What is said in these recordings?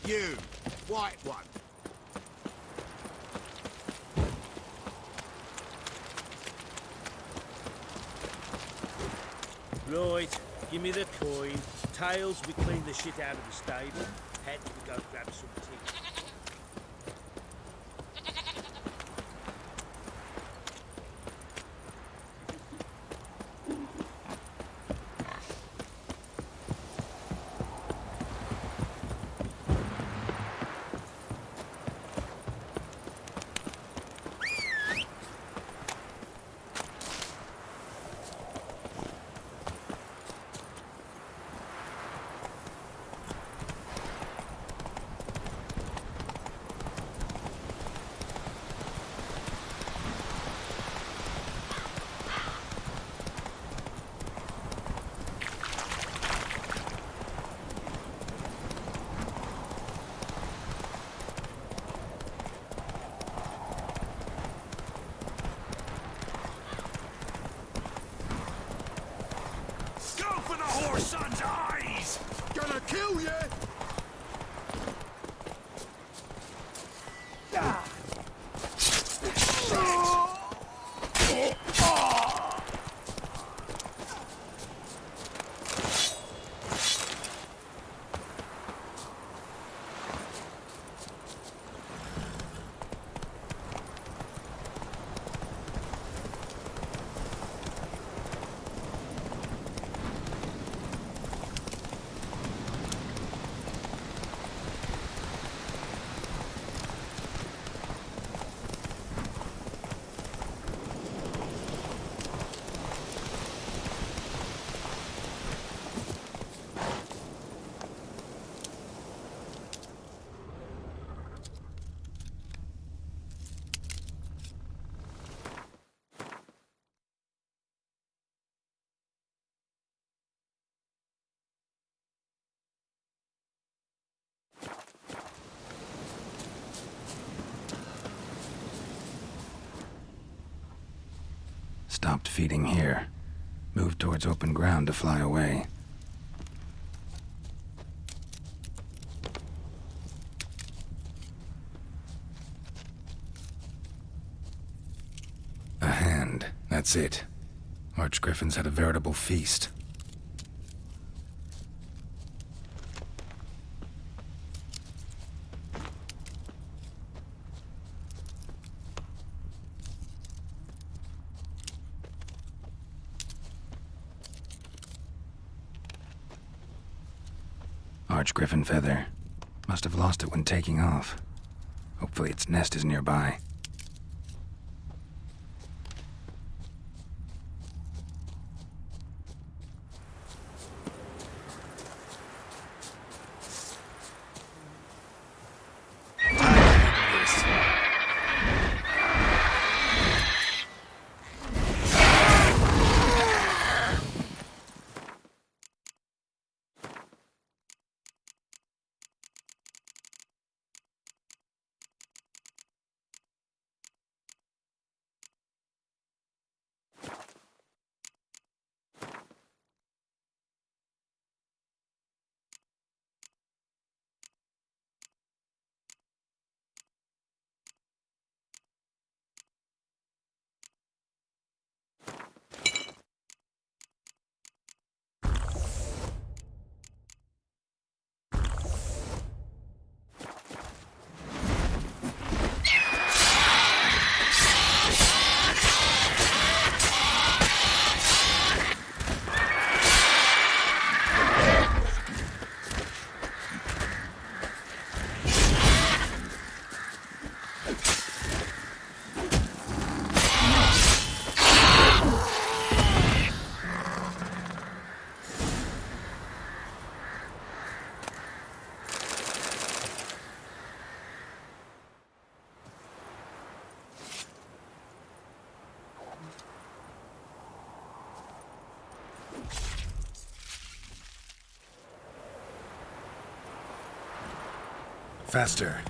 You, white one. Right, give me the coin. Tails, we clean the shit out of the stable. Head, we go grab some tea. Go for the horse son's eyes! Gonna kill you! Stopped feeding here. Moved towards open ground to fly away. A hand. That's it. Archgriffins had a veritable feast. Archgriffin feather. Must have lost it when taking off. Hopefully its nest is nearby. Faster.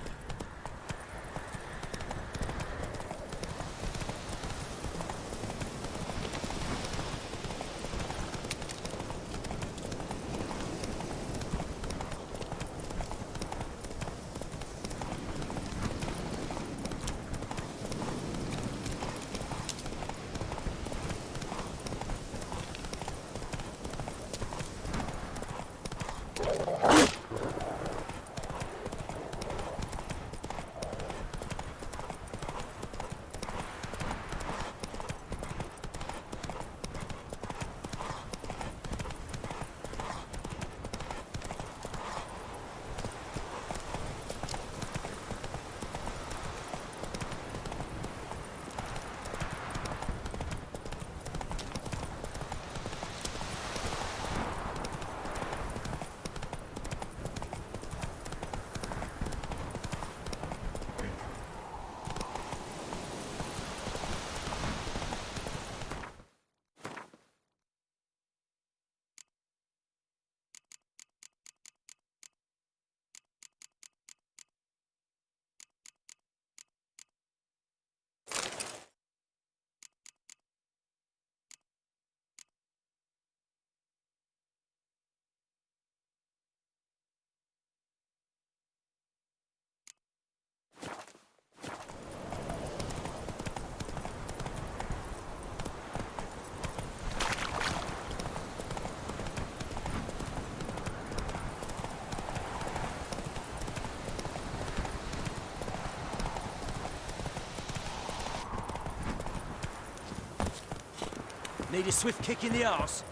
Need a swift kick in the arse.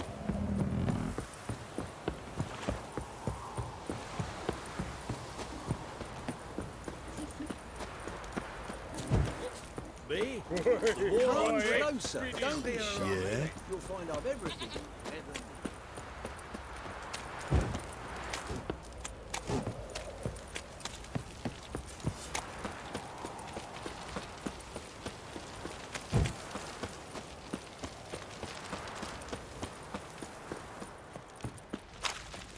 Me? Come closer. Don't be shy. Yeah? You'll find I've everything.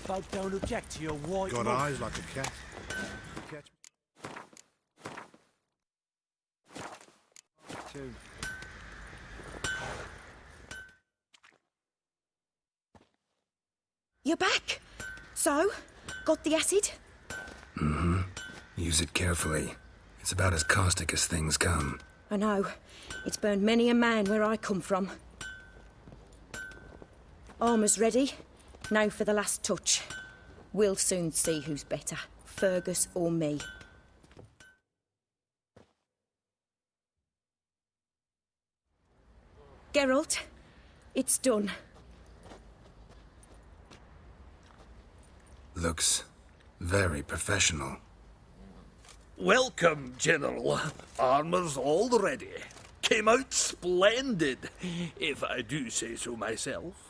Folk don't object to your white Got wolf. eyes like a cat. Catch Two. You're back. So, got the acid? Use it carefully. It's about as caustic as things come. I know. It's burned many a man where I come from. Armour's ready. Now for the last touch. We'll soon see who's better, Fergus or me. Geralt, it's done. Looks very professional. Welcome, General. Armor's all ready. Came out splendid, if I do say so myself.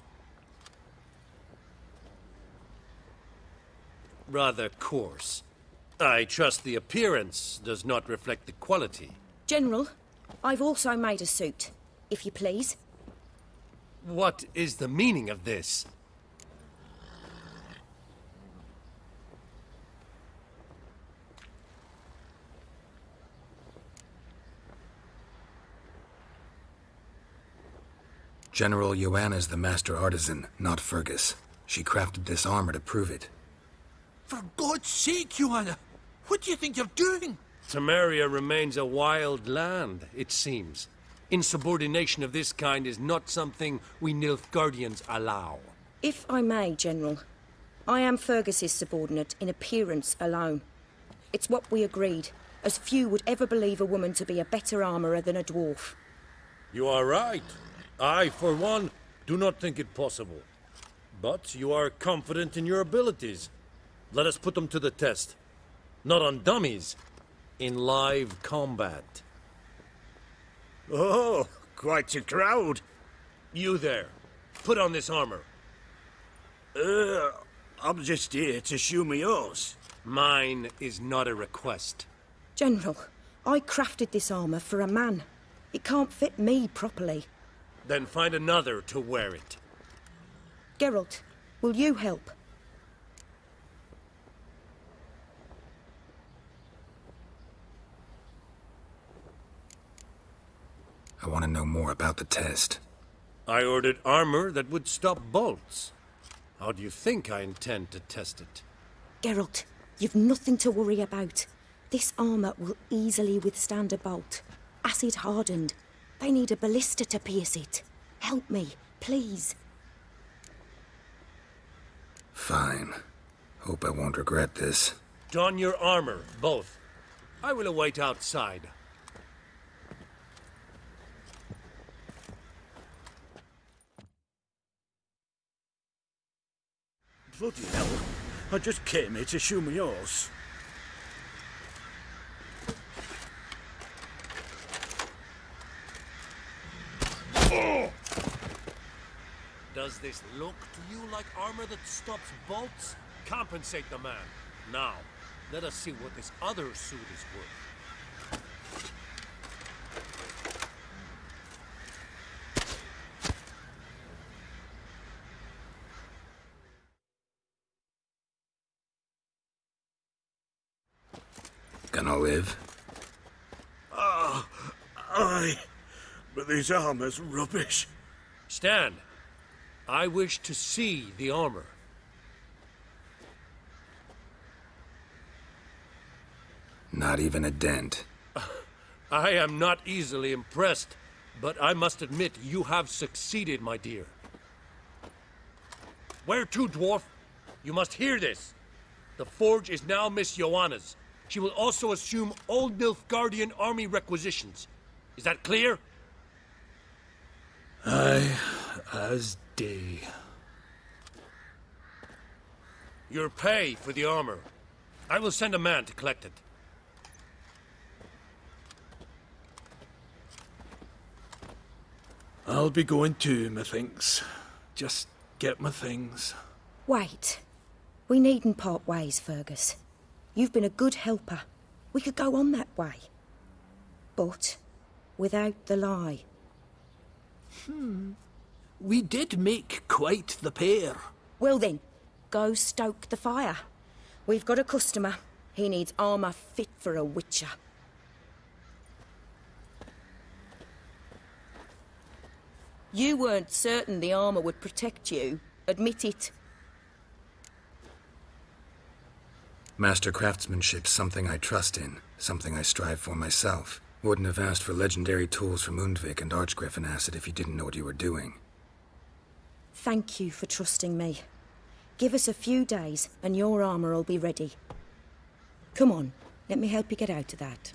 Rather coarse. I trust the appearance does not reflect the quality. General, I've also made a suit, if you please. What is the meaning of this? General Joanna's the master artisan, not Fergus. She crafted this armor to prove it. For God's sake, Joanna, what do you think you're doing? Temeria remains a wild land, it seems. Insubordination of this kind is not something we Nilfgaardians allow. If I may, General, I am Fergus's subordinate in appearance alone. It's what we agreed, as few would ever believe a woman to be a better armourer than a dwarf. You are right. I, for one, do not think it possible. But you are confident in your abilities. Let us put them to the test. Not on dummies, in live combat. Oh, quite a crowd. You there, put on this armor. I'm just here to show me yours. Mine is not a request. General, I crafted this armour for a man. It can't fit me properly. Then find another to wear it. Geralt, will you help? I want to know more about the test. I ordered armor that would stop bolts. How do you think I intend to test it? Geralt, you've nothing to worry about. This armour will easily withstand a bolt. Acid hardened. They need a ballista to pierce it. Help me, please. Fine. Hope I won't regret this. Don your armor, both. I will await outside. Bloody hell. I just came here to show me horse. Does this look to you like armor that stops bolts? Compensate the man. Now, let us see what this other suit is worth. Gonna live? Aye, but this armor's rubbish. Stand. I wish to see the armor. Not even a dent. I am not easily impressed, but I must admit you have succeeded, my dear. Where to, dwarf? You must hear this. The forge is now Miss Joanna's. She will also assume Old Nilfgaardian army requisitions. Is that clear? Aye, as day. Your pay for the armor. I will send a man to collect it. I'll be going too, methinks. Just get my things. Wait. We needn't part ways, Fergus. You've been a good helper. We could go on that way. But without the lie. We did make quite the pair. Well then, go stoke the fire. We've got a customer. He needs armour fit for a witcher. You weren't certain the armour would protect you. Admit it. Master craftsmanship's something I trust in, something I strive for myself. Wouldn't have asked for legendary tools from Undvik and Archgriffin Acid if you didn't know what you were doing. Thank you for trusting me. Give us a few days and your armour will be ready. Come on, let me help you get out of that.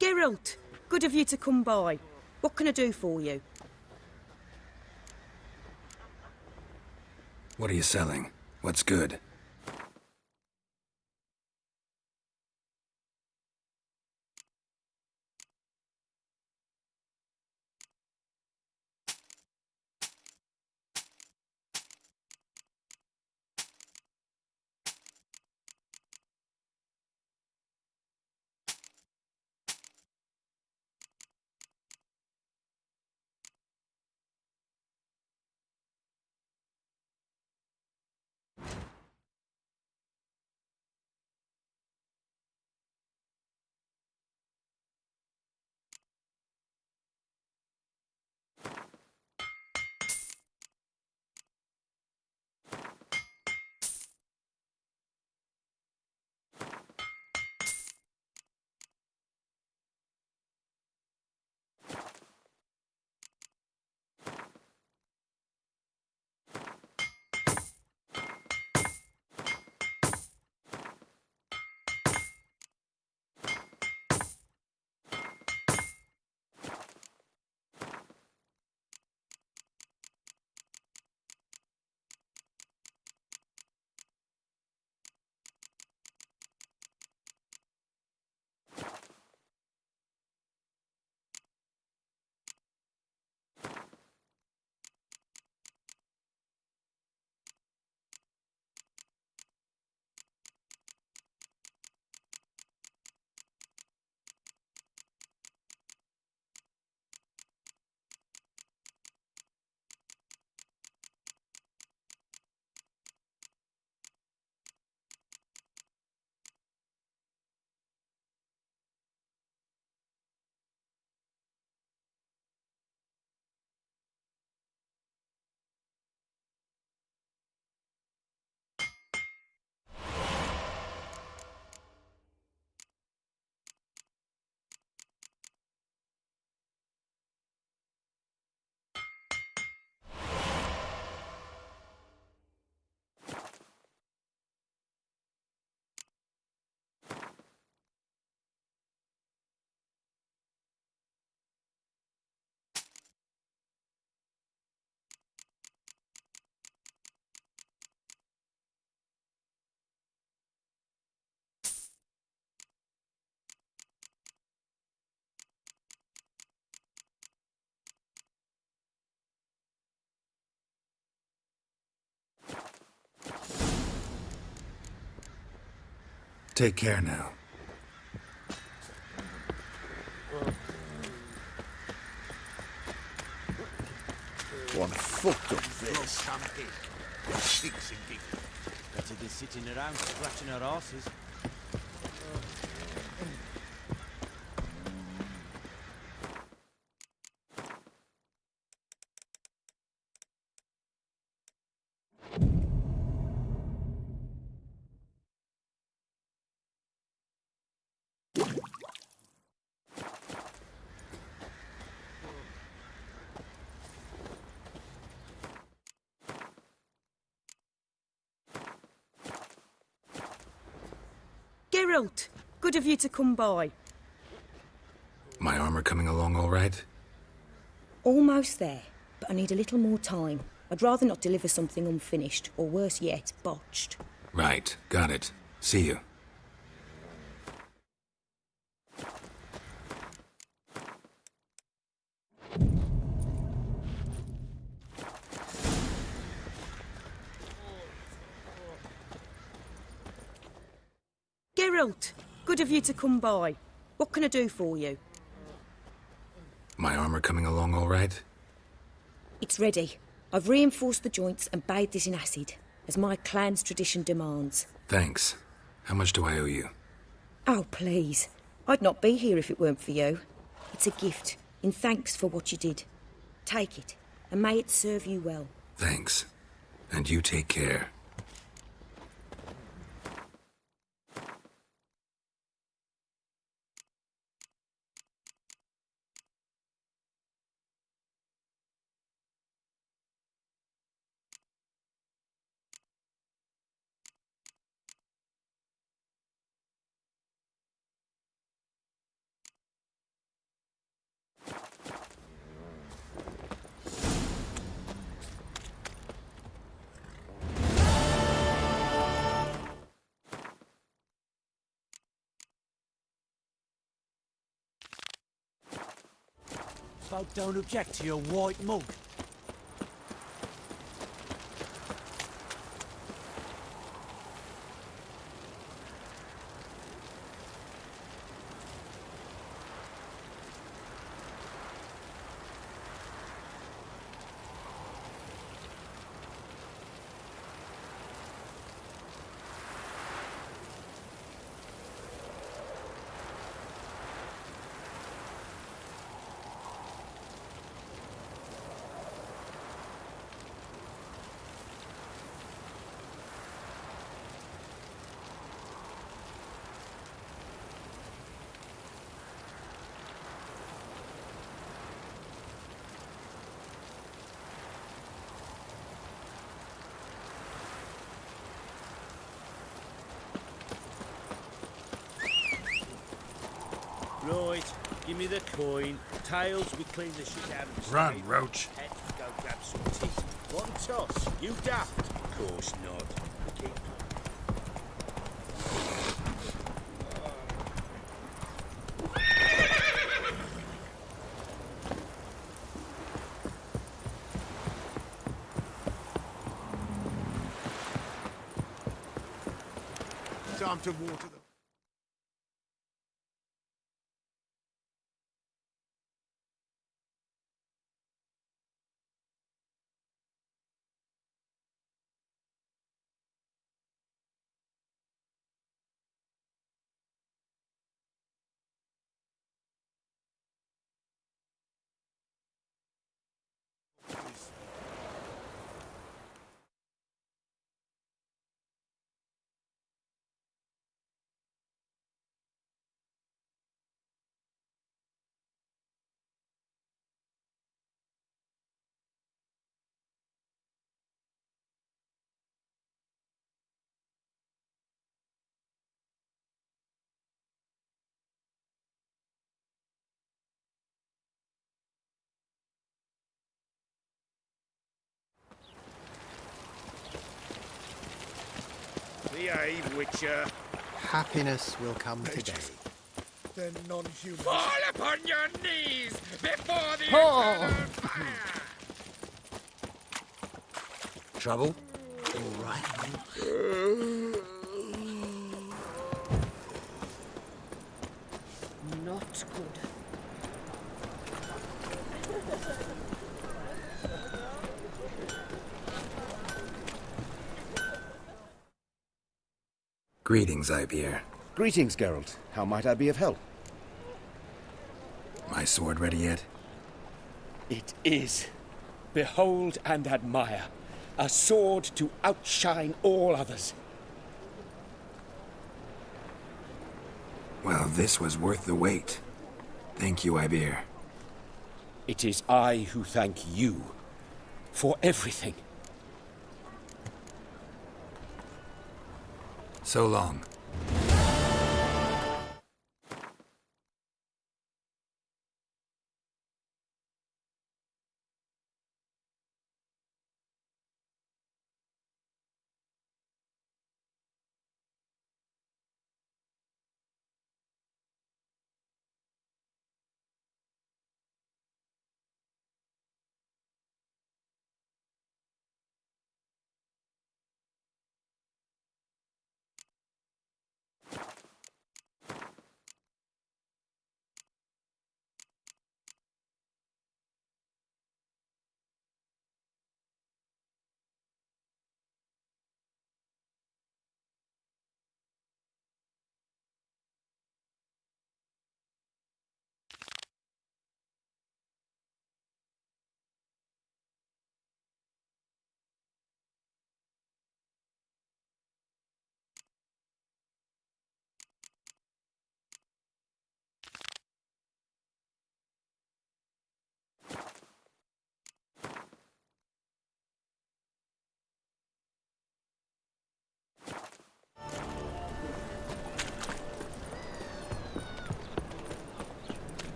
Geralt, good of you to come by. What can I do for you? What are you selling? What's good? Take care now. One fucked up this. Better than sitting around scratching our asses. Geralt, good of you to come by. My armor coming along all right? Almost there, but I need a little more time. I'd rather not deliver something unfinished, or worse yet, botched. Right, got it. See you. Geralt, good of you to come by. What can I do for you? My armor coming along all right? It's ready. I've reinforced the joints and bathed this in acid, as my clan's tradition demands. Thanks. How much do I owe you? Oh, please. I'd not be here if it weren't for you. It's a gift, in thanks for what you did. Take it, and may it serve you well. Thanks. And you take care. Folk don't object to your white mug. Right, give me the coin. Tails, we clean the shit out of the Run, stable. Roach. Head, we go grab some teeth. One toss, you daft. Of course not. Keep Time to water them. behave, Witcher. Happiness will come today. They're non-human. Fall upon your knees before the Paul! fire! Trouble? All right. Greetings, Ibeer. Greetings, Geralt. How might I be of help? My sword ready yet? It is. Behold and admire. A sword to outshine all others. Well, this was worth the wait. Thank you, Ibeer. It is I who thank you for everything. So long.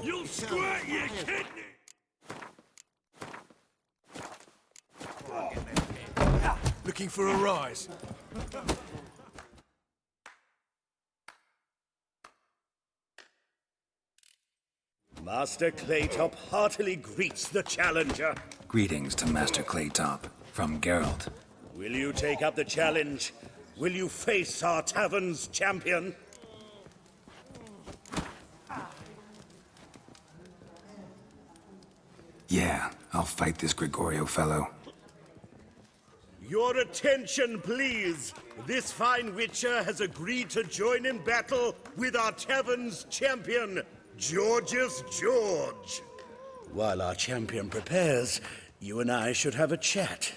You'll squirt your kidney! Looking for a rise? Master Claytop heartily greets the challenger. Greetings to Master Claytop, from Geralt. Will you take up the challenge? Will you face our tavern's champion? Yeah, I'll fight this Gregorio fellow. Your attention, please. This fine witcher has agreed to join in battle with our tavern's champion, George's George. While our champion prepares, you and I should have a chat.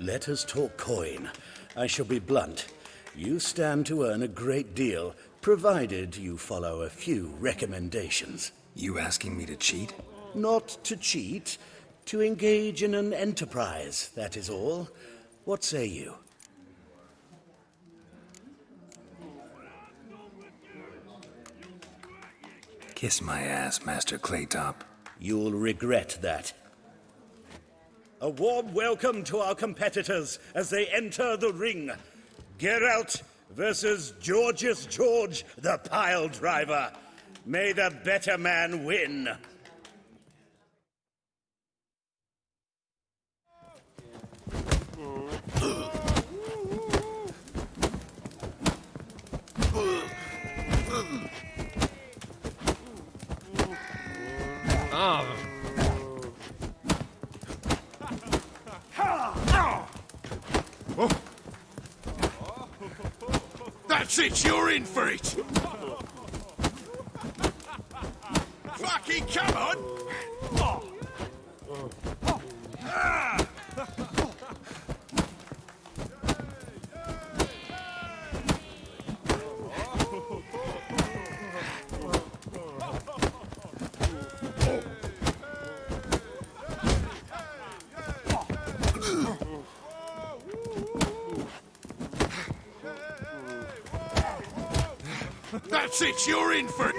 Let us talk coin. I shall be blunt. You stand to earn a great deal, provided you follow a few recommendations. You asking me to cheat? Not to cheat, to engage in an enterprise, that is all. What say you? Kiss my ass, Master Claytop. You'll regret that. A warm welcome to our competitors as they enter the ring. Geralt versus George's George, the pile driver. May the better man win. That's it, you're in for it! Fucking come on! That's it, you're in for it!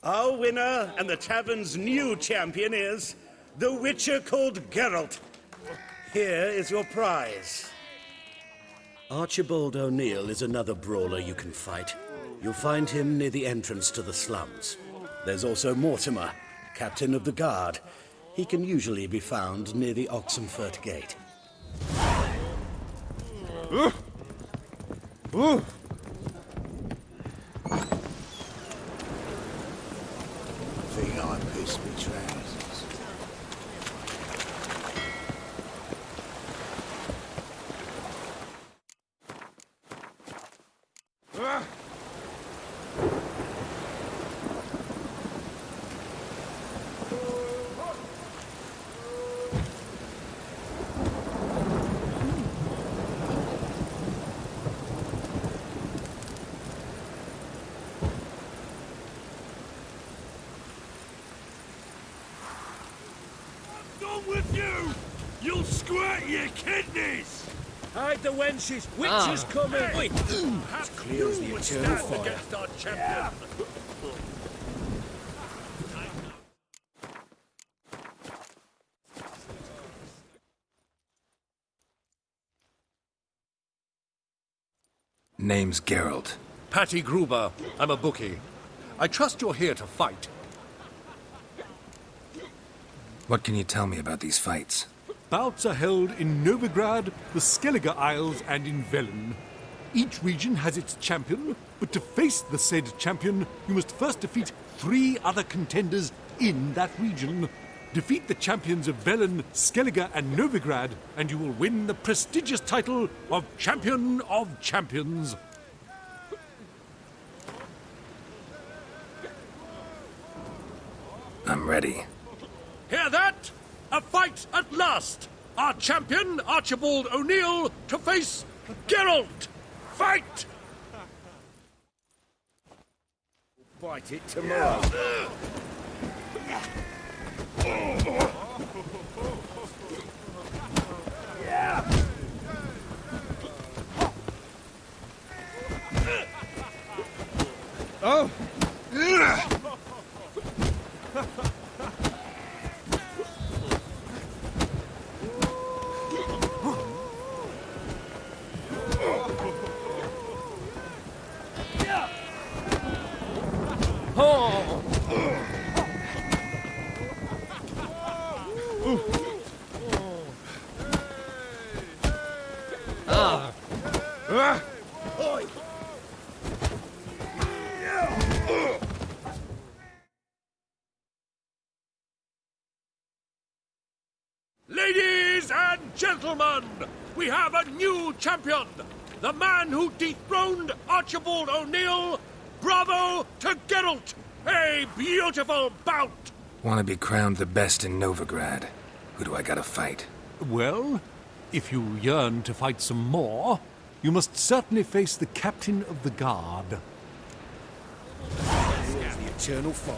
Our winner and the tavern's new champion is the witcher called Geralt. Here is your prize. Archibald O'Neill is another brawler you can fight. You'll find him near the entrance to the slums. There's also Mortimer, captain of the guard. He can usually be found near the Oxenfurt Gate. Think I pissed me trousers. With you! You'll squirt your kidneys! Hide the wenches! Witches coming! Wait! As clear as the eternal fire. Against our champion! Name's Geralt. Patty Gruber. I'm a bookie. I trust you're here to fight. What can you tell me about these fights? Bouts are held in Novigrad, the Skellige Isles, and in Velen. Each region has its champion, but to face the said champion, you must first defeat 3 other contenders in that region. Defeat the champions of Velen, Skellige, and Novigrad, and you will win the prestigious title of Champion of Champions. I'm ready. Hear that? A fight at last! Our champion, Archibald O'Neill, to face Geralt! Fight! Fight it tomorrow. Oh! Ladies and gentlemen, we have a new champion! The man who dethroned Archibald O'Neill! Bravo to Geralt! A beautiful bout! Want to be crowned the best in Novigrad? Who do I gotta fight? Well, if you yearn to fight some more, you must certainly face the captain of the guard. Here's the eternal fire.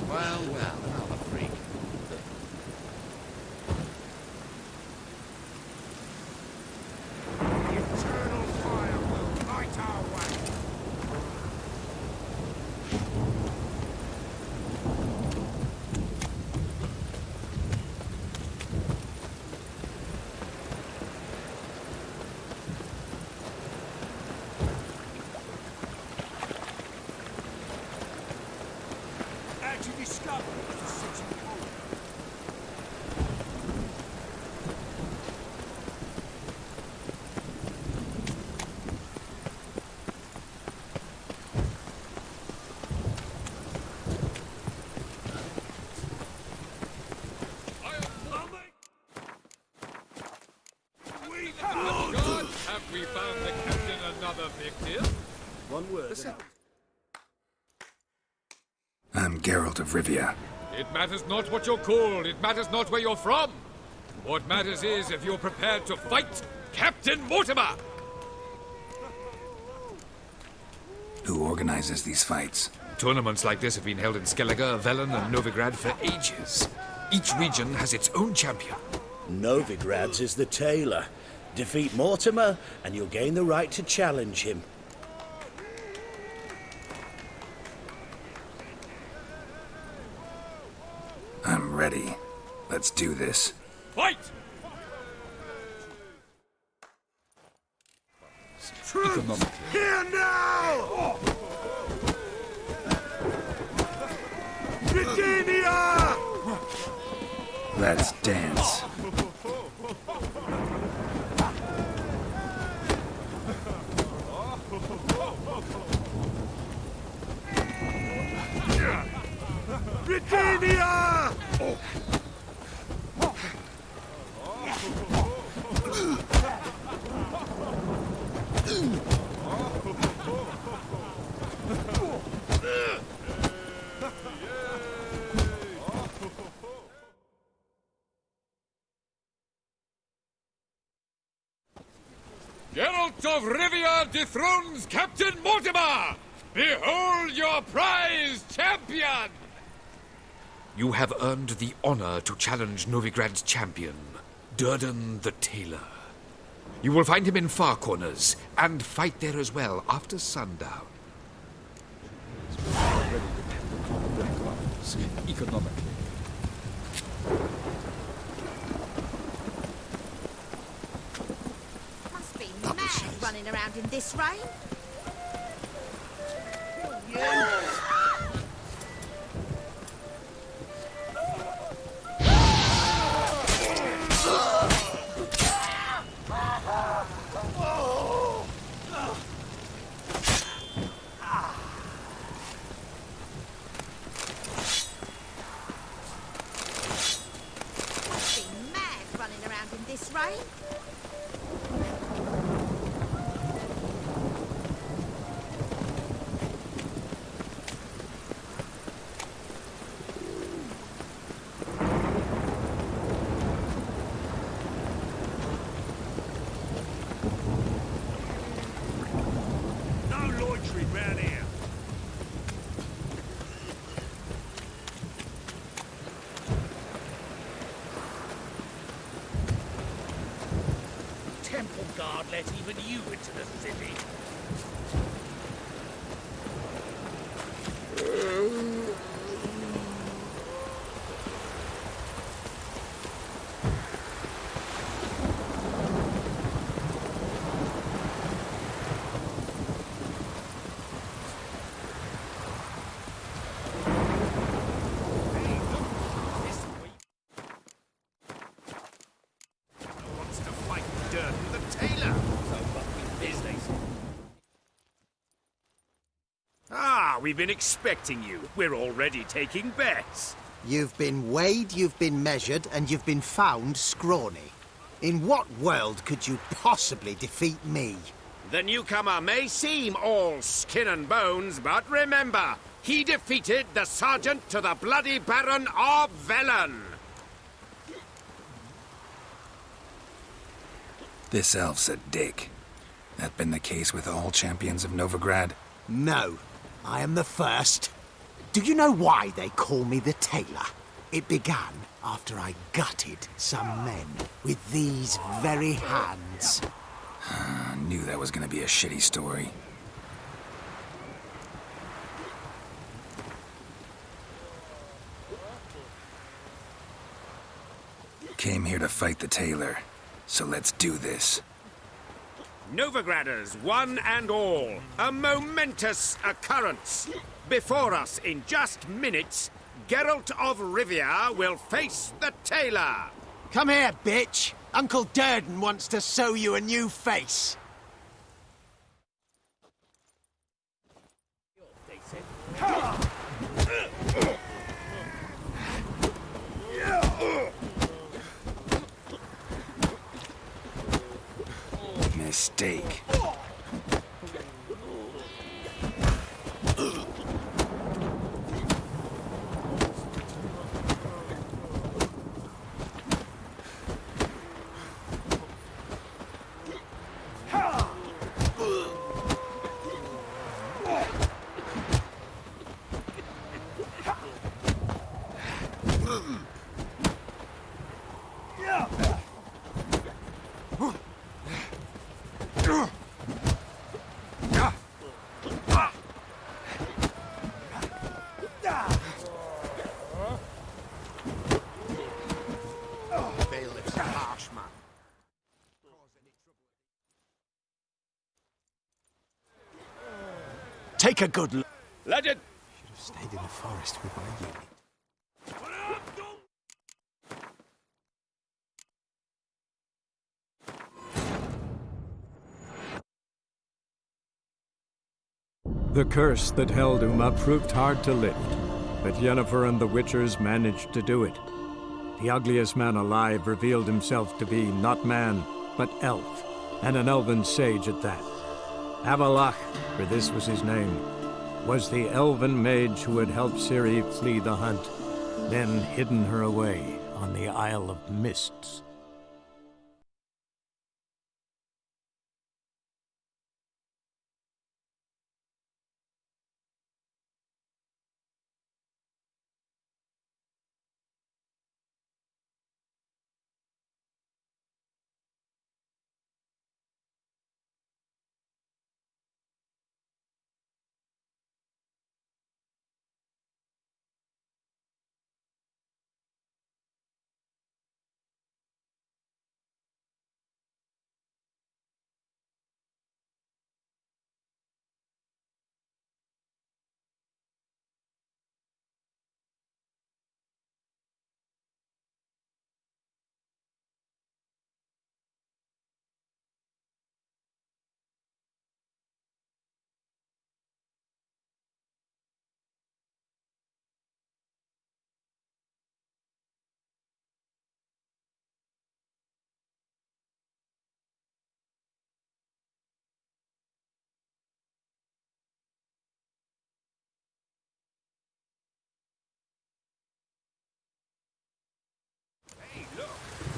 Well, another freak. Eternal fire will light our way. As you discover the city hall. Have we found the captain another victim? One word. I'm Geralt of Rivia. It matters not what you're called, it matters not where you're from. What matters is if you're prepared to fight Captain Mortimer! Who organizes these fights? Tournaments like this have been held in Skellige, Velen, and Novigrad for ages. Each region has its own champion. Novigrad's is the tailor. Defeat Mortimer, and you'll gain the right to challenge him. I'm ready. Let's do this. Fight! Here now! Britannia! Let's dance. Britannia! Geralt of Rivia dethrones Captain Mortimer! Behold your prize champion! You have earned the honor to challenge Novigrad's champion, Durden the Tailor. You will find him in Far Corners, and fight there as well after sundown. Economically. Must be mad running around in this rain. This rain? No loitering round here. Temple Guard let even you into the city. We've been expecting you. We're already taking bets. You've been weighed, you've been measured, and you've been found scrawny. In what world could you possibly defeat me? The newcomer may seem all skin and bones, but remember, he defeated the Sergeant to the Bloody Baron of Velen. This elf's a dick. That been the case with all champions of Novigrad? No. I am the first. Do you know why they call me the Tailor? It began after I gutted some men with these very hands. I knew that was gonna be a shitty story. Came here to fight the Tailor, so let's do this. Novigraders, one and all, a momentous occurrence. Before us, in just minutes, Geralt of Rivia will face the Tailor. Come here, bitch. Uncle Durden wants to sew you a new face. Mistake. Take a good look. Let it. Should have stayed in the forest with my unit. The curse that held Uma proved hard to lift, but Yennefer and the Witchers managed to do it. The ugliest man alive revealed himself to be not man, but elf, and an elven sage at that. Avalach, for this was his name, was the elven mage who had helped Ciri flee the hunt, then hidden her away on the Isle of Mists.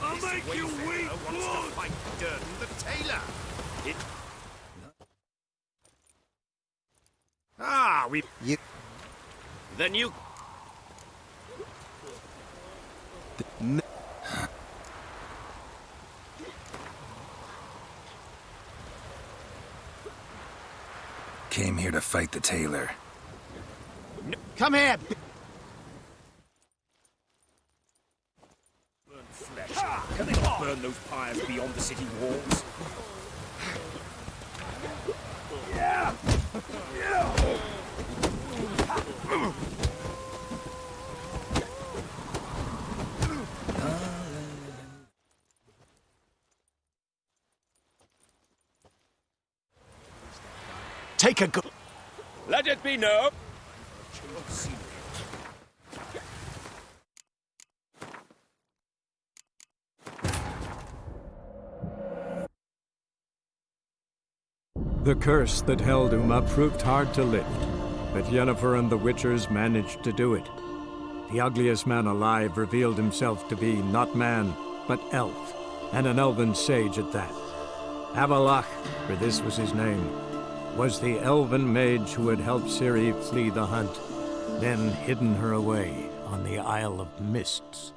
I'll make you weep wants to fight Durden the tailor. It... Ah, You... Then you... Came here to fight the tailor. Come here! Can they not burn those pyres beyond the city walls? Yeah! Take a good... Let it be known. The curse that held Uma proved hard to lift, but Yennefer and the Witchers managed to do it. The ugliest man alive revealed himself to be not man, but elf, and an elven sage at that. Avalach, for this was his name, was the elven mage who had helped Ciri flee the hunt, then hidden her away on the Isle of Mists.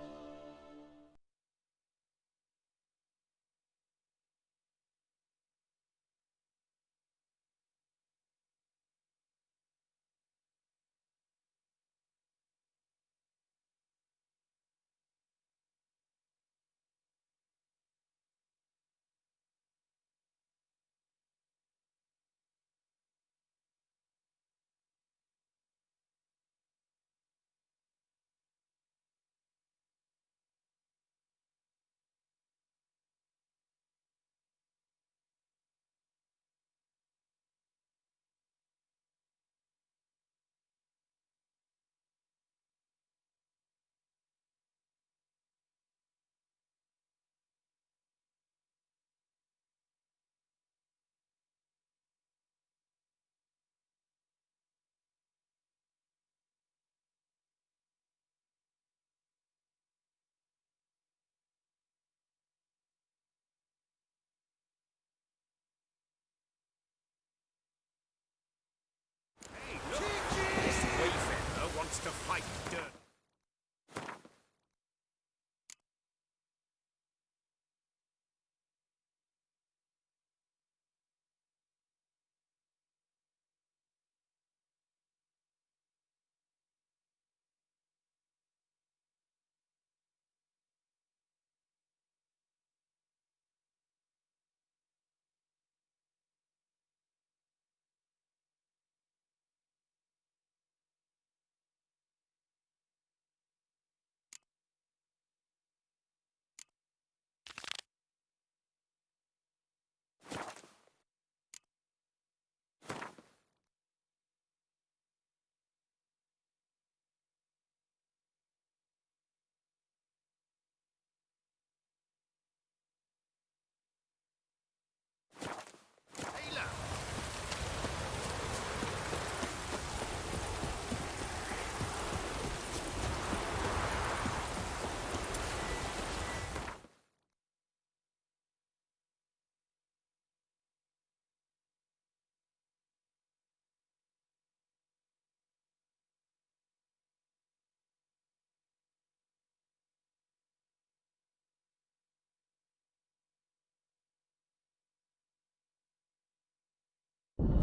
This wayfarer wants to fight Durden.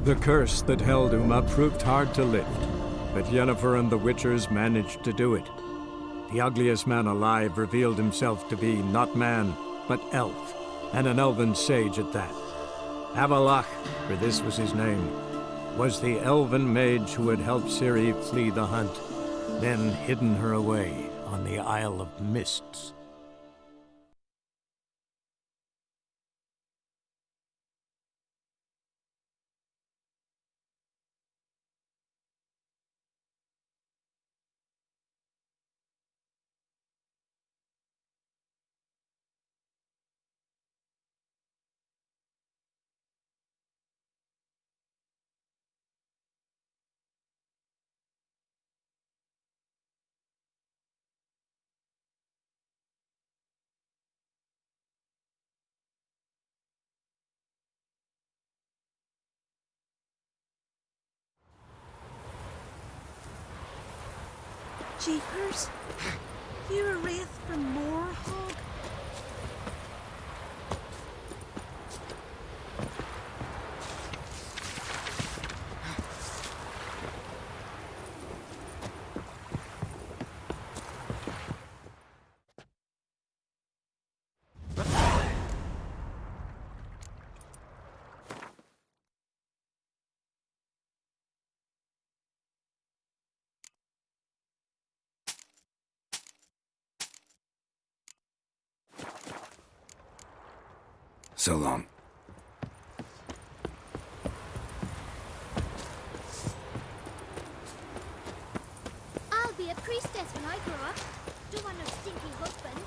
The curse that held Uma proved hard to lift, but Yennefer and the Witchers managed to do it. The ugliest man alive revealed himself to be not man, but elf, and an elven sage at that. Avalach, for this was his name, was the elven mage who had helped Ciri flee the hunt, then hidden her away on the Isle of Mists. Jeepers, you're a wraith from Moorhog? So long. I'll be a priestess when I grow up. Don't want no stinky husband.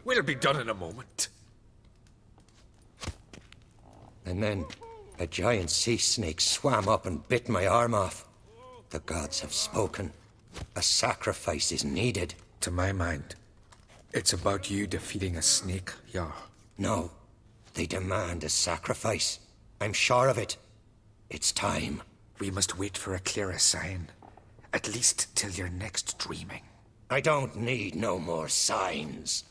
We'll be done in a moment. And then a giant sea snake swam up and bit my arm off. The gods have spoken. A sacrifice is needed. To my mind, it's about you defeating a snake, yeah. No, they demand a sacrifice. I'm sure of it. It's time. We must wait for a clearer sign. At least till your next dreaming. I don't need no more signs.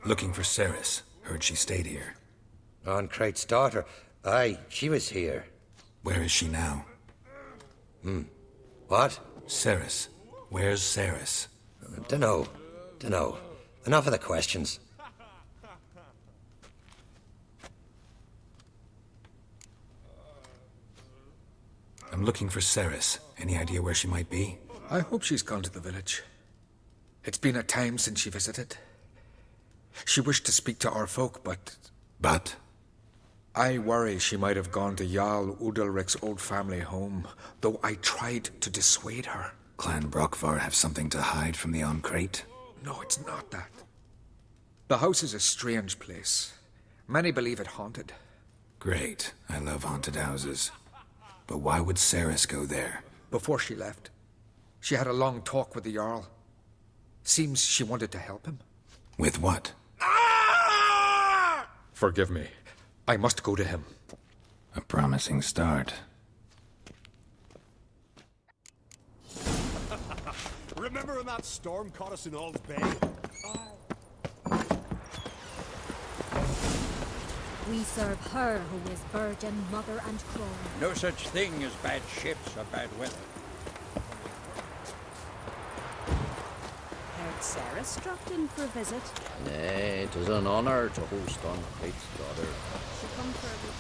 Looking for Ceres. Heard she stayed here. Oncrate's daughter. Aye, she was here. Where is she now? What? Ceres. Where's Ceres? Dunno. Enough of the questions. I'm looking for Ceres. Any idea where she might be? I hope she's gone to the village. It's been a time since she visited. She wished to speak to our folk, but... But? I worry she might have gone to Jarl Udalric's old family home, though I tried to dissuade her. Clan Brockvar have something to hide from the Oncrate? No, it's not that. The house is a strange place. Many believe it haunted. Great. I love haunted houses. But why would Ceres go there? Before she left, she had a long talk with the Jarl. Seems she wanted to help him. With what? Forgive me. I must go to him. A promising start. Remember when that storm caught us in Ald's Bay? We serve her who is virgin, mother, and crone. No such thing as bad ships or bad weather. Heard Ceres dropped in for a visit. Nay, it is an honor to host Oncrate's daughter. She come for a week.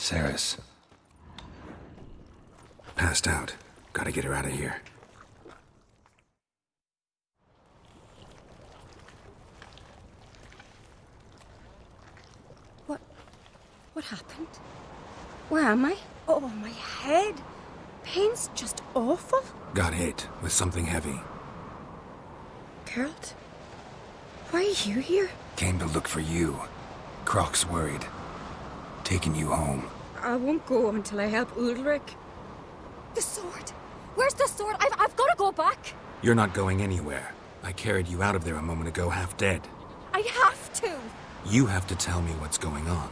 Ceres. Passed out. Gotta get her out of here. What happened? Where am I? Oh, my head. Pain's just awful. Got hit with something heavy. Geralt? Why are you here? Came to look for you. Croc's worried. Taking you home. I won't go until I help Ulrich. The sword! Where's the sword? I've got to go back! You're not going anywhere. I carried you out of there a moment ago half dead. I have to! You have to tell me what's going on.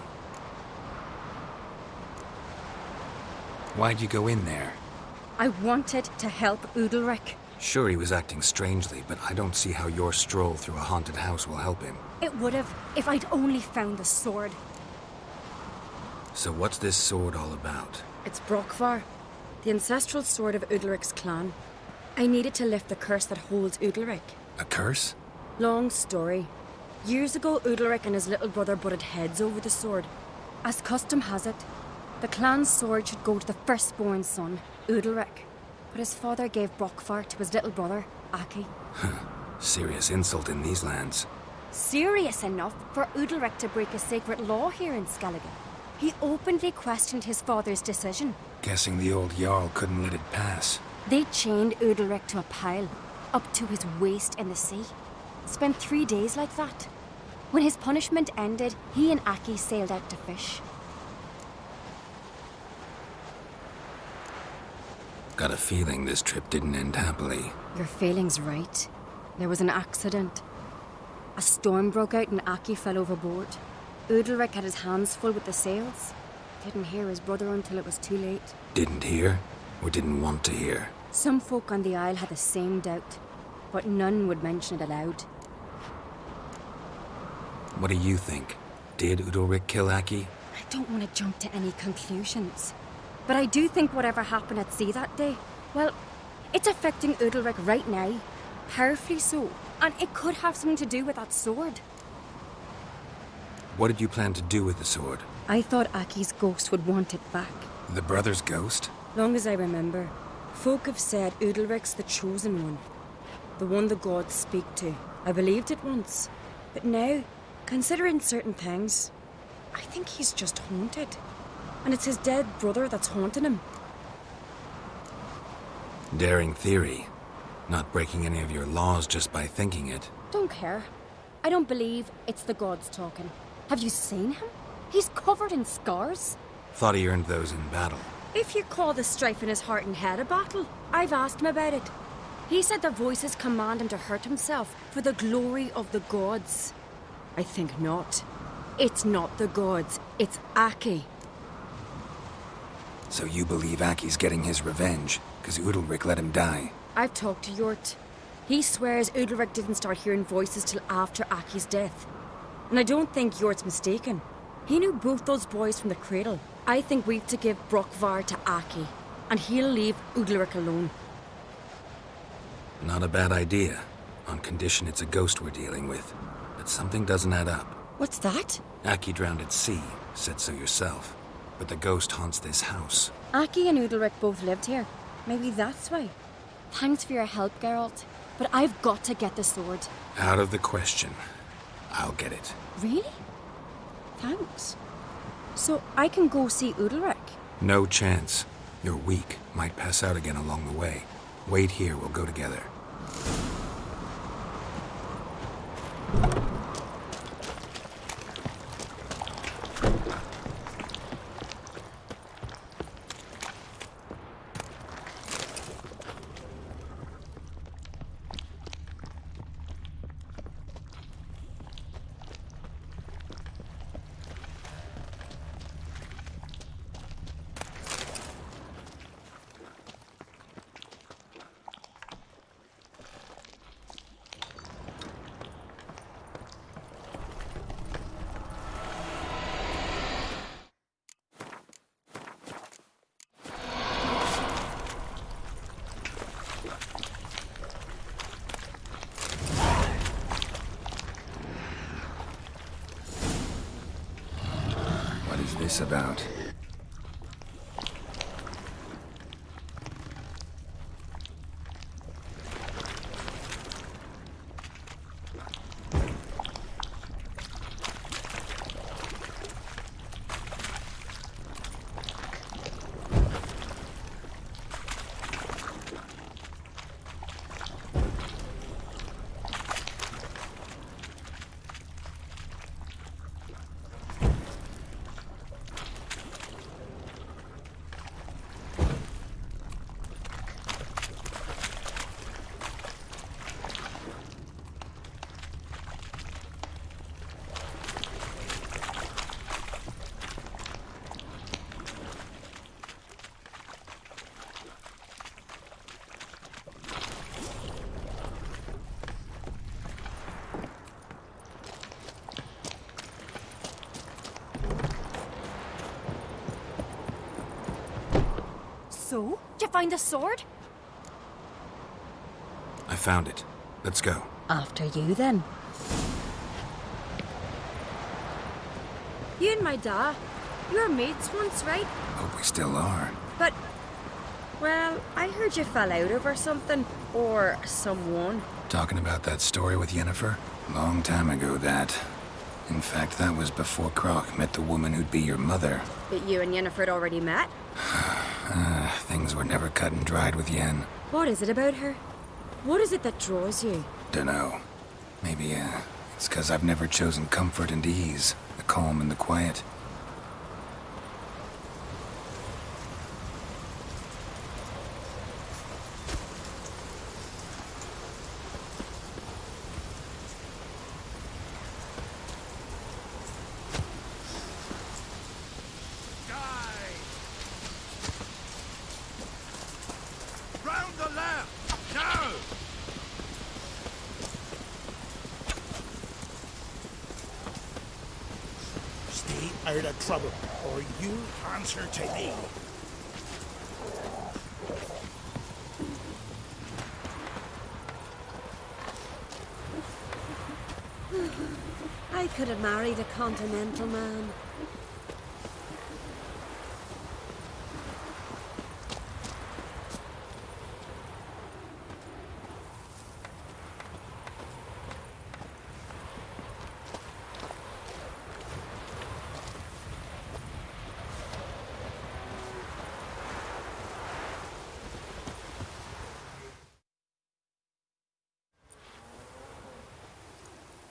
Why'd you go in there? I wanted to help Ulrich. Sure, he was acting strangely, but I don't see how your stroll through a haunted house will help him. It would have if I'd only found the sword. So what's this sword all about? It's Brokvar, the ancestral sword of Udalric's clan. I needed to lift the curse that holds Udalric. A curse? Long story. Years ago, Udalric and his little brother butted heads over the sword. As custom has it, the clan's sword should go to the firstborn son, Udalric. But his father gave Brokvar to his little brother, Aki. Serious insult in these lands. Serious enough for Udalric to break a sacred law here in Skellige. He openly questioned his father's decision. Guessing the old Jarl couldn't let it pass. They chained Udalric to a pile, up to his waist in the sea. Spent 3 days like that. When his punishment ended, he and Aki sailed out to fish. Got a feeling this trip didn't end happily. Your feeling's right. There was an accident. A storm broke out and Aki fell overboard. Udalric had his hands full with the sails. Didn't hear his brother until it was too late. Didn't hear? Or didn't want to hear? Some folk on the Isle had the same doubt, but none would mention it aloud. What do you think? Did Udalric kill Aki? I don't want to jump to any conclusions. But I do think whatever happened at sea that day, well, it's affecting Udalric right now. Powerfully so. And it could have something to do with that sword. What did you plan to do with the sword? I thought Aki's ghost would want it back. The brother's ghost? Long as I remember, folk have said Udalric's the chosen one. The one the gods speak to. I believed it once. But now, considering certain things, I think he's just haunted. And it's his dead brother that's haunting him. Daring theory. Not breaking any of your laws just by thinking it. Don't care. I don't believe it's the gods talking. Have you seen him? He's covered in scars. Thought he earned those in battle. If you call the strife in his heart and head a battle, I've asked him about it. He said the voices command him to hurt himself for the glory of the gods. I think not. It's not the gods, it's Aki. So you believe Aki's getting his revenge, because Udalric let him die? I've talked to Yort. He swears Udalric didn't start hearing voices till after Aki's death. And I don't think Yort's mistaken. He knew both those boys from the cradle. I think we've to give Brokvar to Aki, and he'll leave Udalric alone. Not a bad idea, on condition it's a ghost we're dealing with. But something doesn't add up. What's that? Aki drowned at sea, said so yourself. But the ghost haunts this house. Aki and Udalric both lived here. Maybe that's why. Thanks for your help, Geralt. But I've got to get the sword. Out of the question. I'll get it. Really? Thanks. So I can go see Udalric? No chance. You're weak. Might pass out again along the way. Wait here, we'll go together. About? So? Did you find the sword? I found it. Let's go. After you, then. You and my dad, you were mates once, right? Hope we still are. But, well, I heard you fell out over something. Or someone. Talking about that story with Yennefer? Long time ago, that. In fact, that was before Croc met the woman who'd be your mother. But you and Yennefer had already met? Things were never cut and dried with Yen. What is it about her? What is it that draws you? Dunno. Maybe, it's 'cause I've never chosen comfort and ease. The calm and the quiet. Round the left! Now! Stay out of trouble, or you answer to me. I could have married a continental man.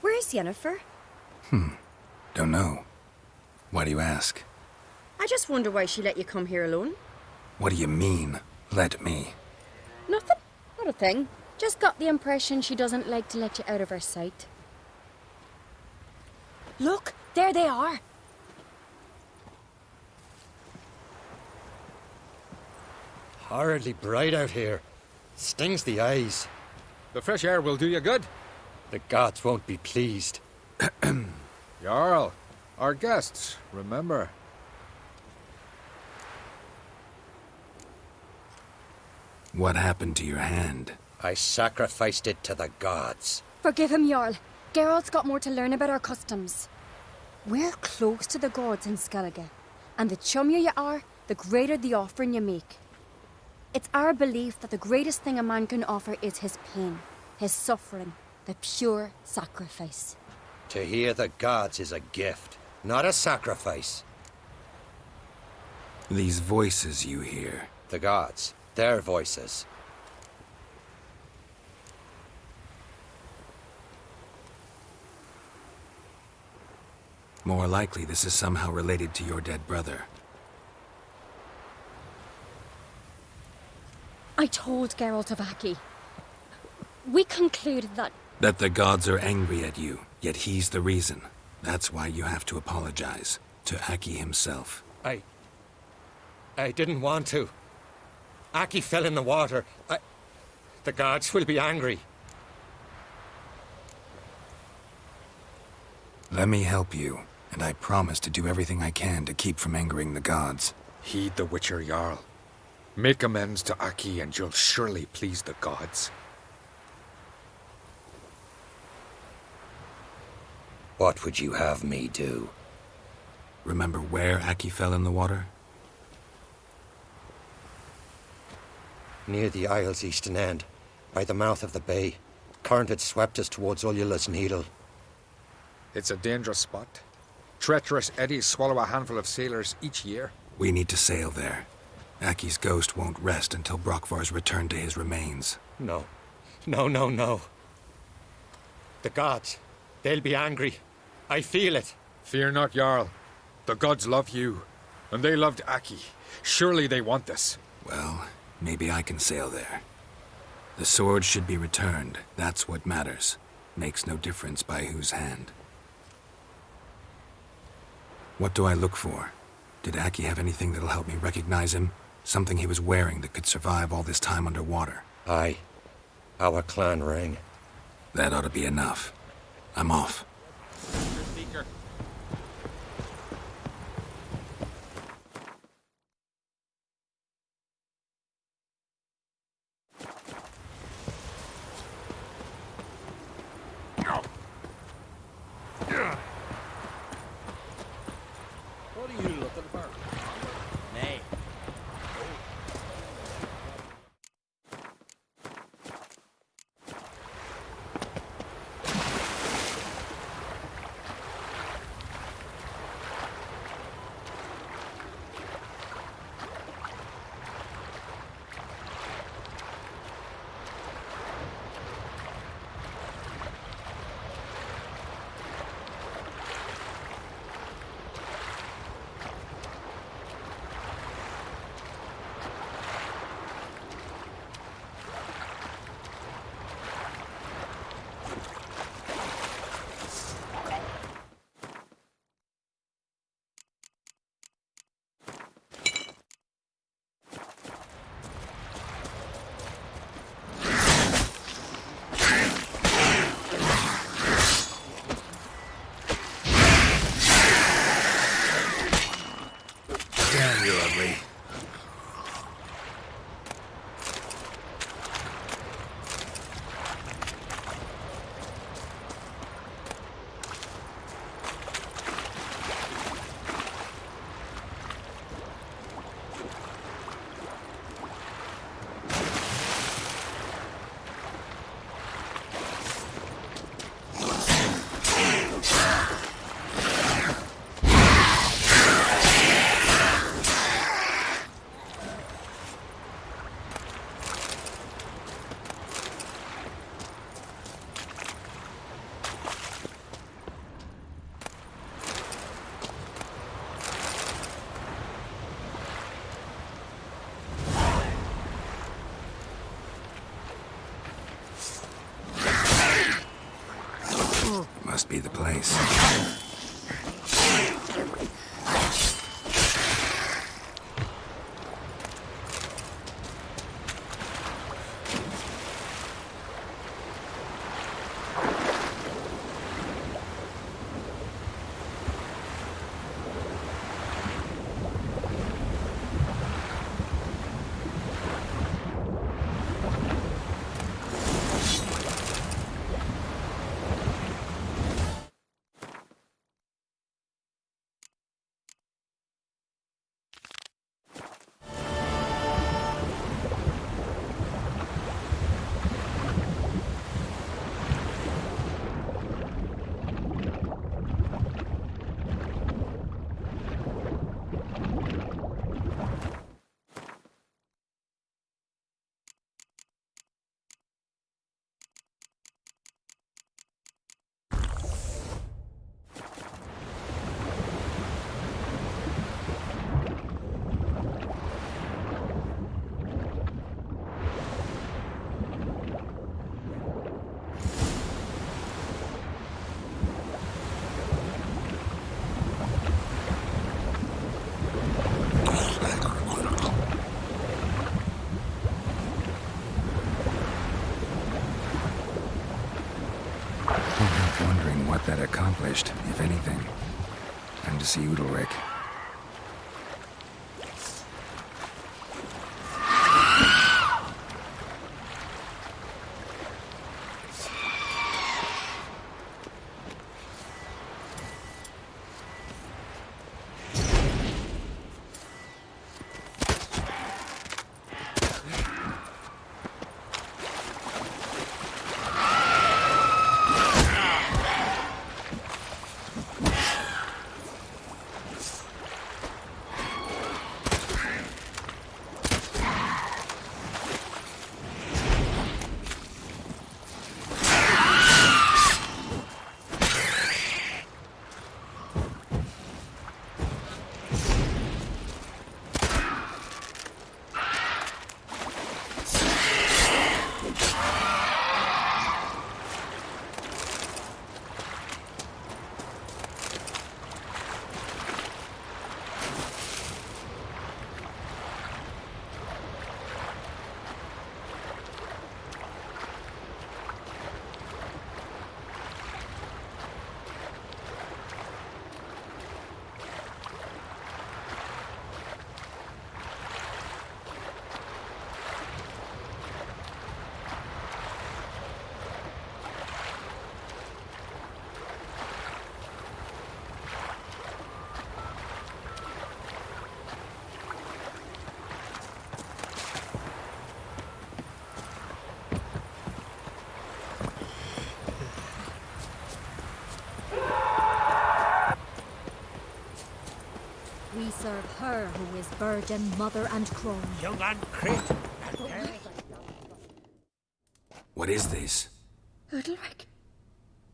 Where's Yennefer? Don't know. Why do you ask? I just wonder why she let you come here alone. What do you mean, let me? Nothing. Not a thing. Just got the impression she doesn't like to let you out of her sight. Look, there they are. Horridly bright out here. Stings the eyes. The fresh air will do you good. The gods won't be pleased. Jarl, our guests, remember. What happened to your hand? I sacrificed it to the gods. Forgive him, Jarl. Geralt's got more to learn about our customs. We're close to the gods in Skellige, and the chummier you are, the greater the offering you make. It's our belief that the greatest thing a man can offer is his pain, his suffering, the pure sacrifice. To hear the gods is a gift, not a sacrifice. These voices you hear. The gods, their voices. More likely this is somehow related to your dead brother. I told Geralt of Aki. We concluded that... That the gods are angry at you, yet he's the reason. That's why you have to apologize. To Aki himself. I didn't want to. Aki fell in the water. The gods will be angry. Let me help you, and I promise to do everything I can to keep from angering the gods. Heed the Witcher Jarl. Make amends to Aki and you'll surely please the gods. What would you have me do? Remember where Aki fell in the water? Near the Isle's eastern end, by the mouth of the bay. Current had swept us towards Ullula's Needle. It's a dangerous spot. Treacherous eddies swallow a handful of sailors each year. We need to sail there. Aki's ghost won't rest until Brokvar's returned to his remains. No. No. The gods, they'll be angry. I feel it. Fear not, Jarl. The gods love you, and they loved Aki. Surely they want this. Well, maybe I can sail there. The sword should be returned. That's what matters. Makes no difference by whose hand. What do I look for? Did Aki have anything that'll help me recognize him? Something he was wearing that could survive all this time underwater? Aye. Our clan ring. That ought to be enough. I'm off. to the farm. Nay. Damn, you're ugly. Must be the place. Wondering what that accomplished, if anything. And to see Udalric. We serve her who is virgin, mother, and crone. Young and great. What is this? Udalric.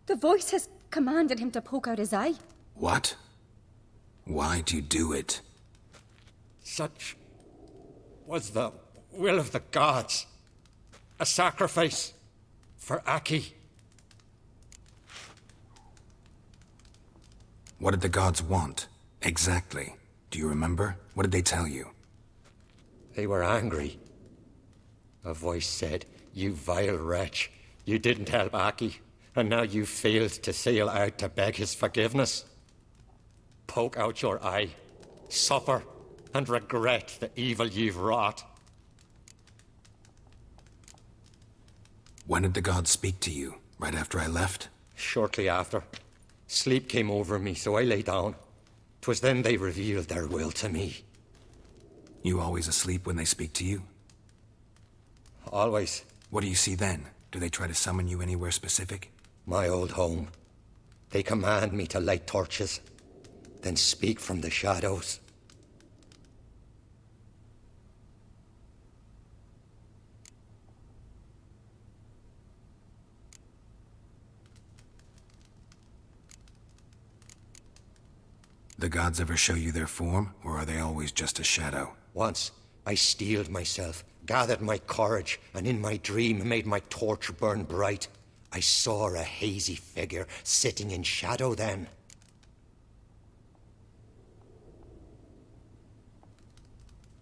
The voice has commanded him to poke out his eye. What? Why'd you do it? Such was the will of the gods. A sacrifice for Aki. What did the gods want? Exactly. Do you remember? What did they tell you? They were angry. A voice said, "You vile wretch, you didn't help Aki, and now you failed to sail out to beg his forgiveness. Poke out your eye, suffer, and regret the evil you've wrought." When did the gods speak to you? Right after I left? Shortly after. Sleep came over me, so I lay down. 'Twas then they revealed their will to me. You always asleep when they speak to you? Always. What do you see then? Do they try to summon you anywhere specific? My old home. They command me to light torches, then speak from the shadows. The gods ever show you their form, or are they always just a shadow? Once, I steeled myself, gathered my courage, and in my dream made my torch burn bright. I saw a hazy figure sitting in shadow then.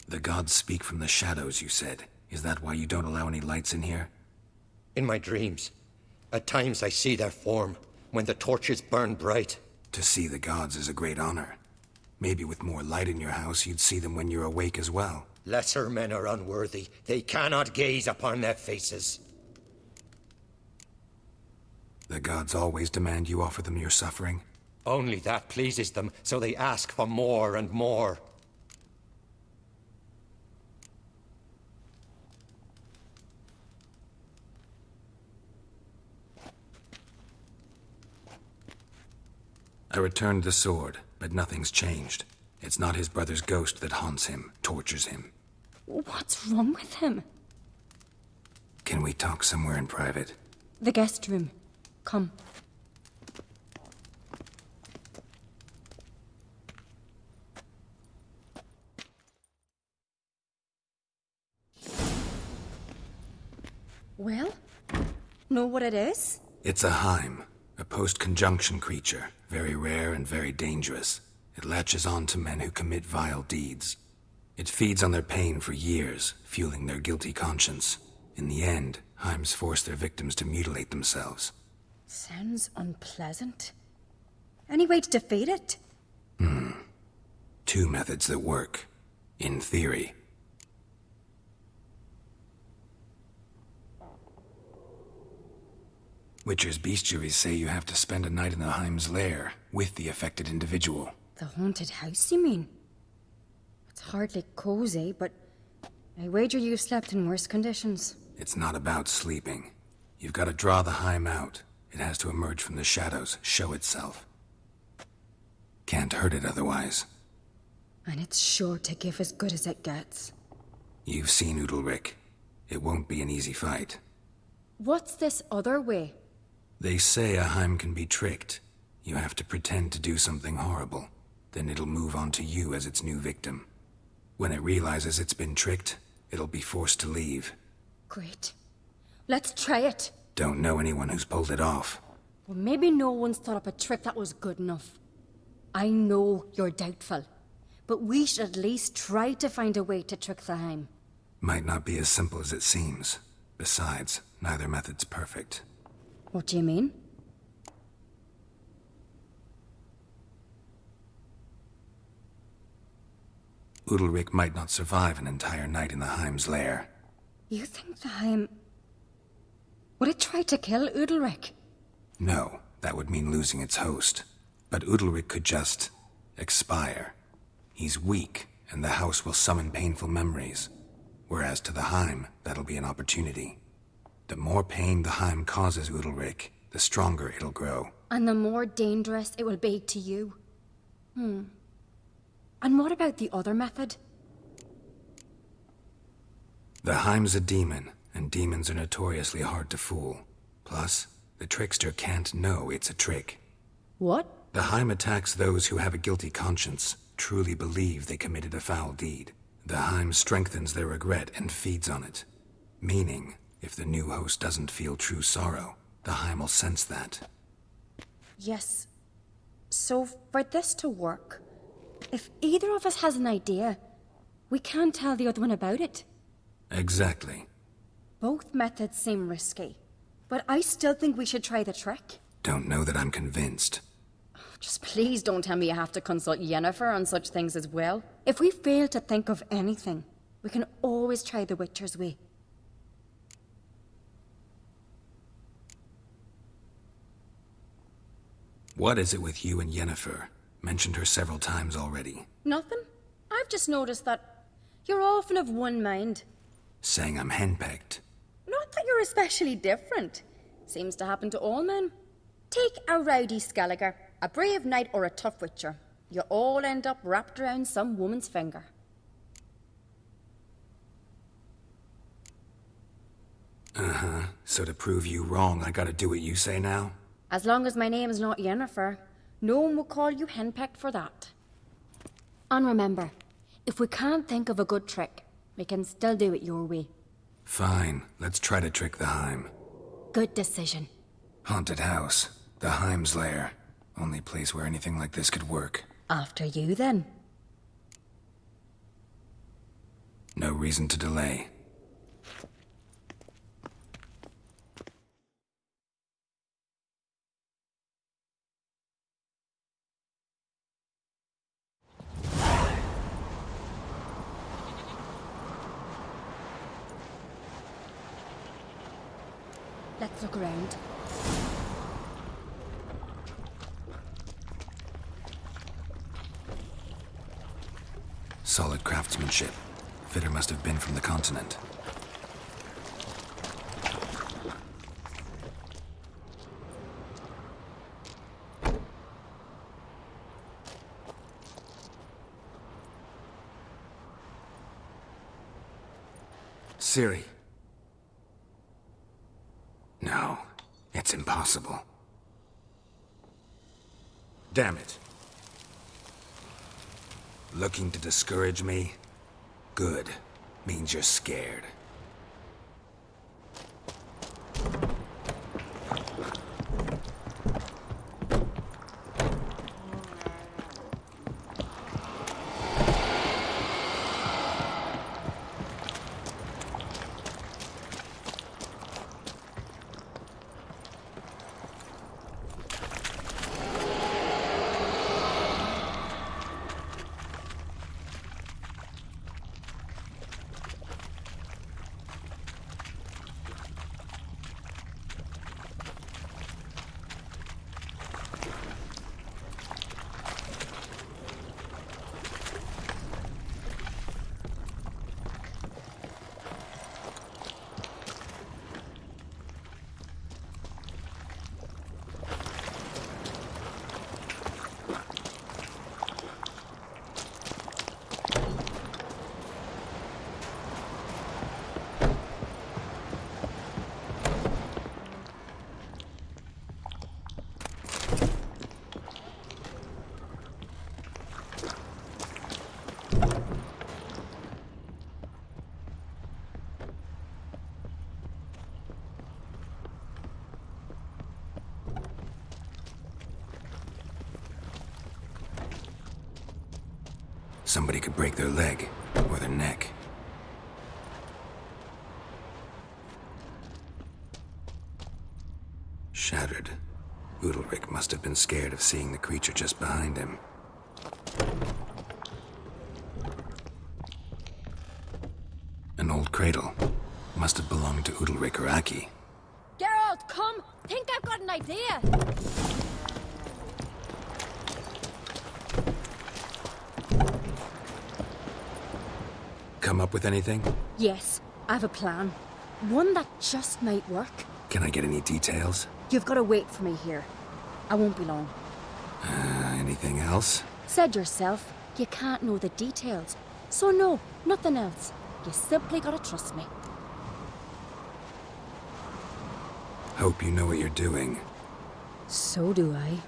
The gods speak from the shadows, you said. Is that why you don't allow any lights in here? In my dreams. At times I see their form, when the torches burn bright. To see the gods is a great honor. Maybe with more light in your house, you'd see them when you're awake as well. Lesser men are unworthy. They cannot gaze upon their faces. The gods always demand you offer them your suffering? Only that pleases them, so they ask for more and more. I returned the sword, but nothing's changed. It's not his brother's ghost that haunts him, tortures him. What's wrong with him? Can we talk somewhere in private? The guest room. Come. Well, know what it is? It's a Heim, a post-conjunction creature, very rare and very dangerous. It latches on to men who commit vile deeds. It feeds on their pain for years, fueling their guilty conscience. In the end, Heims force their victims to mutilate themselves. Sounds unpleasant. Any way to defeat it? Two methods that work. In theory. Witcher's bestiaries say you have to spend a night in the Heim's lair, with the affected individual. The haunted house, you mean? It's hardly cozy, but I wager you've slept in worse conditions. It's not about sleeping. You've got to draw the Heim out. It has to emerge from the shadows, show itself. Can't hurt it otherwise. And it's sure to give as good as it gets. You've seen Udalric. It won't be an easy fight. What's this other way? They say a Heim can be tricked. You have to pretend to do something horrible. Then it'll move on to you as its new victim. When it realizes it's been tricked, it'll be forced to leave. Great. Let's try it. Don't know anyone who's pulled it off. Well, maybe no one's thought up a trick that was good enough. I know you're doubtful, but we should at least try to find a way to trick the Heim. Might not be as simple as it seems. Besides, neither method's perfect. What do you mean? Udalric might not survive an entire night in the Heim's lair. You think the Heim... Would it try to kill Udalric? No, that would mean losing its host. But Udalric could just... expire. He's weak, and the house will summon painful memories. Whereas to the Heim, that'll be an opportunity. The more pain the Heim causes Udalric, the stronger it'll grow. And the more dangerous it will be to you. And what about the other method? The Heim's a demon, and demons are notoriously hard to fool. Plus, the trickster can't know it's a trick. What? The Heim attacks those who have a guilty conscience, truly believe they committed a foul deed. The Heim strengthens their regret and feeds on it. Meaning, if the new host doesn't feel true sorrow, the Heim will sense that. Yes. So, for this to work, if either of us has an idea, we can't tell the other one about it. Exactly. Both methods seem risky, but I still think we should try the trick. Don't know that I'm convinced. Just please don't tell me you have to consult Yennefer on such things as well. If we fail to think of anything, we can always try the Witcher's way. What is it with you and Yennefer? Mentioned her several times already. Nothing. I've just noticed that you're often of one mind. Saying I'm henpecked. Not that you're especially different. Seems to happen to all men. Take a rowdy Skelliger, a brave knight or a tough witcher. You all end up wrapped around some woman's finger. Uh-huh. So to prove you wrong, I gotta do what you say now? As long as my name is not Yennefer, no one will call you henpecked for that. And remember, if we can't think of a good trick, we can still do it your way. Fine, let's try to trick the Heim. Good decision. Haunted house. The Heim's lair. Only place where anything like this could work. After you, then. No reason to delay. Let's look around. Solid craftsmanship. Fitter must have been from the continent. Ciri. No, it's impossible. Damn it. Looking to discourage me? Good. Means you're scared. Somebody could break their leg, or their neck. Shattered. Udalric must have been scared of seeing the creature just behind him. An old cradle. Must have belonged to Udalric or Aki. Geralt, come! Think I've got an idea! Come up with anything? Yes, I have a plan. One that just might work. Can I get any details? You've got to wait for me here. I won't be long. Anything else? Said yourself. You can't know the details. So no, nothing else. You simply gotta trust me. Hope you know what you're doing. So do I.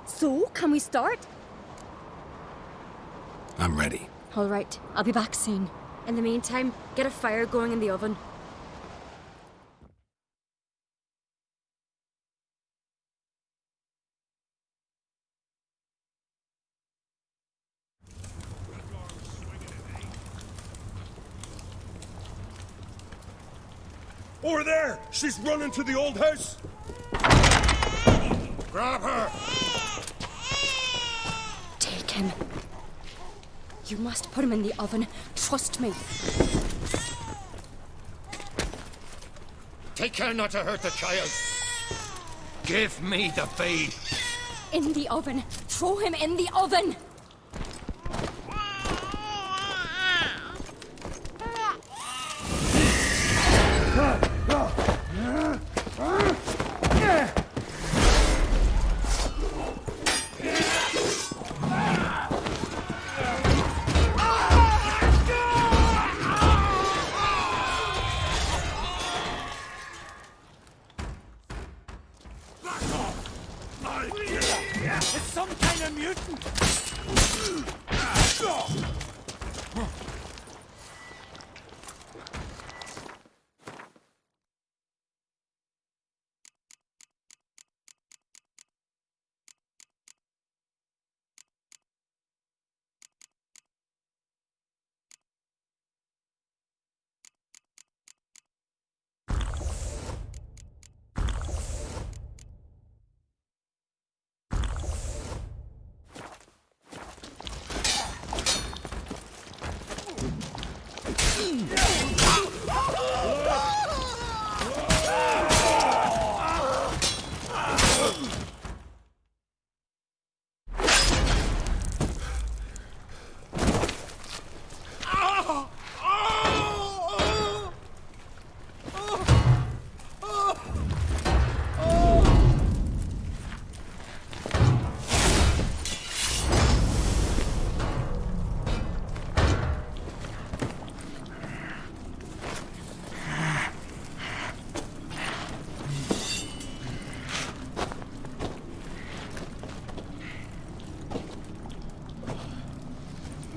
So, can we start? I'm ready. All right, I'll be back soon. In the meantime, get a fire going in the oven. Over there! She's running to the old house! Grab her! Take him. You must put him in the oven. Trust me. Take care not to hurt the child. Give me the feed. In the oven. Throw him in the oven. It's some kind of mutant!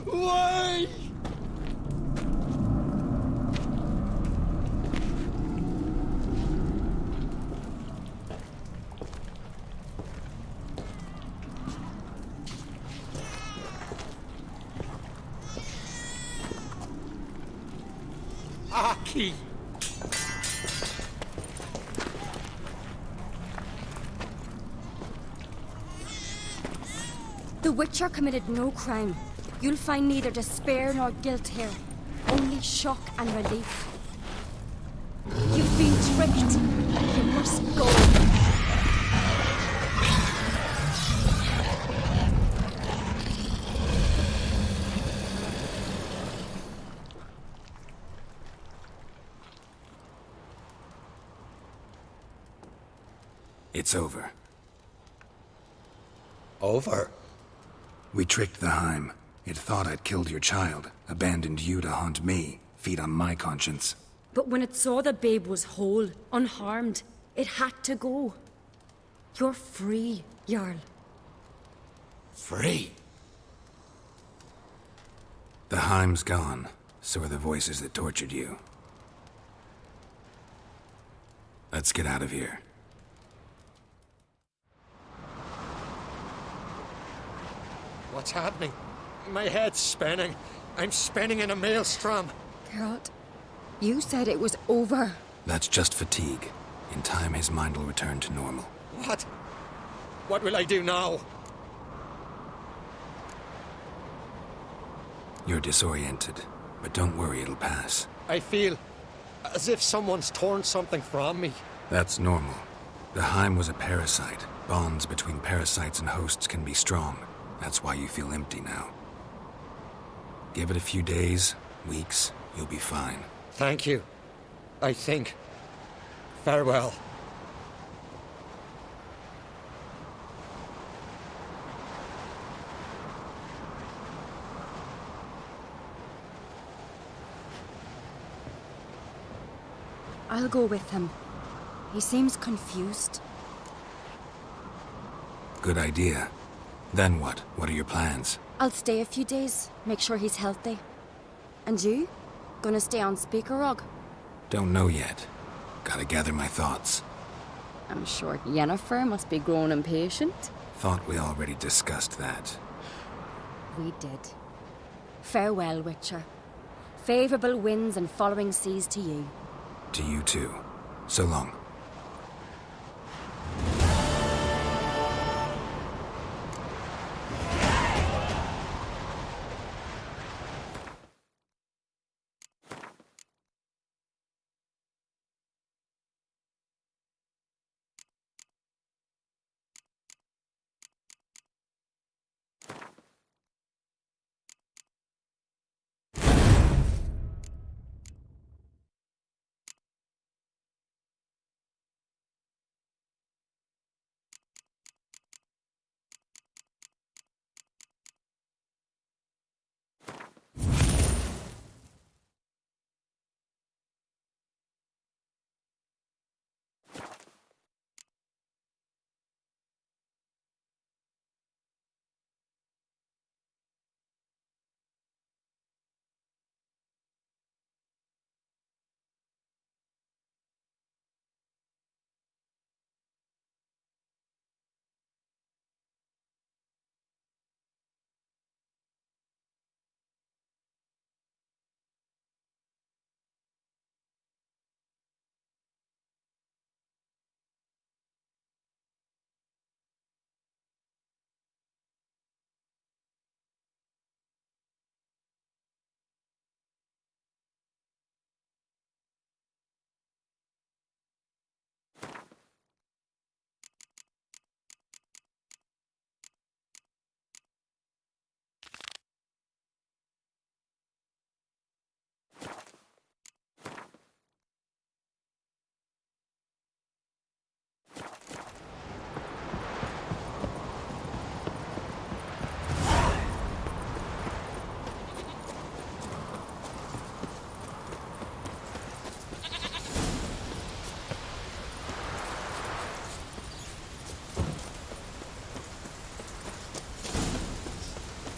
Why? Aki. The Witcher committed no crime. You'll find neither despair nor guilt here. Only shock and relief. You've been tricked. You must go. It's over. Over? We tricked the Heim. It thought I'd killed your child, abandoned you to haunt me, feed on my conscience. But when it saw the babe was whole, unharmed, it had to go. You're free, Jarl. Free? The Heim's gone, so are the voices that tortured you. Let's get out of here. What's happening? My head's spinning. I'm spinning in a maelstrom. Geralt, you said it was over. That's just fatigue. In time, his mind will return to normal. What? What will I do now? You're disoriented, but don't worry, it'll pass. I feel as if someone's torn something from me. That's normal. The Heim was a parasite. Bonds between parasites and hosts can be strong. That's why you feel empty now. Give it a few days, weeks, you'll be fine. Thank you. I think. Farewell. I'll go with him. He seems confused. Good idea. Then what? What are your plans? I'll stay a few days, make sure he's healthy. And you? Gonna stay on Speaker Rog? Don't know yet. Gotta gather my thoughts. I'm sure Yennefer must be growing impatient. Thought we already discussed that. We did. Farewell, Witcher. Favourable winds and following seas to you. To you too. So long.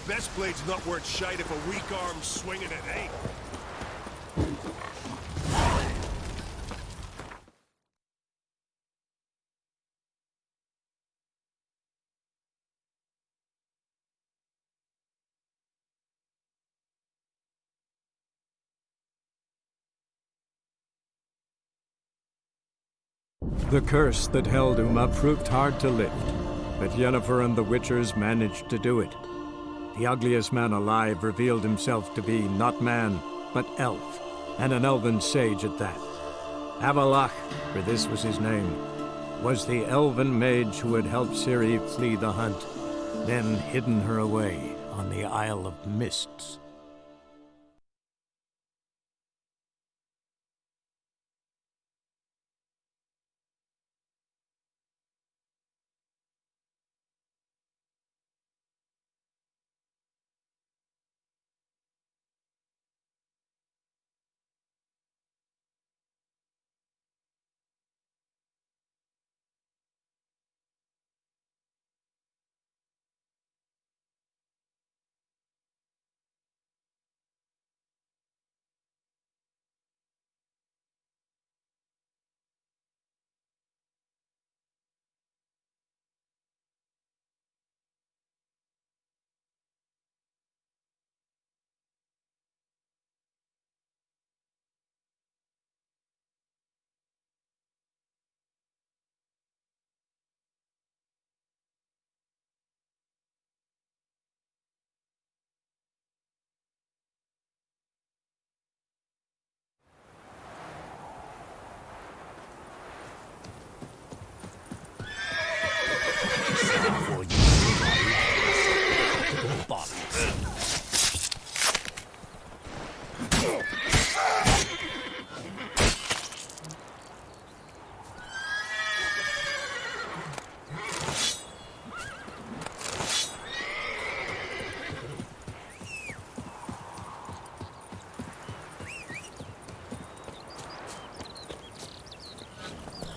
Best blade's not worth shite if a weak arm's swinging it, eh? The curse that held Uma proved hard to lift, but Yennefer and the Witchers managed to do it. The ugliest man alive revealed himself to be not man, but elf, and an elven sage at that. Avalach, for this was his name, was the elven mage who had helped Ciri flee the hunt, then hidden her away on the Isle of Mists.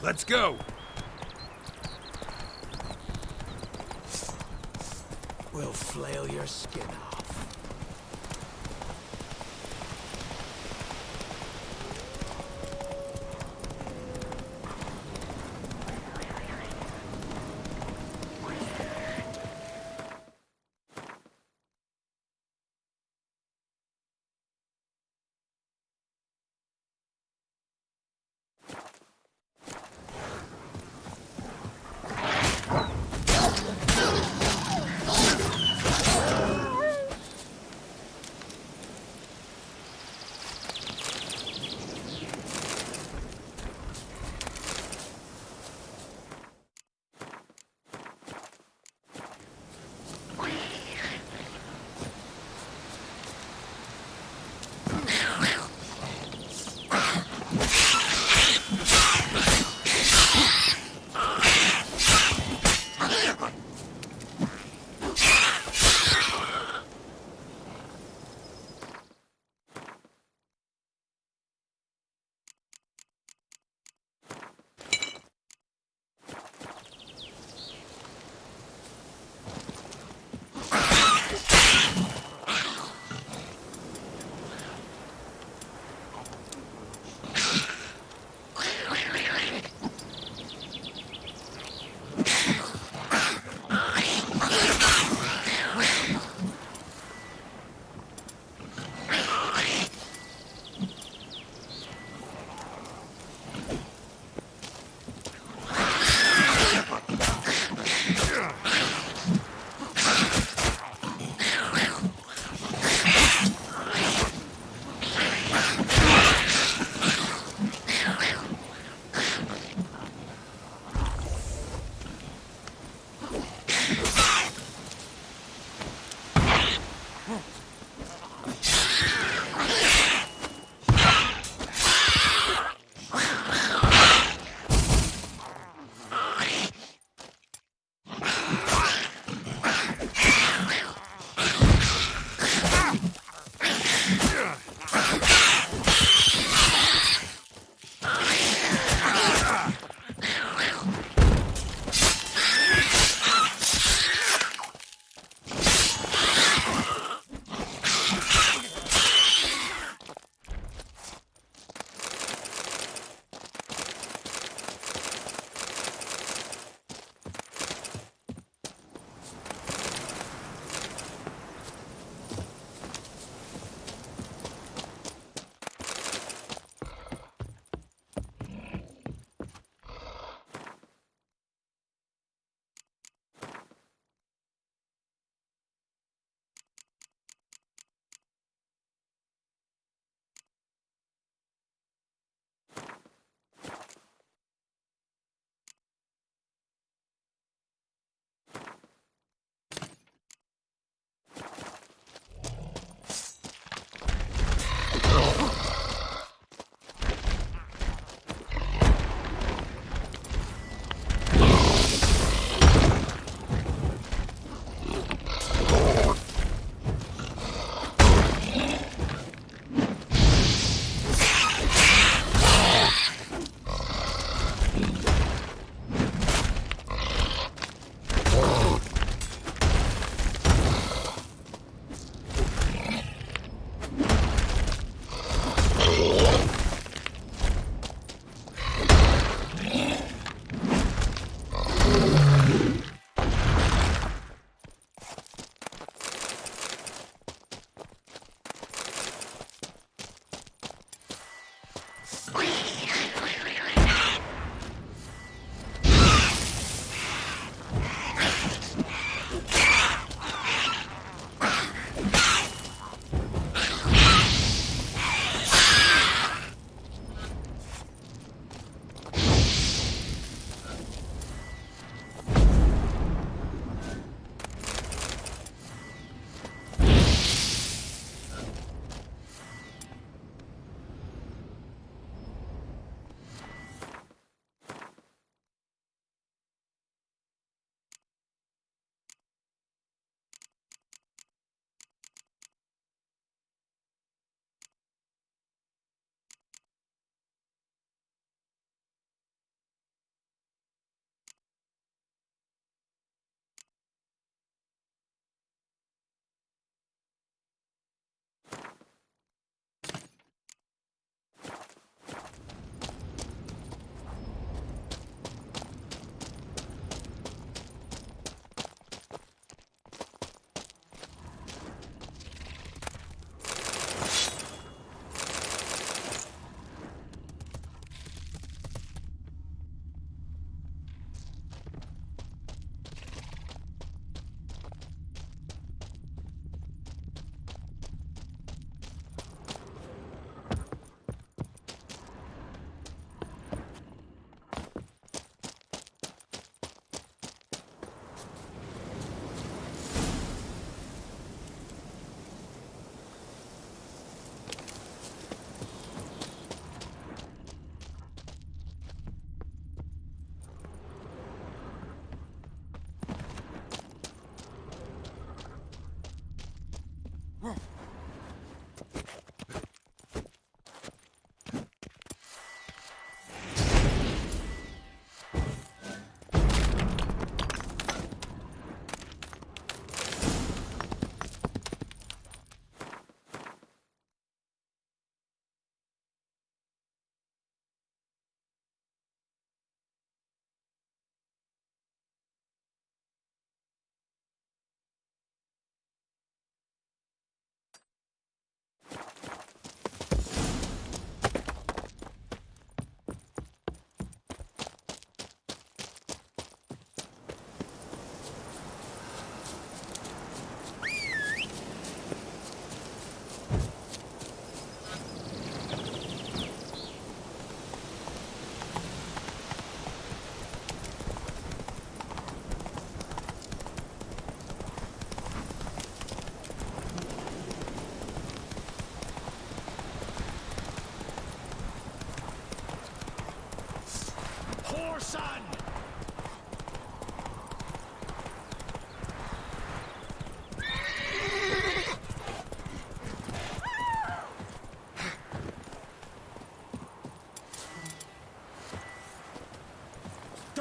Let's go. We'll flail your skin off.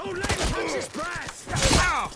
Don't let him catch his breath! Ow!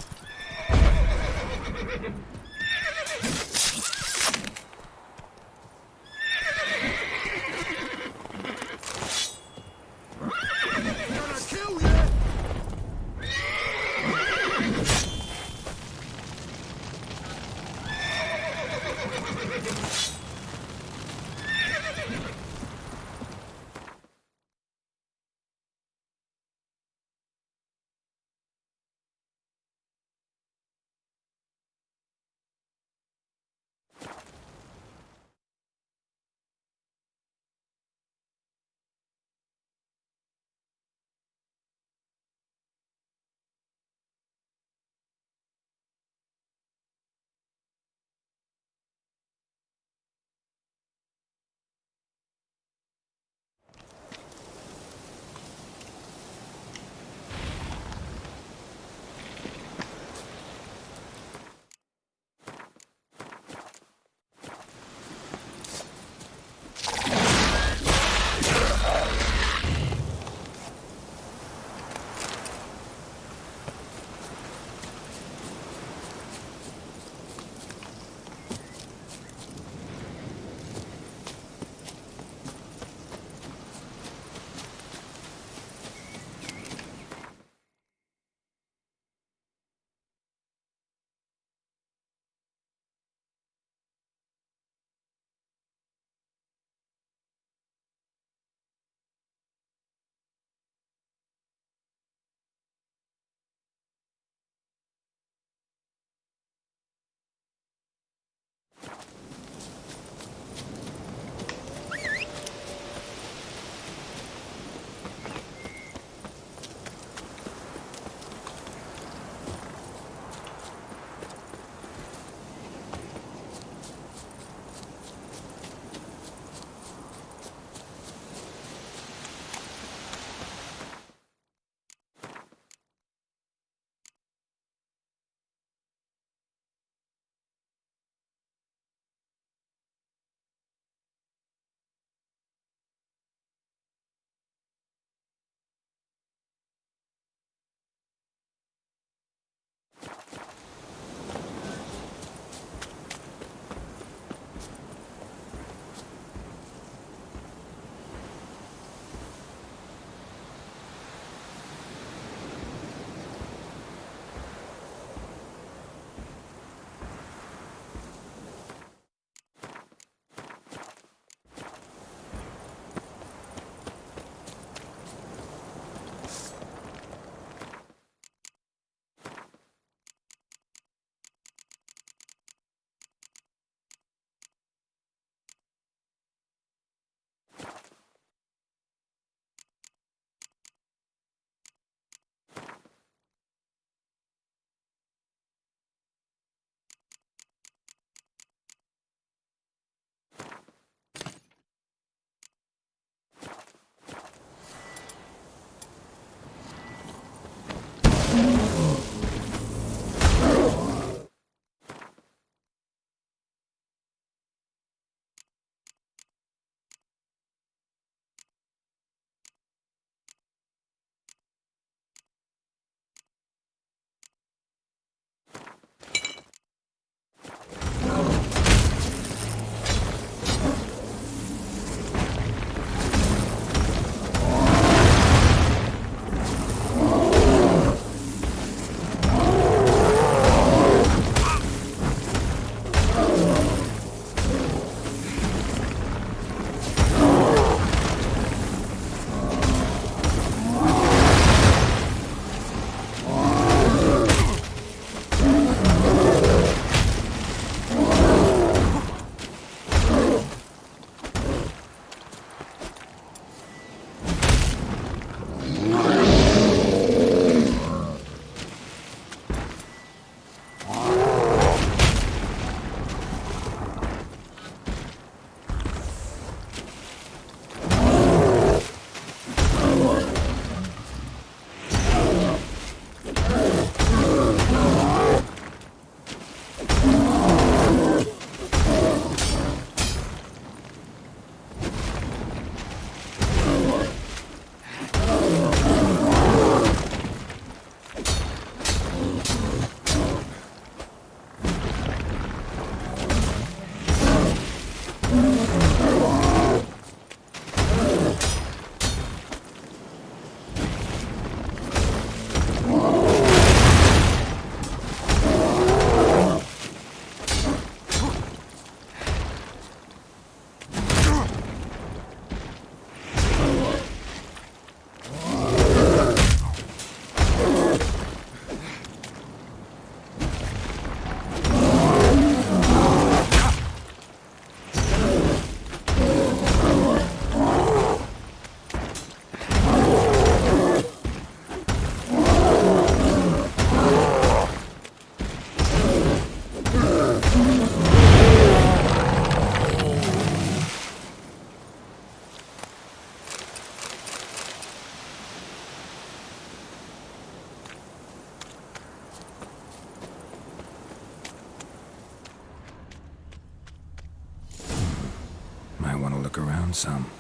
want to look around some.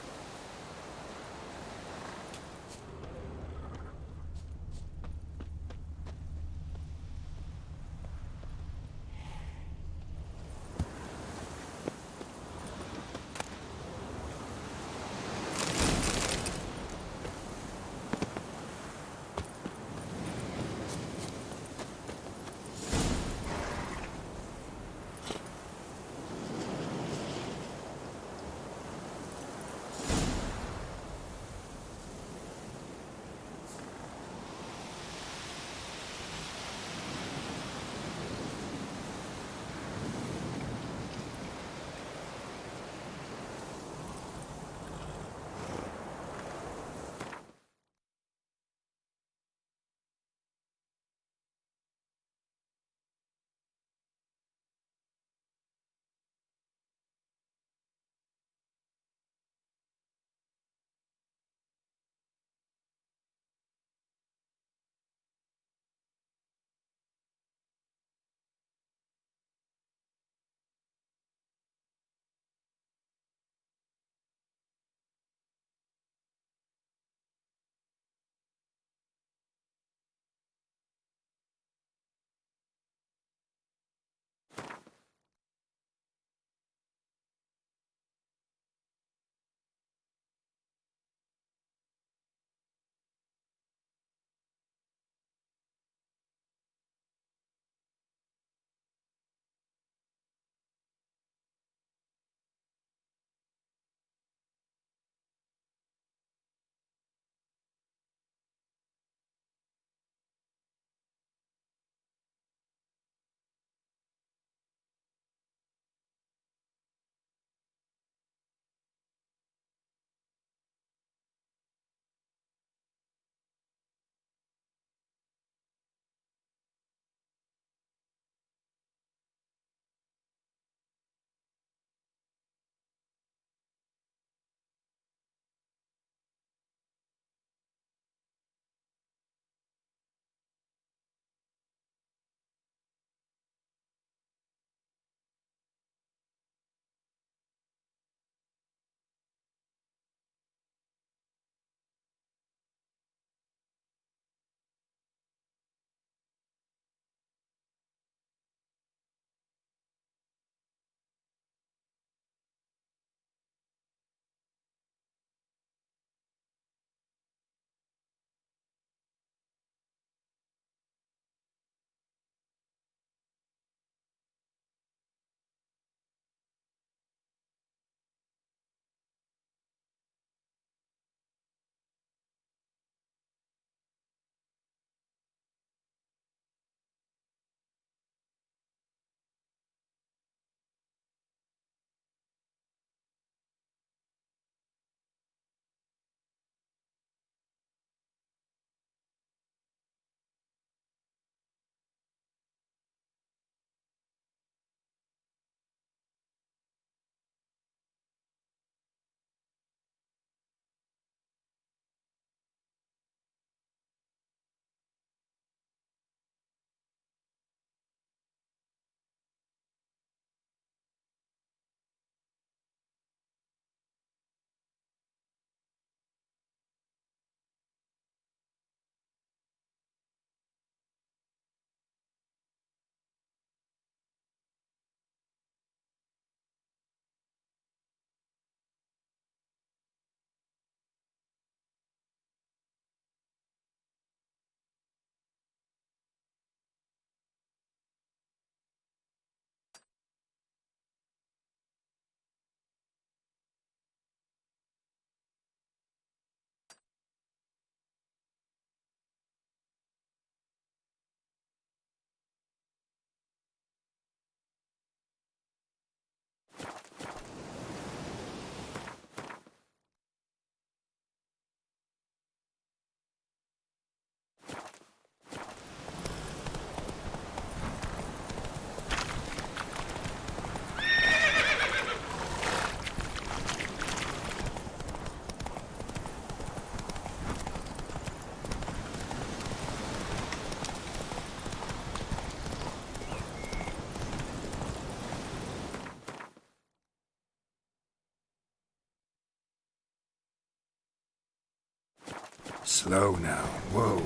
Slow now. Whoa.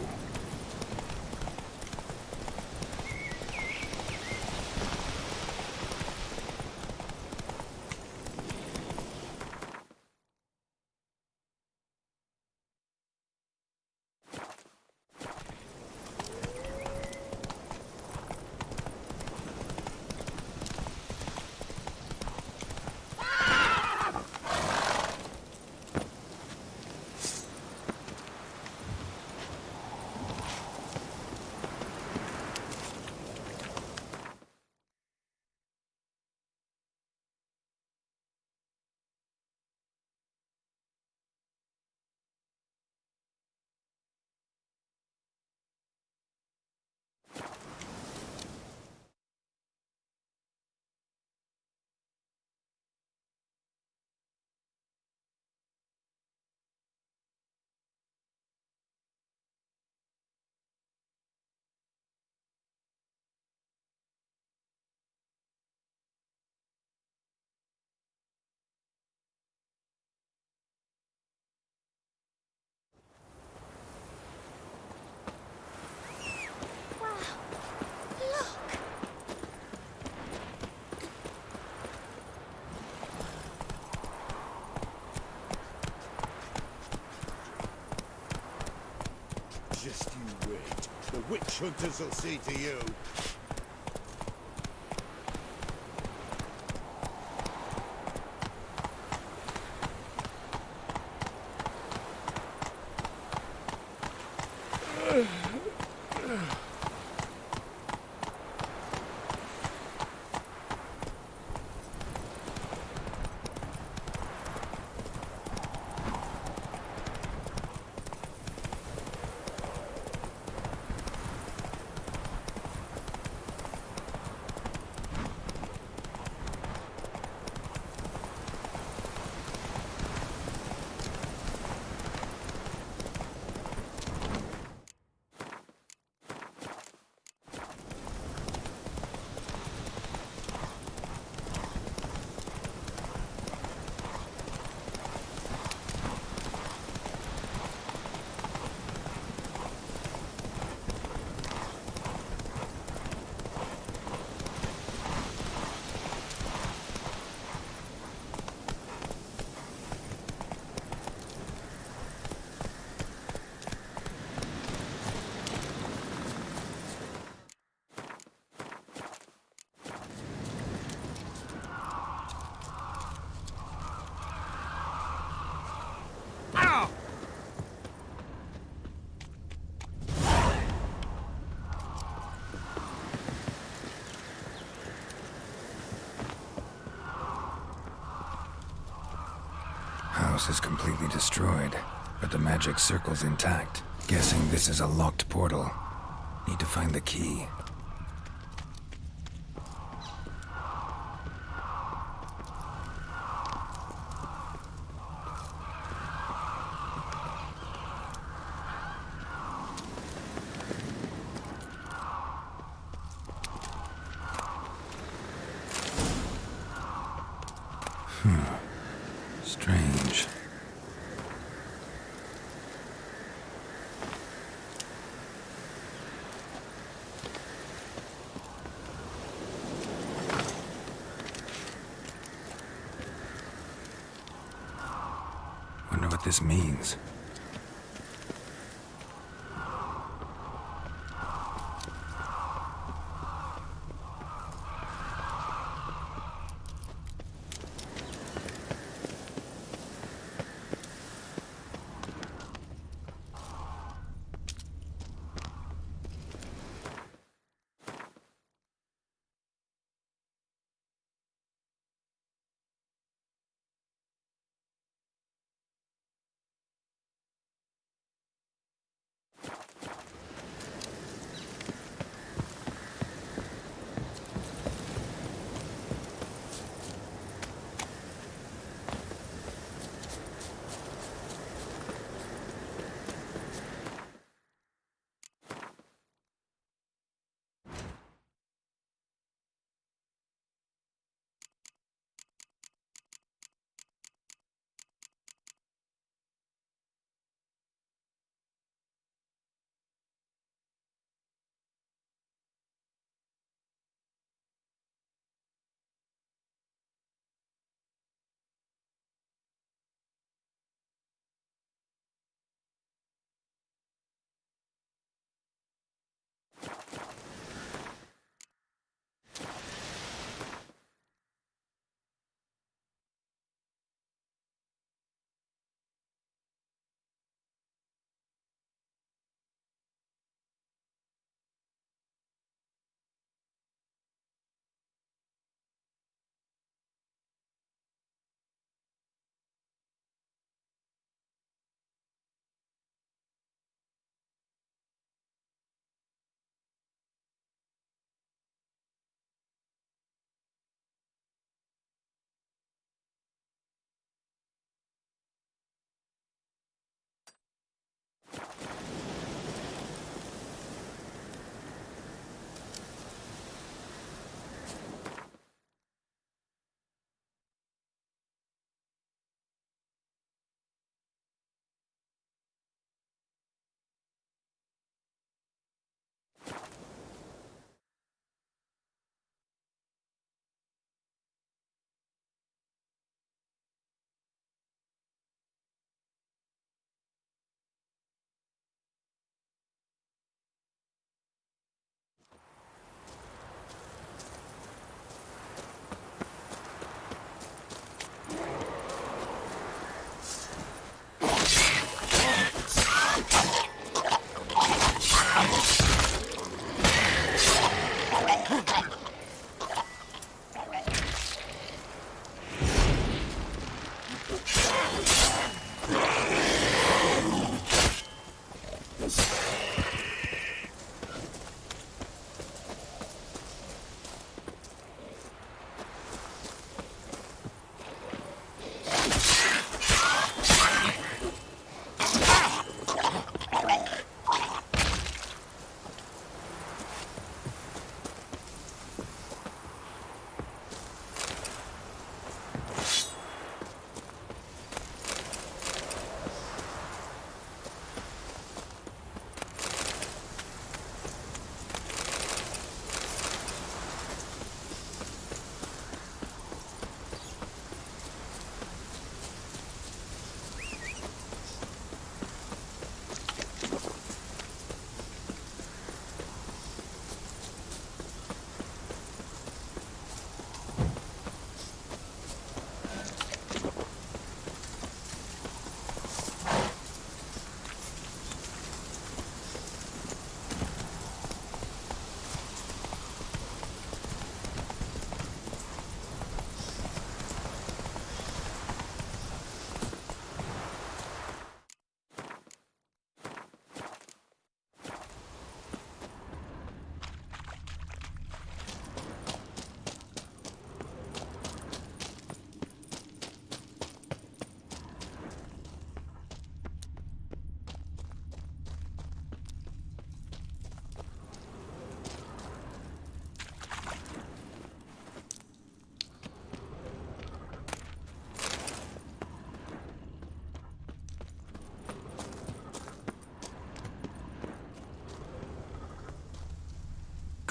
Just you wait. The witch hunters will see to you. House is completely destroyed, but the magic circle's intact. Guessing this is a locked portal. Need to find the key. Strange. Wonder what this means.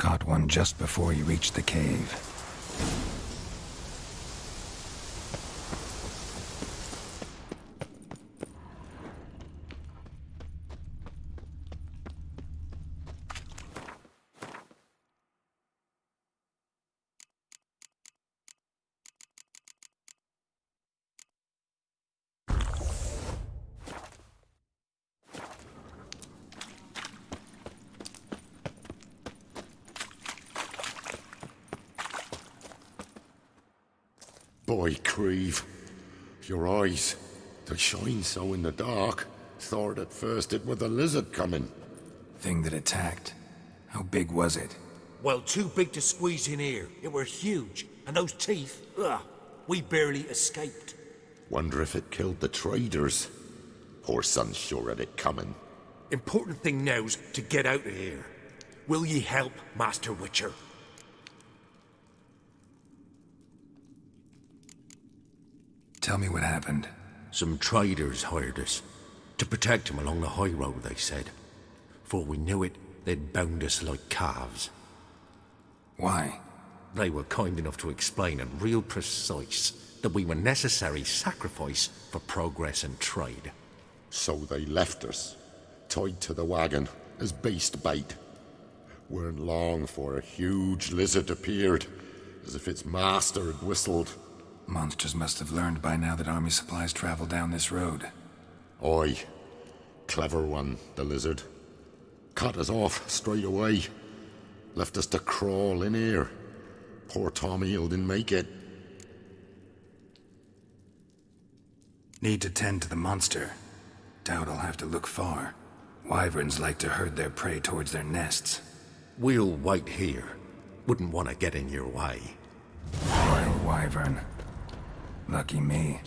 Caught one just before he reached the cave. Boy, Creve, your eyes, they shine so in the dark. Thought at first it were the lizard coming. Thing that attacked. How big was it? Well, too big to squeeze in here. It were huge. And those teeth, ugh, we barely escaped. Wonder if it killed the traders. Poor son's sure at it coming. Important thing now's to get out of here. Will ye help, Master Witcher? Tell me what happened. Some traders hired us. To protect them along the high road, they said. Before we knew it, they'd bound us like calves. Why? They were kind enough to explain in real precise that we were necessary sacrifice for progress and trade. So they left us, tied to the wagon, as beast bait. Weren't long for a huge lizard appeared, as if its master had whistled. Monsters must have learned by now that army supplies travel down this road. Aye. Clever one, the lizard. Cut us off straight away. Left us to crawl in here. Poor Tommy didn't make it. Need to tend to the monster. Doubt I'll have to look far. Wyverns like to herd their prey towards their nests. We'll wait here. Wouldn't want to get in your way. Royal wyvern. Lucky me.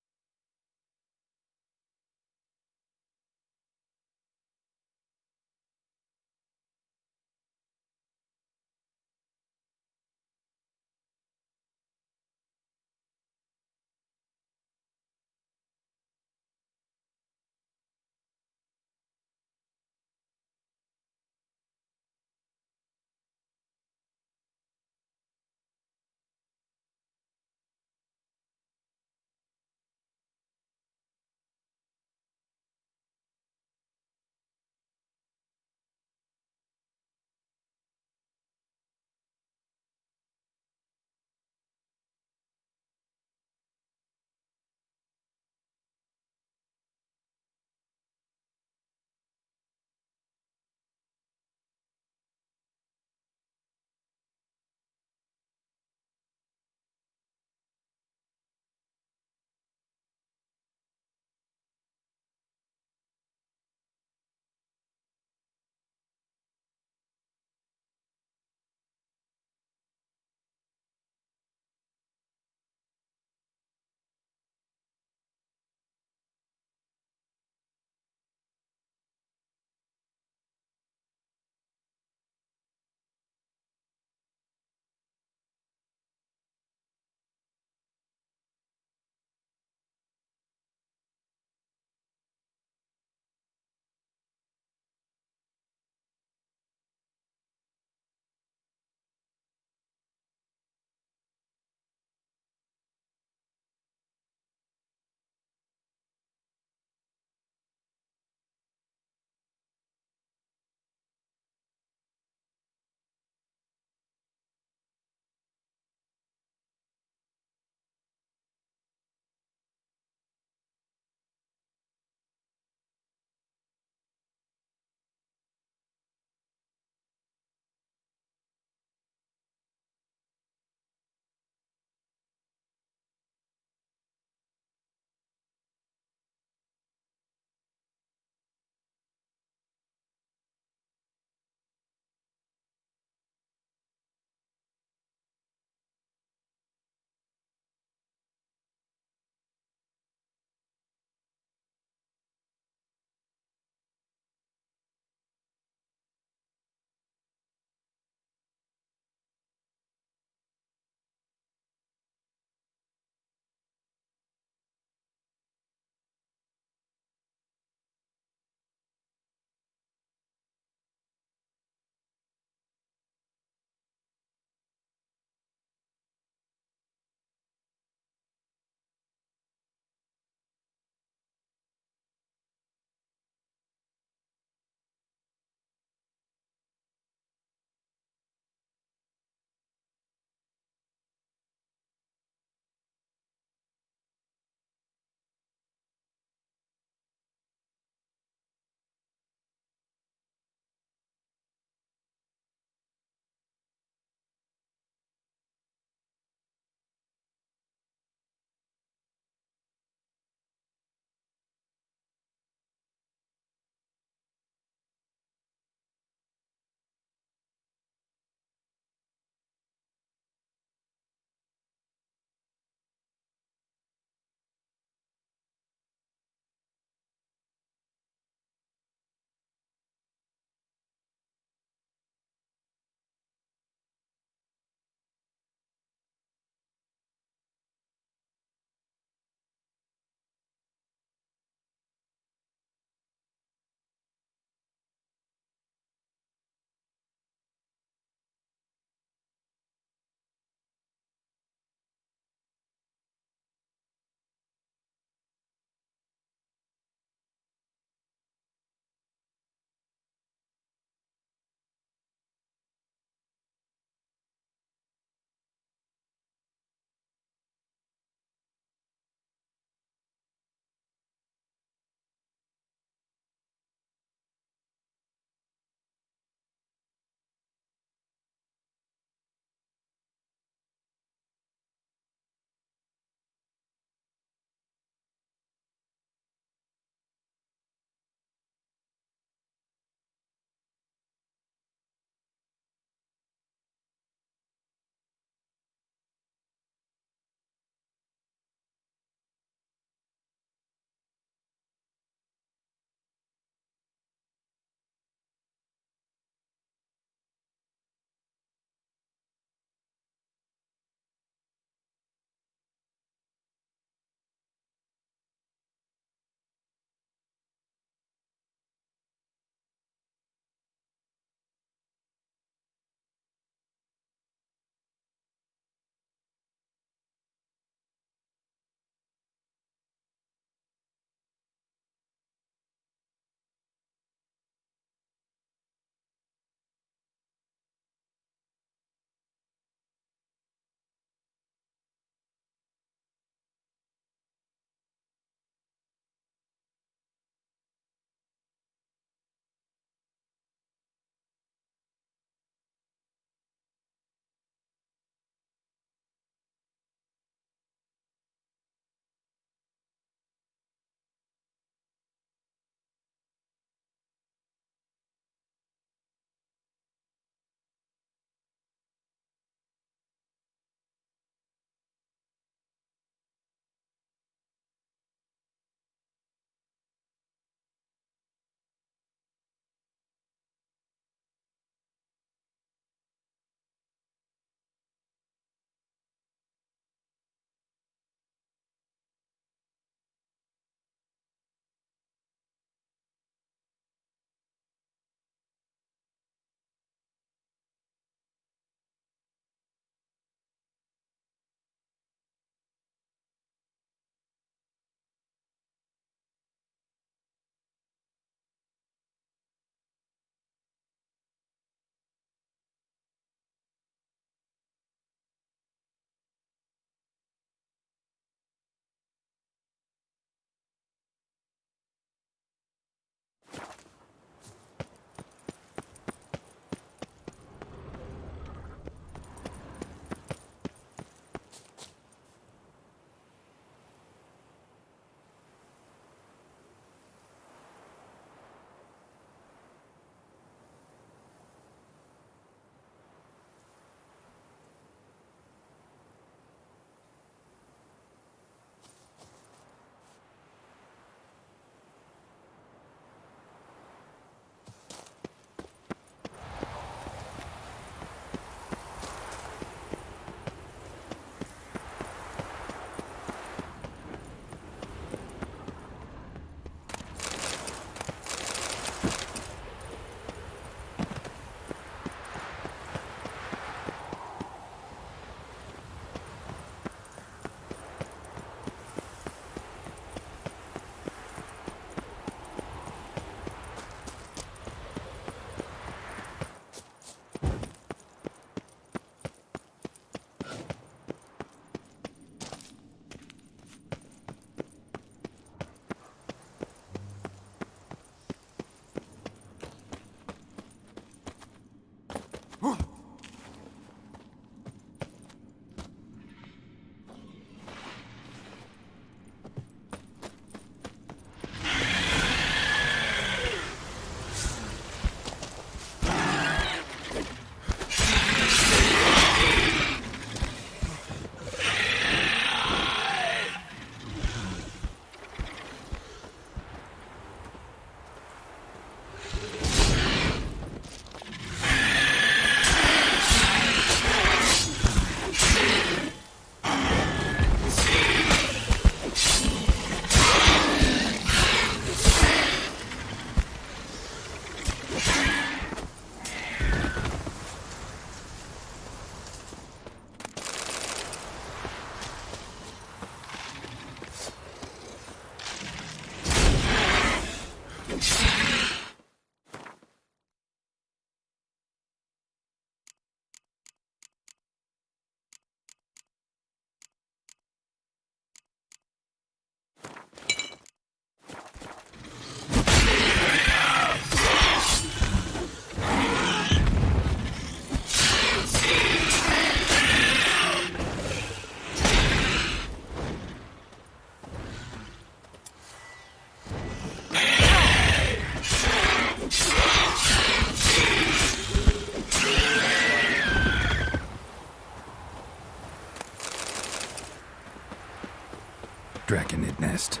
Draconid nest.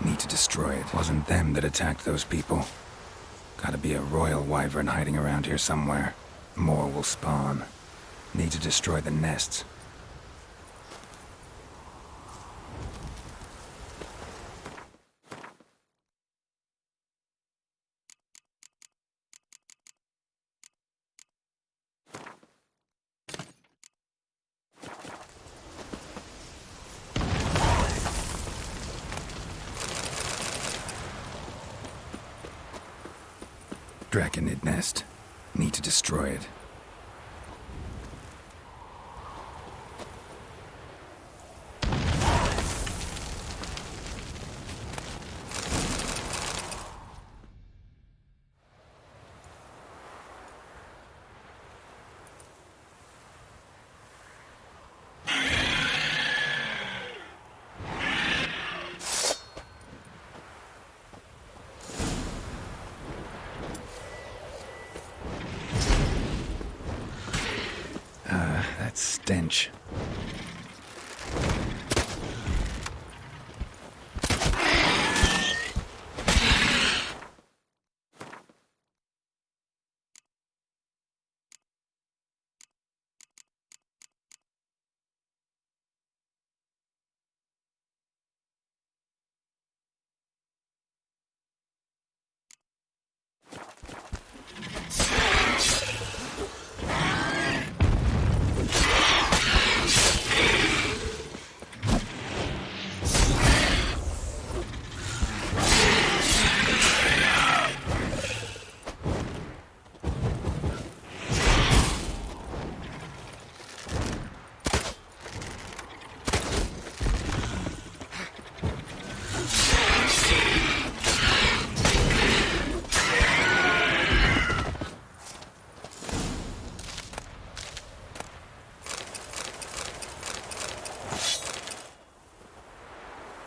Need to destroy it. Wasn't them that attacked those people. Gotta be a royal wyvern hiding around here somewhere. More will spawn. Need to destroy the nests. Draconid nest. Need to destroy it. That stench.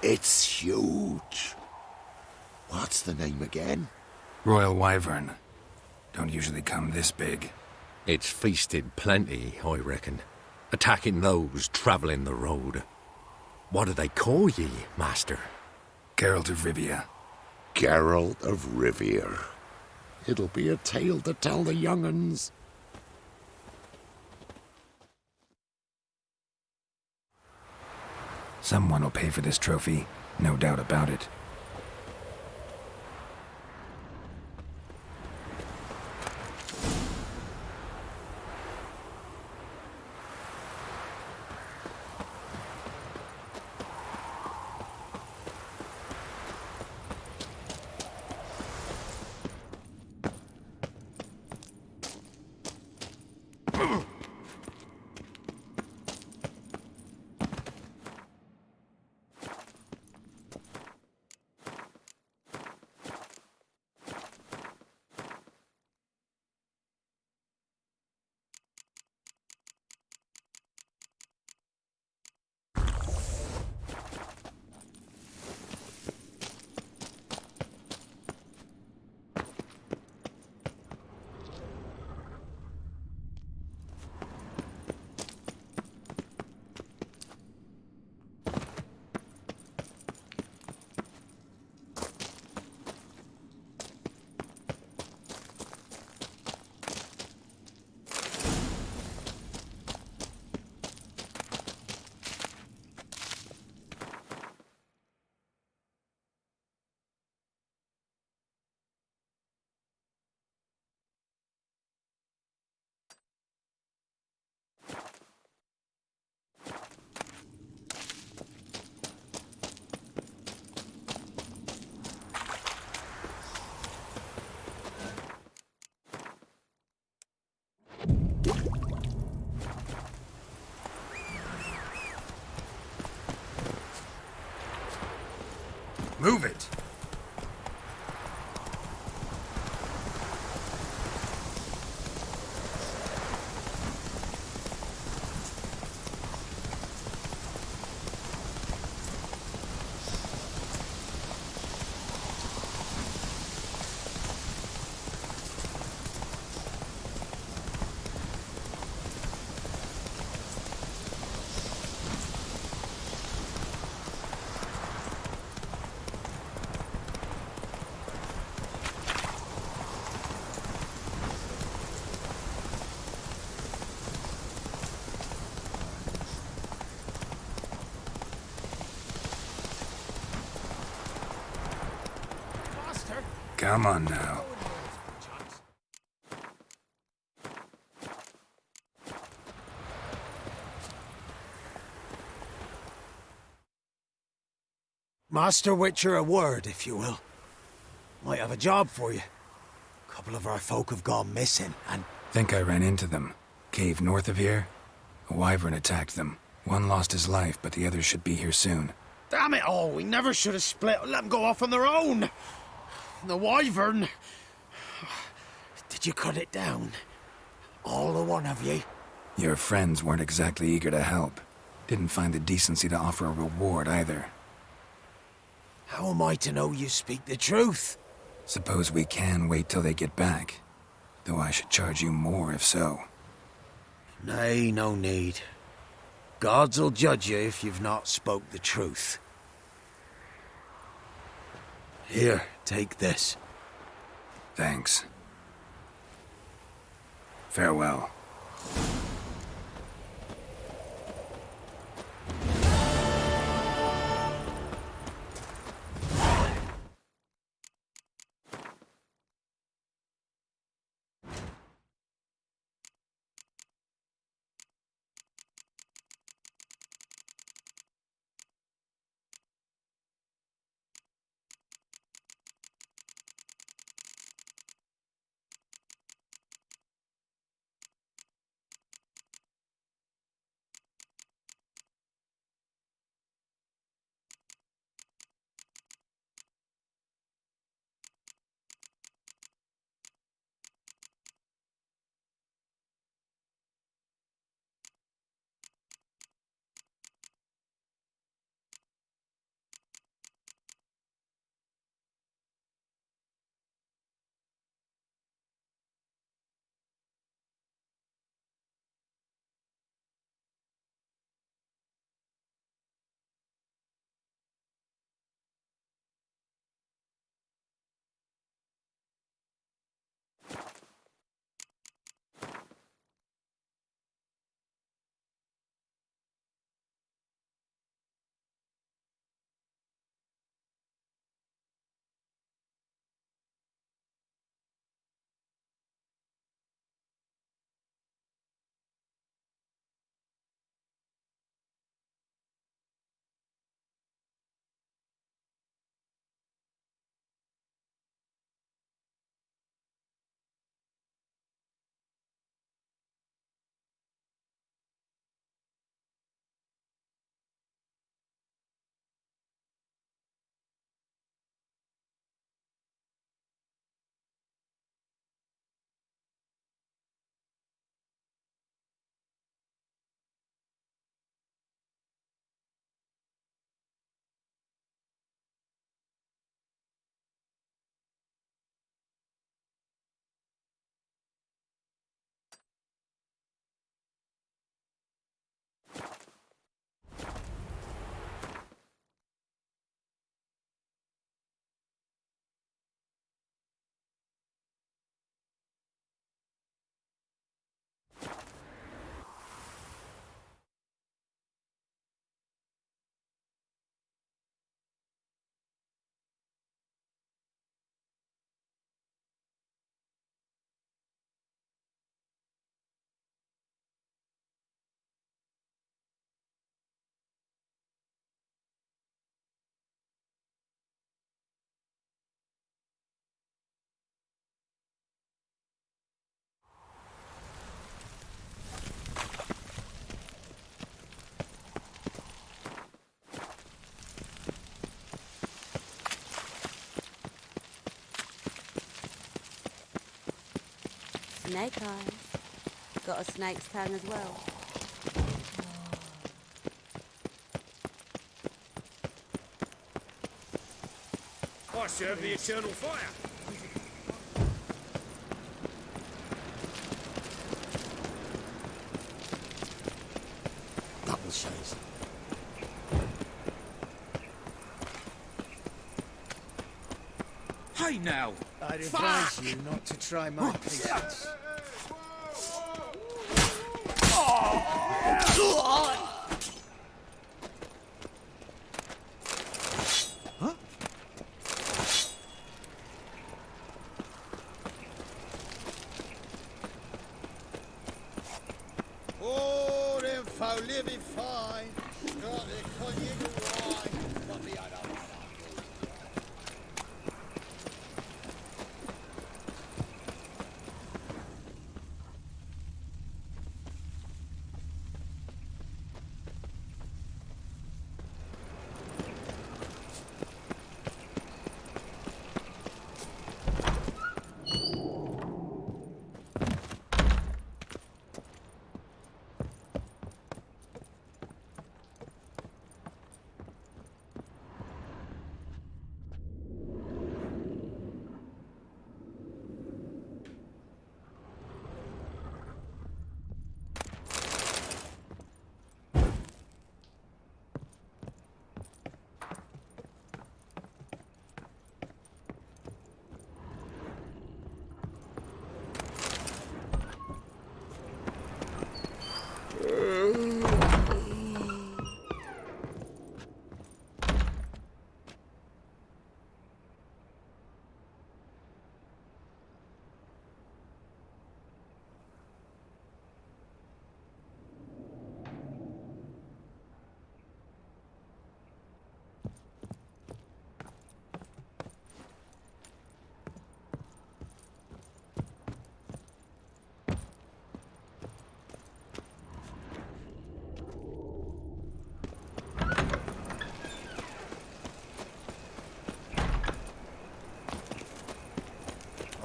It's huge. What's the name again? Royal wyvern. Don't usually come this big. It's feasted plenty, I reckon. Attacking those travelling the road. What do they call ye, master? Geralt of Rivia. Geralt of Rivia. It'll be a tale to tell the young'uns. Someone will pay for this trophy, no doubt about it. Move it! Come on now. Master Witcher, a word, if you will. Might have a job for you. A couple of our folk have gone missing, and... Think I ran into them. Cave north of here? A wyvern attacked them. One lost his life, but the others should be here soon. Damn it all, we never should have split. Let them go off on their own. The wyvern... Did you cut it down? All the one of ye? Your friends weren't exactly eager to help. Didn't find the decency to offer a reward either. How am I to know you speak the truth? Suppose we can wait till they get back. Though I should charge you more if so. Nay, no need. Gods'll judge you if you've not spoke the truth. Here, take this. Thanks. Farewell. Snake eyes. Got a snake's tongue as well. I serve the eternal fire. Double shows. Hey now! I'd advise you not to try my patience. Oh, them folk living fine. Got their cognac and wine. But me, I don't know.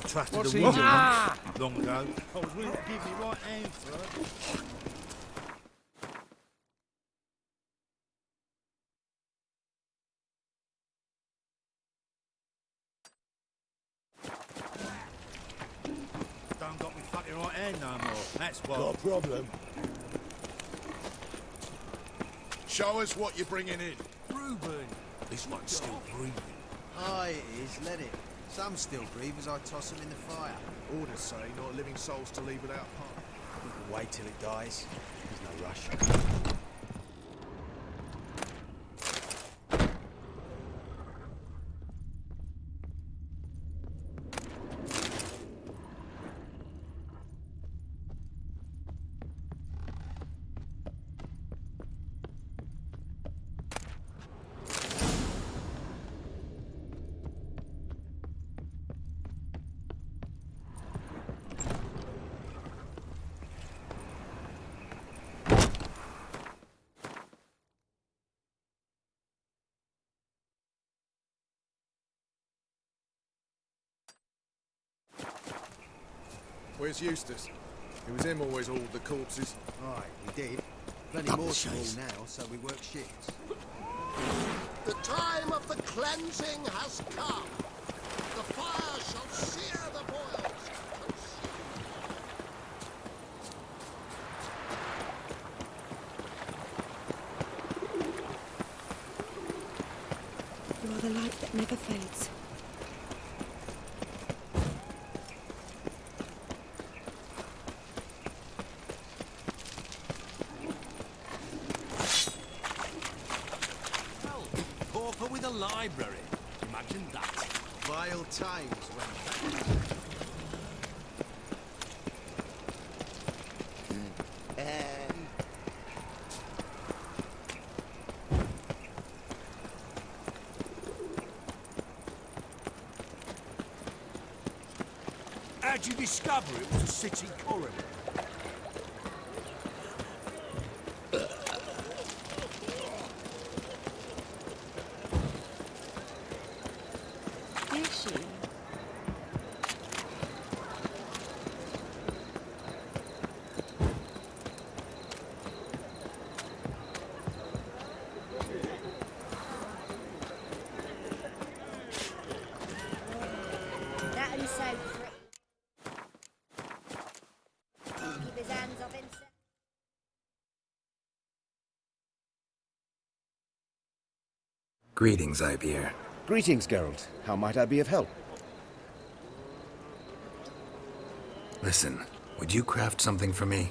Trusted What's the he woman doing? long ago. I was willing to give me right hand for her. Don't got me fucking right hand no more. That's why. Got a problem? Show us what you're bringing in. Reuben. This one's still breathing. Aye, it is. Let it. Some still breathe as I toss them in the fire. Orders say not living souls to leave without part. We can wait till it dies. There's no rush. Where's Eustace? It was him always hauled the corpses. Aye, he did. Plenty Double more to haul chase. now, so we work shifts. The time of the cleansing has come. The fire shall sear the boils. You are the light that never fades. Pauper with a library. Imagine that. Vile times when... How'd you discover it was a city corridor? Is she? so pretty. Keep his hands off himself. Greetings, Ibier. Greetings, Geralt. How might I be of help? Listen, would you craft something for me?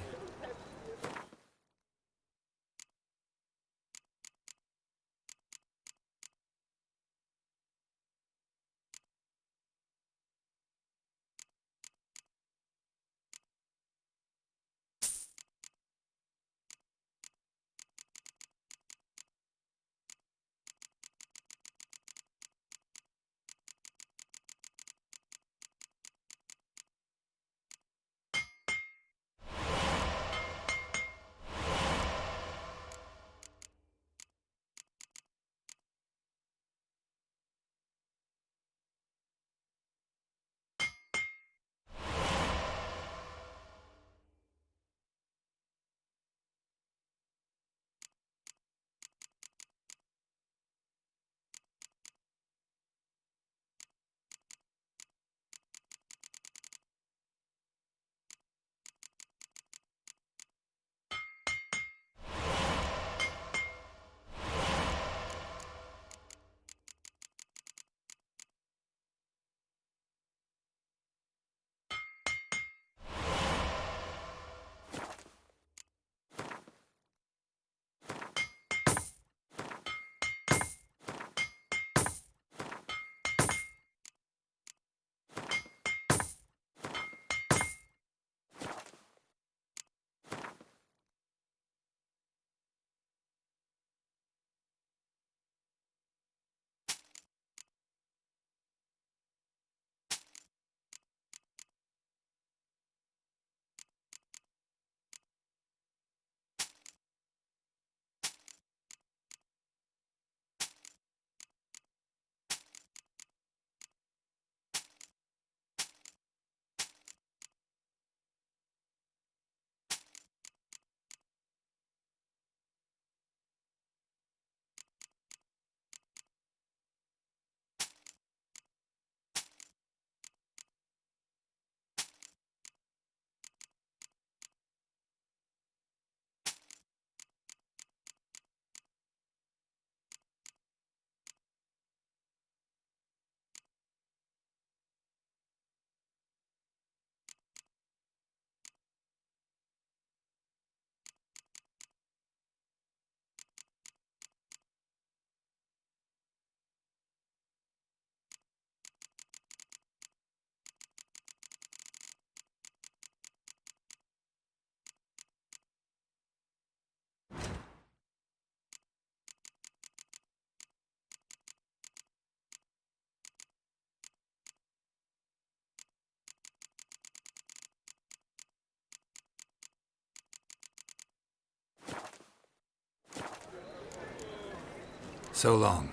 So long.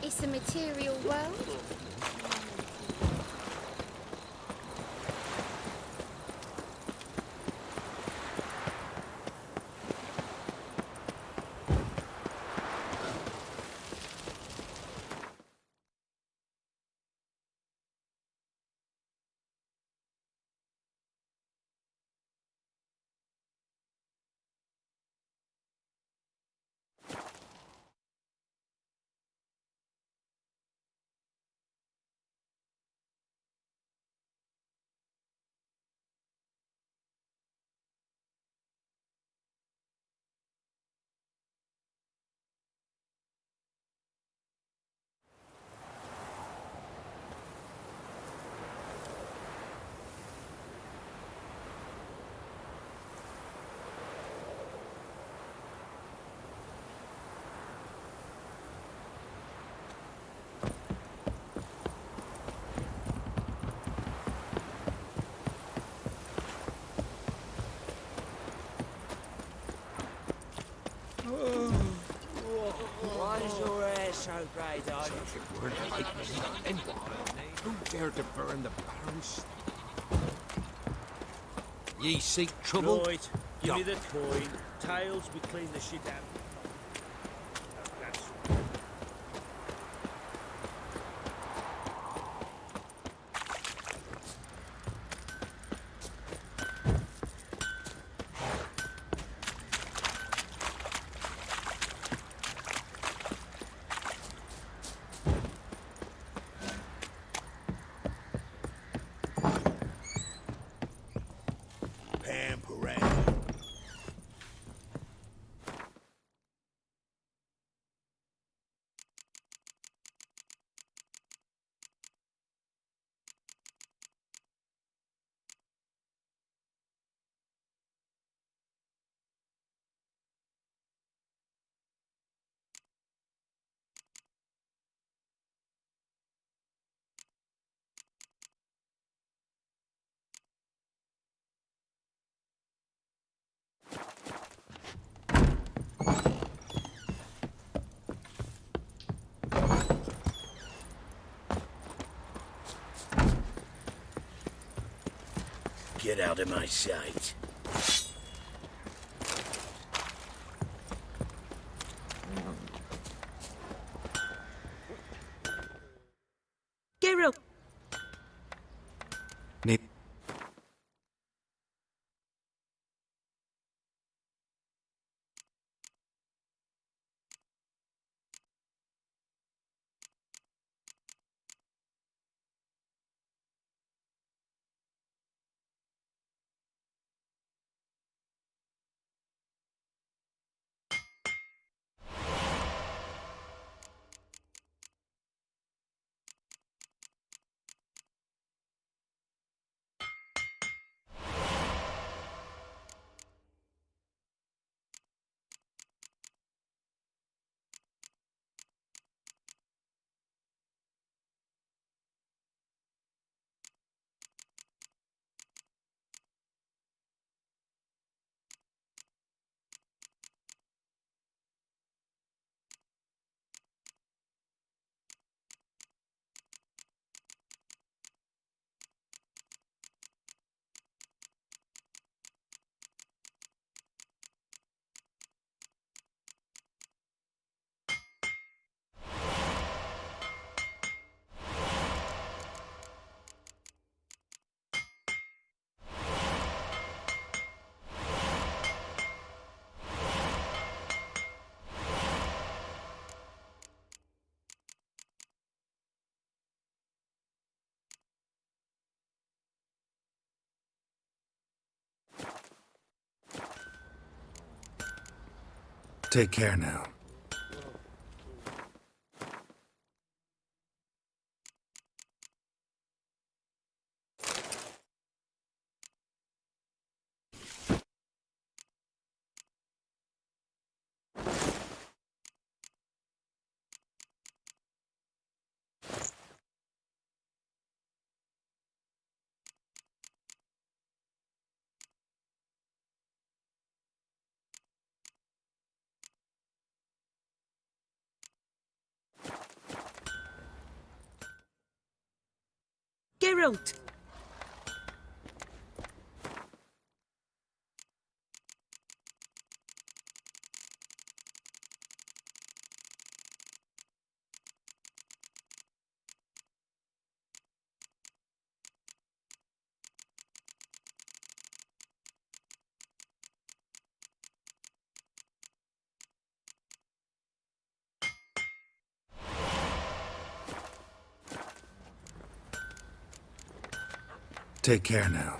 It's a material world. Why's your hair so grey, darling? If it weren't like me, then who dared to burn the barrels? Ye seek trouble? Right, give me the coin. Tails, we clean the shit out. That's Get out of my sight. Geralt! Nate. Take care now. Geralt! Take care now.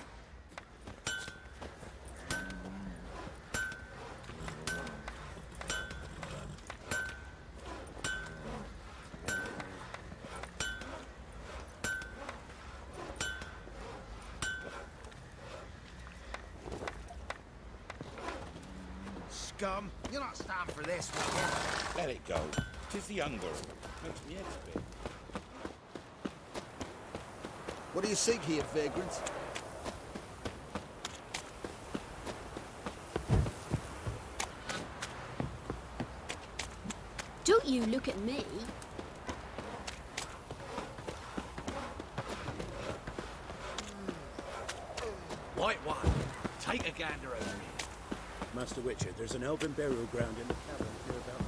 Scum! You're not standing for this, will you? Let it go. 'Tis the hunger. Makes me expert. What do you seek here, vagrants? Don't you look at me. White one, take a gander over here. Master Witcher, there's an elven burial ground in the cavern hereabouts.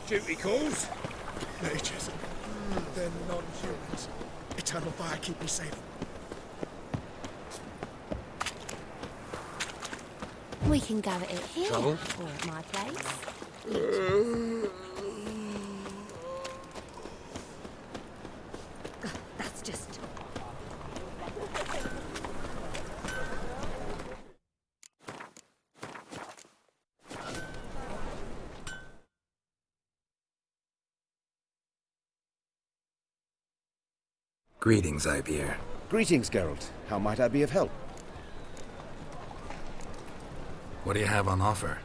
Duty calls. Mages. They're non-humans. Eternal fire, keep me safe. We can go at it here, Trouble? or at my place. That's just... Greetings, Ivier. Greetings, Geralt. How might I be of help? What do you have on offer?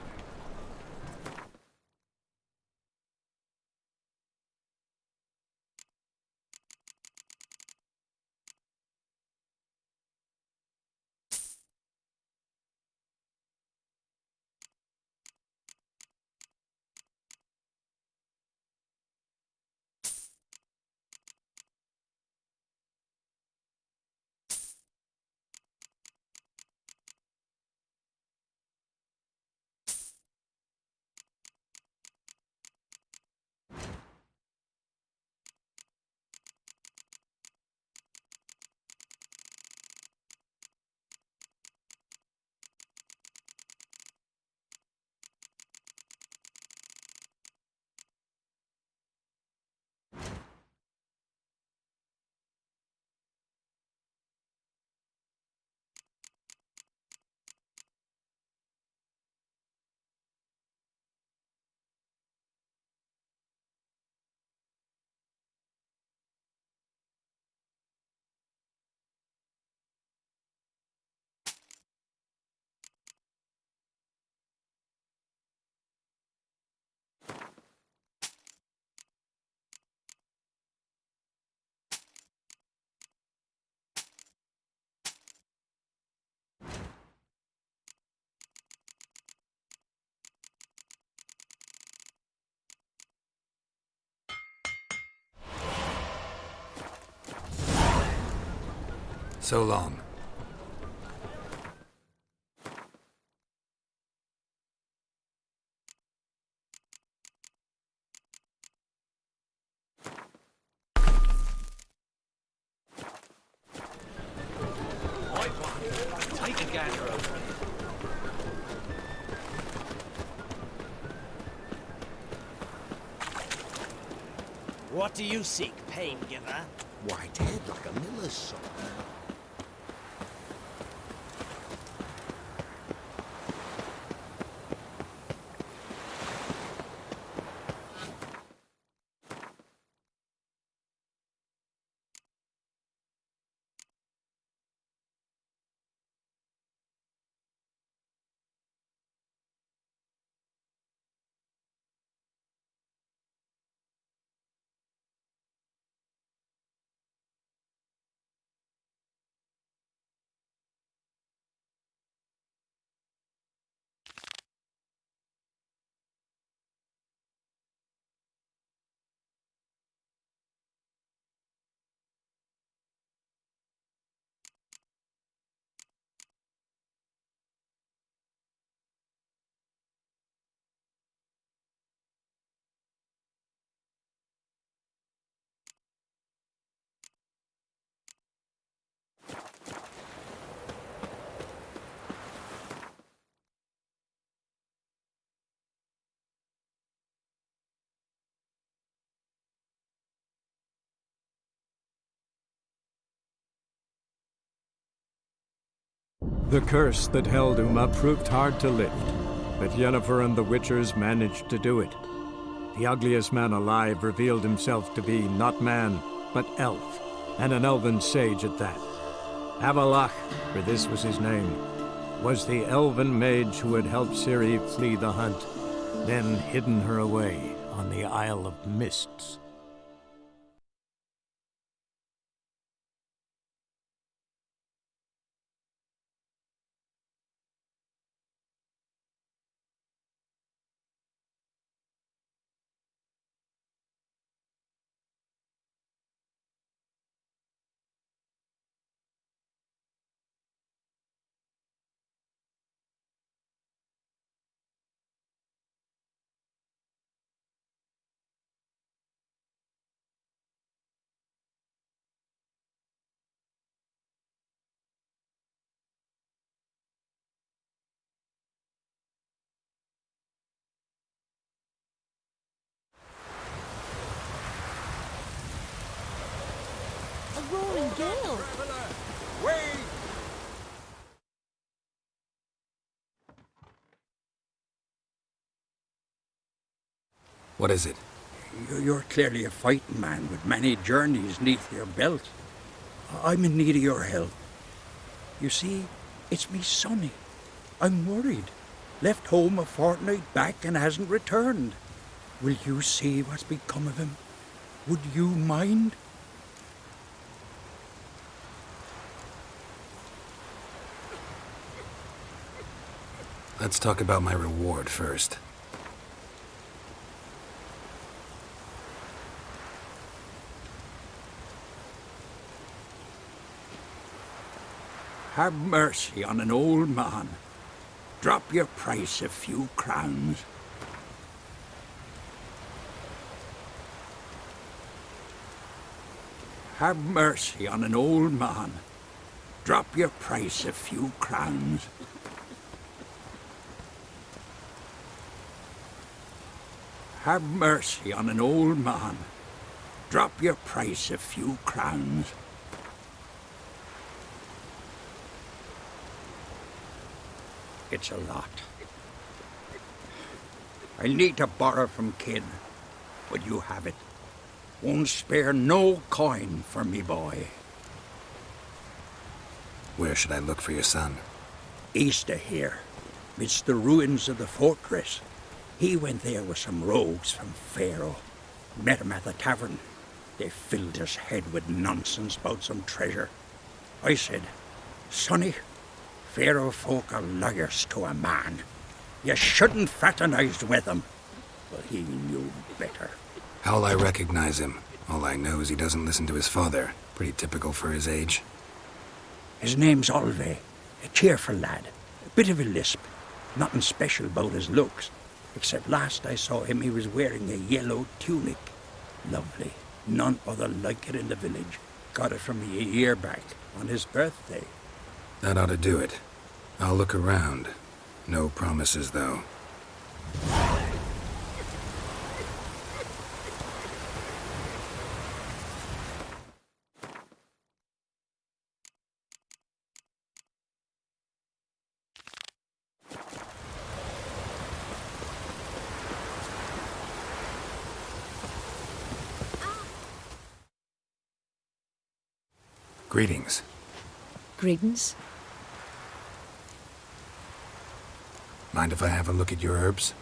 So long. White one, take a gander over here. What do you seek, pain giver? White head like a miller's son. The curse that held Uma proved hard to lift, but Yennefer and the Witchers managed to do it. The ugliest man alive revealed himself to be not man, but elf, and an elven sage at that. Avalach, for this was his name, was the elven mage who had helped Ciri flee the hunt, then hidden her away on the Isle of Mists. A roaring gale! Wait! What is it? You're clearly a fighting man with many journeys neath your belt. I'm in need of your help. You see, it's me Sonny. I'm worried. Left home a fortnight back and hasn't returned. Will you see what's become of him? Would you mind? Let's talk about my reward first. Have mercy on an old man. Drop your price a few crowns. Have mercy on an old man. Drop your price a few crowns. Have mercy on an old man. Drop your price a few crowns. It's a lot. I need to borrow from Kid, but you have it. Won't spare no coin for me boy. Where should I look for your son? East of here, midst the ruins of the fortress. He went there with some rogues from Pharaoh. Met him at the tavern. They filled his head with nonsense about some treasure. I said, Sonny, Pharaoh folk are liars to a man. You shouldn't fraternize with them. But he knew better. How'll I recognize him? All I know is he doesn't listen to his father. Pretty typical for his age. His name's Olve, a cheerful lad. A bit of a lisp. Nothing special about his looks. Except last I saw him, he was wearing a yellow tunic. Lovely. None other like it in the village. Got it from me a year back, on his birthday. That ought to do it. I'll look around. No promises, though. Greetings. Greetings. Mind if I have a look at your herbs?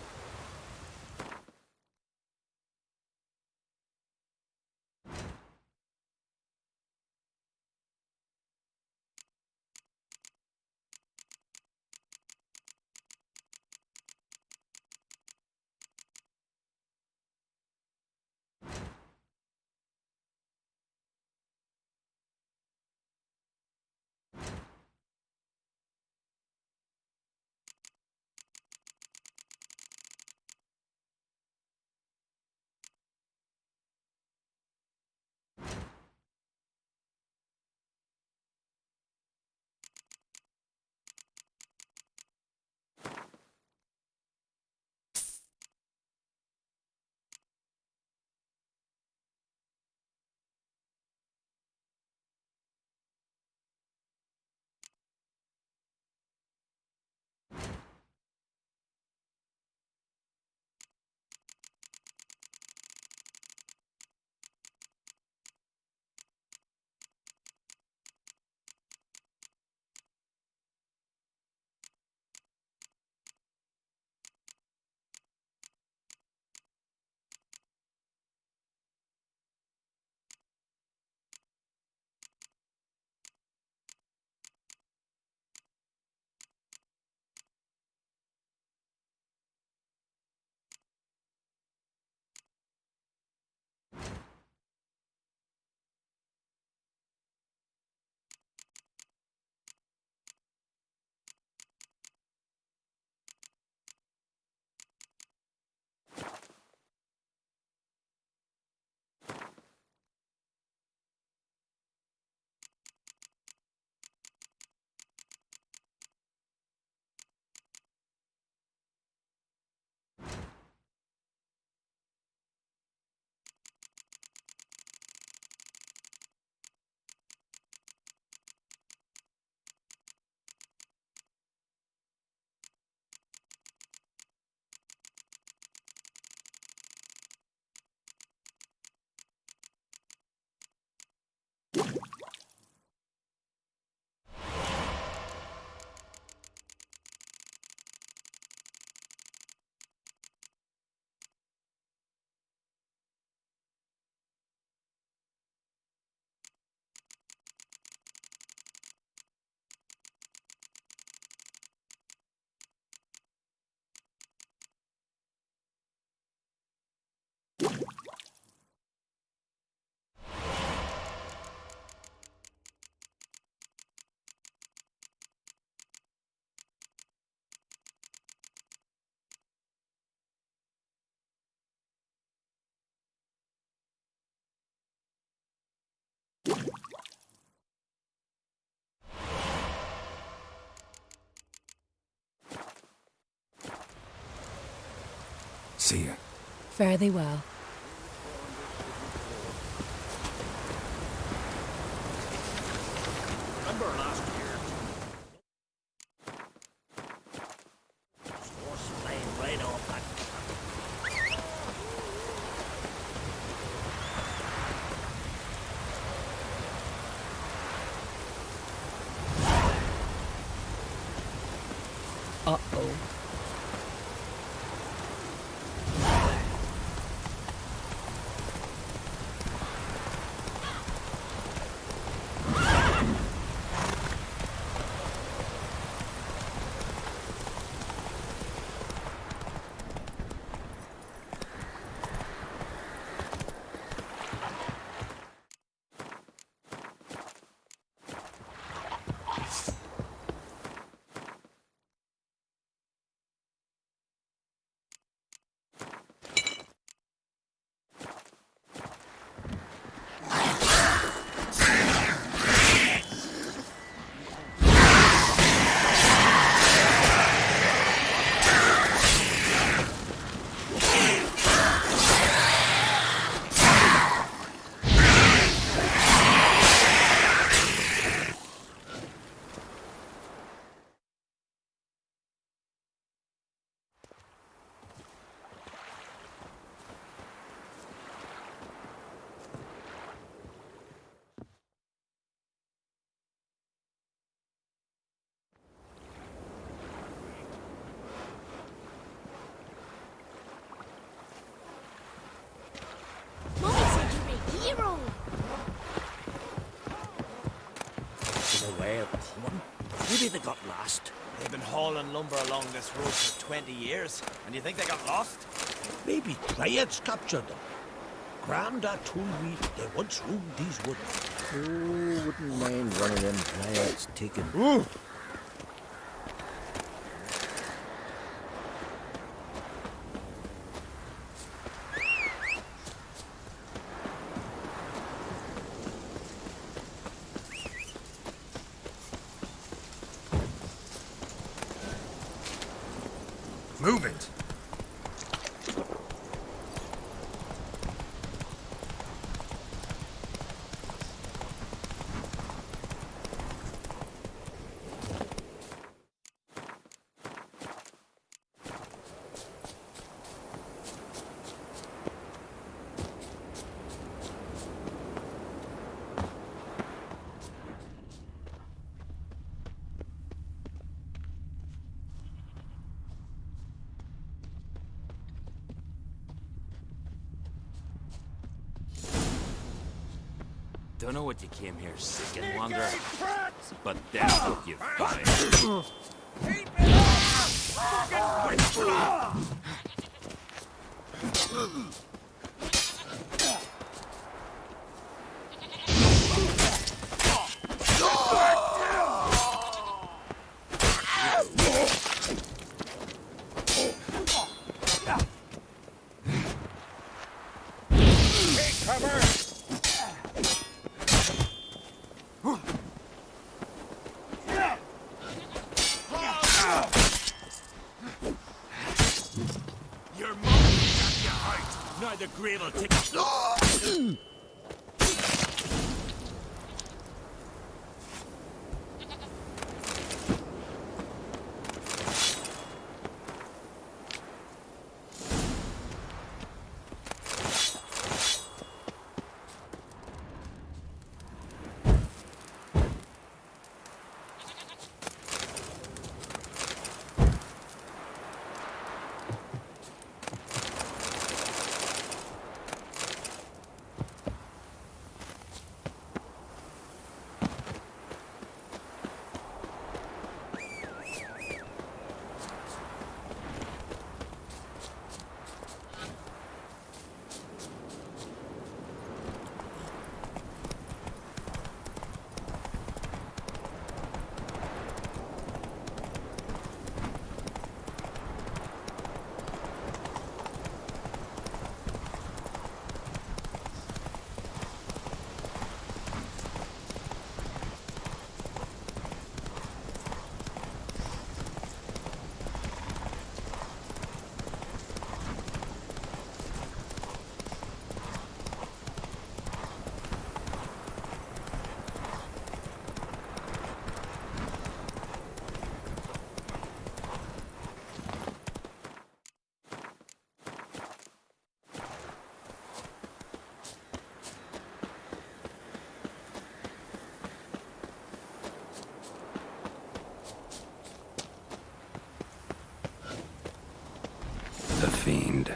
See ya. Fare thee well. Remember last year? Horse flying right off that. Uh-oh. Mommy said you're a hero. Is a whale coming? Maybe they got lost. They've been hauling lumber along this road for 20 years, and you think they got lost? Maybe Triads captured them. Grandad told me they once roamed these woods. Oh, wouldn't mind one of them Triads taken. Ooh. Move it! Don't know what you came here seeking, wanderer, but that's what you find. Take cover! Your mother got you out. Neither grave will take it. The fiend.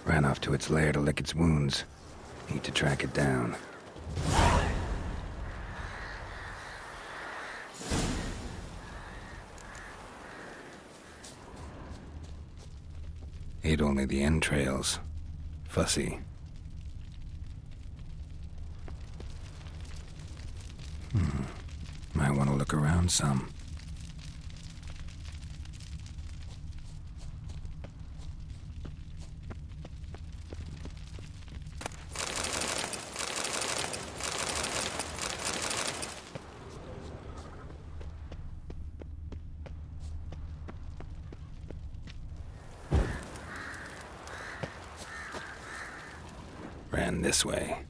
Ran off to its lair to lick its wounds. Need to track it down. Ate only the entrails. Fussy. Might want to look around some. Ran this way.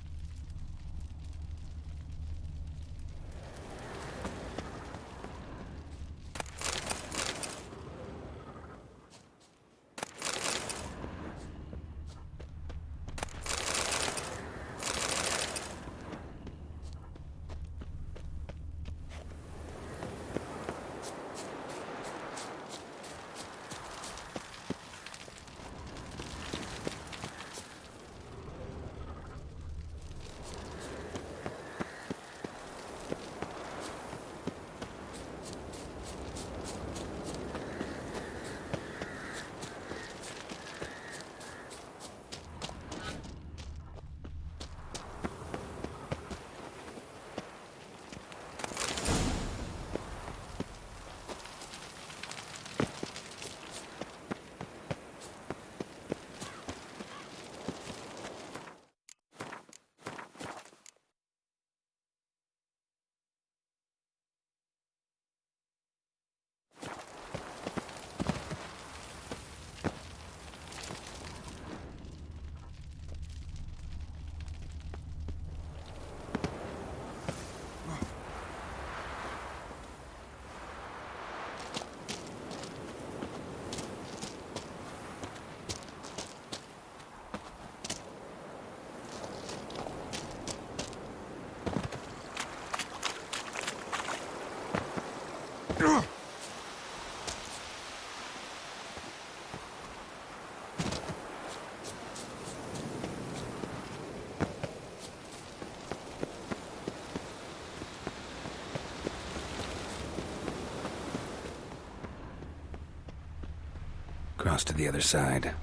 across to the other side.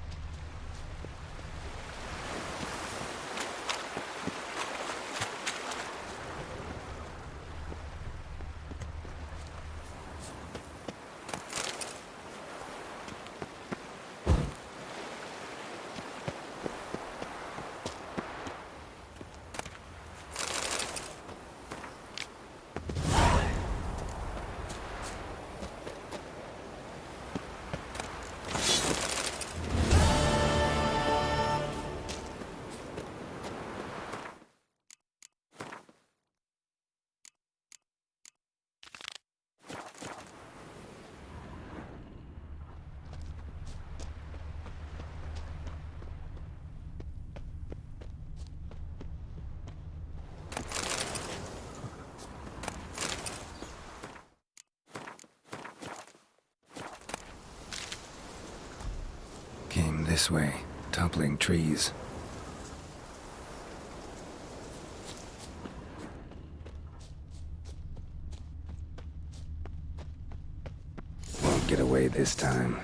Came this way, toppling trees. Won't get away this time.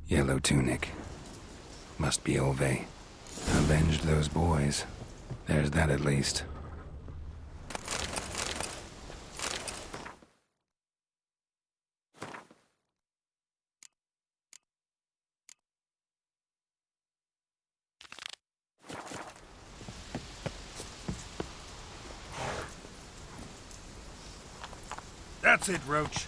Yellow tunic. Must be Ove. Avenged those boys. There's that at least. That's it, Roach.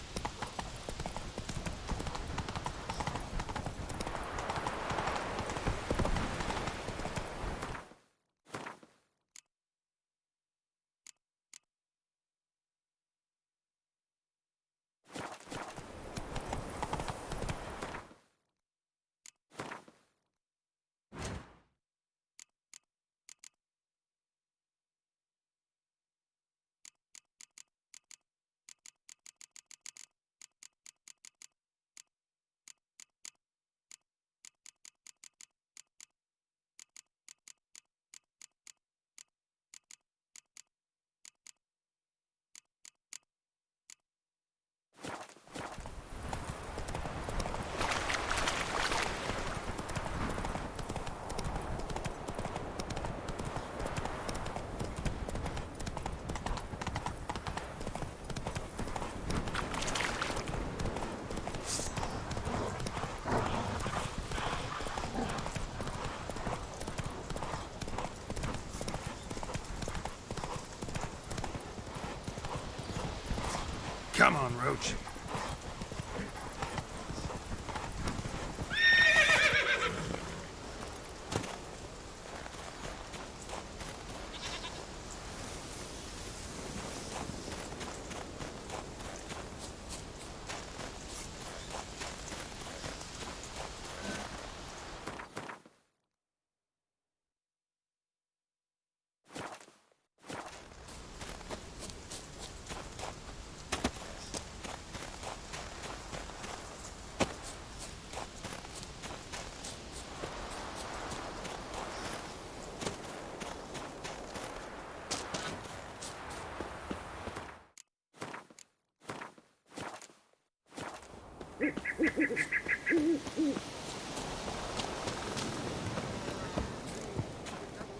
Come on, Roach.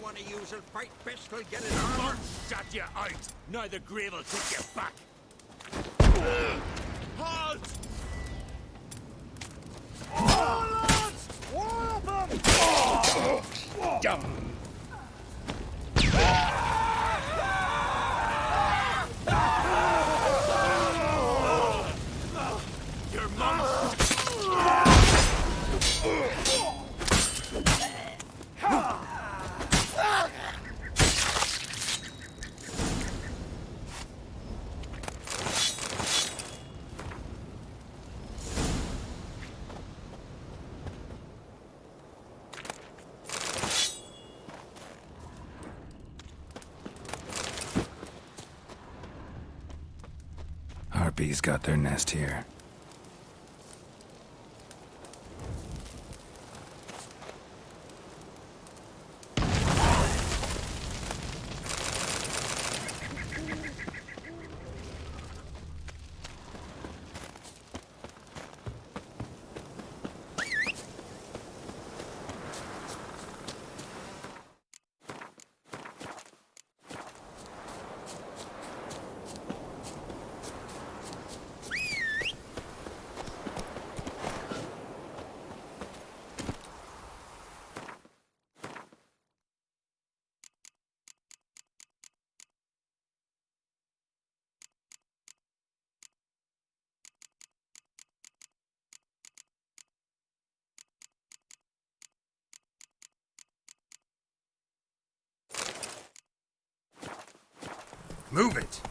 One of you'll fight best will get it armor. Shut you out! Now the grave will take you back! Halt! Oh, lads! What of them? Dumb! Your mom! Harpies got their nest here. Move it!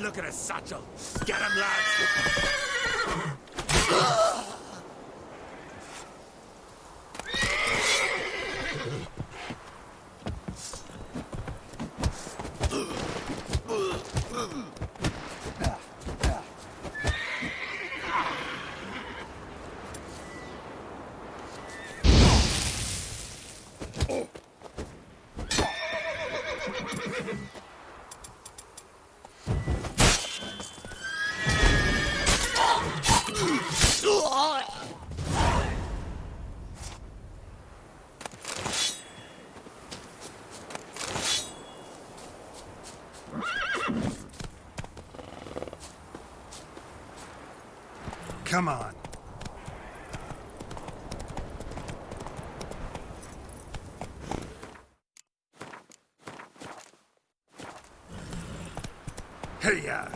Look at his satchel! Get him, lads! Come on. Hey-ya!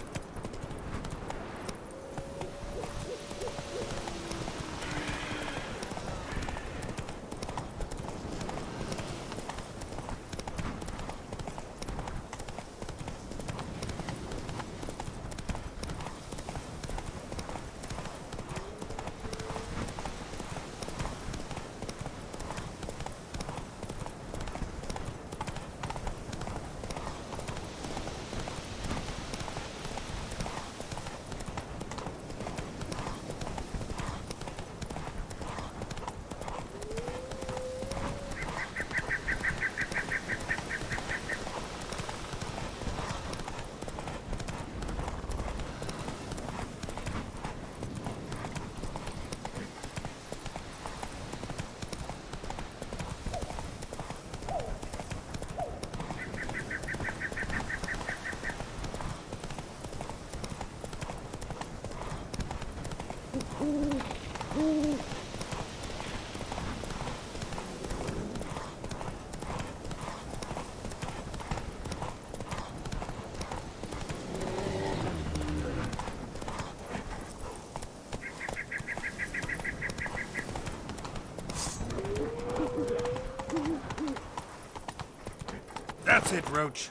That's it, Roach.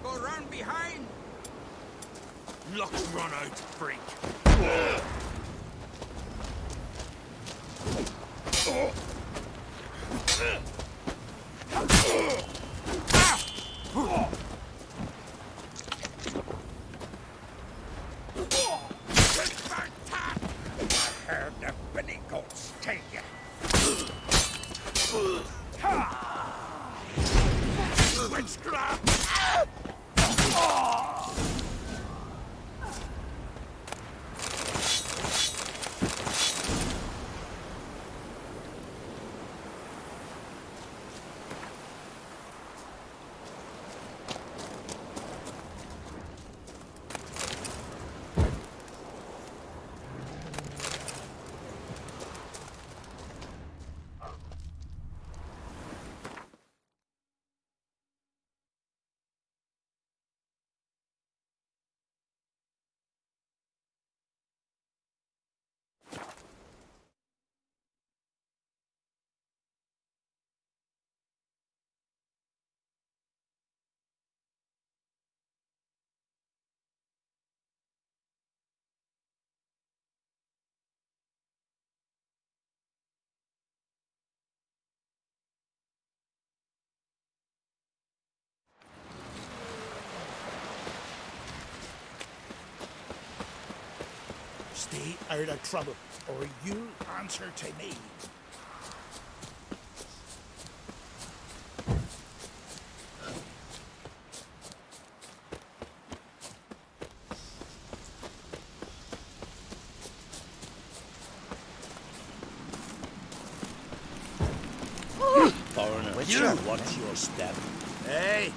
Go round behind! Luck run out, freak! I heard the Billy Goats take you. Witchcraft! Stay out of trouble, or you'll answer to me. Foreigner, Witcher. watch your step. Hey!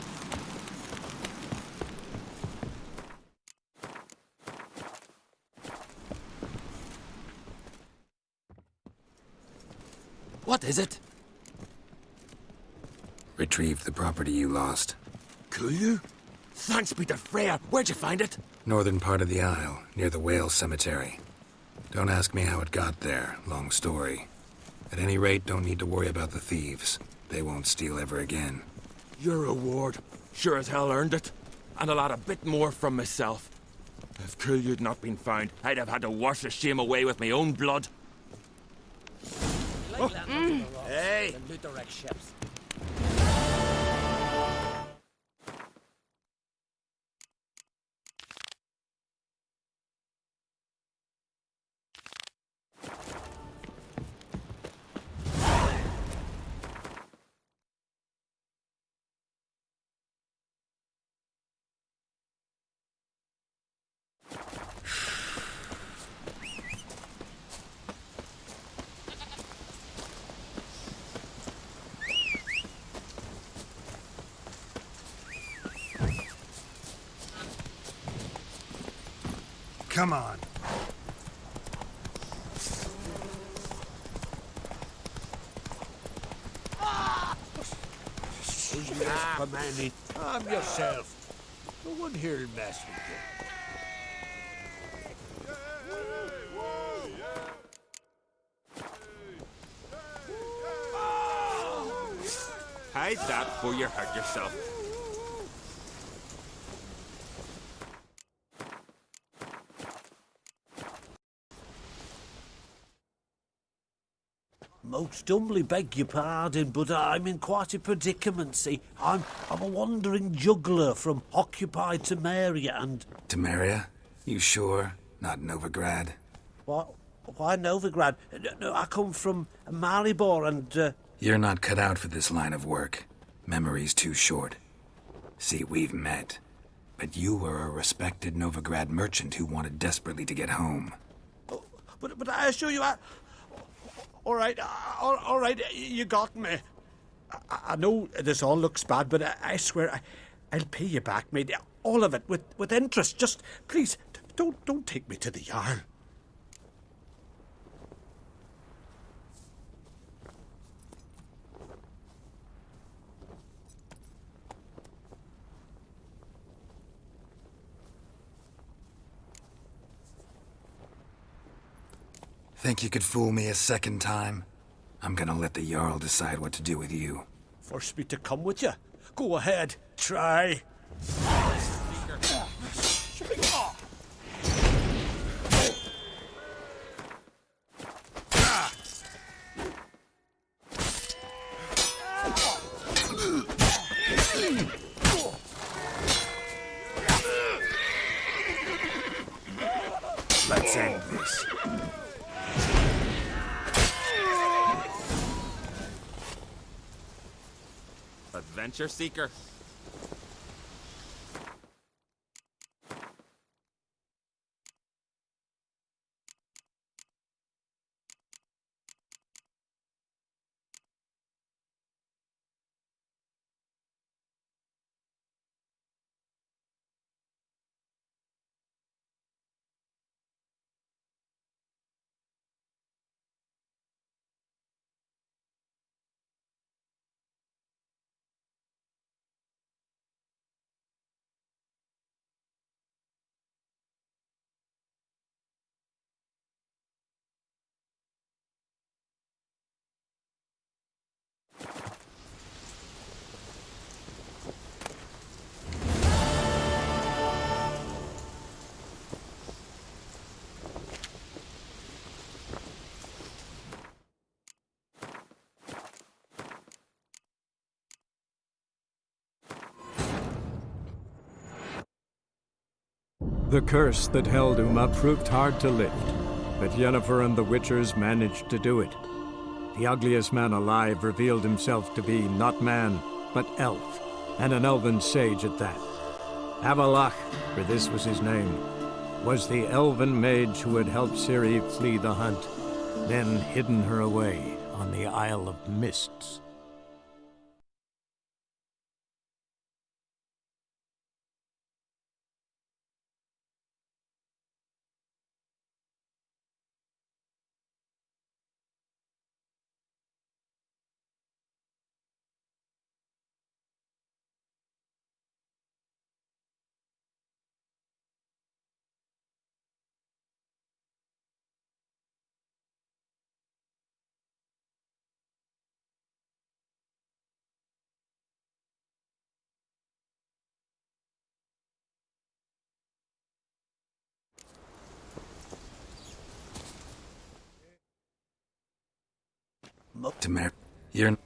What is it? Retrieved the property you lost. Could you? Thanks be to Freya. Where'd you find it? Northern part of the Isle, near the whale cemetery. Don't ask me how it got there. Long story. At any rate, don't need to worry about the thieves. They won't steal ever again. Your reward. Sure as hell earned it. And a lot a bit more from myself. If Killiud not been found, I'd have had to wash the shame away with my own blood. Hey! Come on. Manny, calm yourself. No one here will mess with you. Hide that before you hurt yourself. Most humbly beg your pardon, but I'm in quite a predicament, see. I'm a wandering juggler from occupied Temeria and... Temeria? You sure? Not Novigrad? What? Why Novigrad? No, I come from Maribor and... You're not cut out for this line of work. Memory's too short. See, we've met. But you were a respected Novigrad merchant who wanted desperately to get home. But I assure you, all right, you got me. I know this all looks bad, but I swear I'll pay you back, mate. All of it, with interest. Just, please, don't take me to the Jarl. Think you could fool me a second time? I'm gonna let the Jarl decide what to do with you. Force me to come with you? Go ahead, try. Let's end this. Adventure seeker. The curse that held Uma proved hard to lift, but Yennefer and the Witchers managed to do it. The ugliest man alive revealed himself to be not man, but elf, and an elven sage at that. Avalach, for this was his name, was the elven mage who had helped Ciri flee the hunt, then hidden her away on the Isle of Mists. Temer, you're...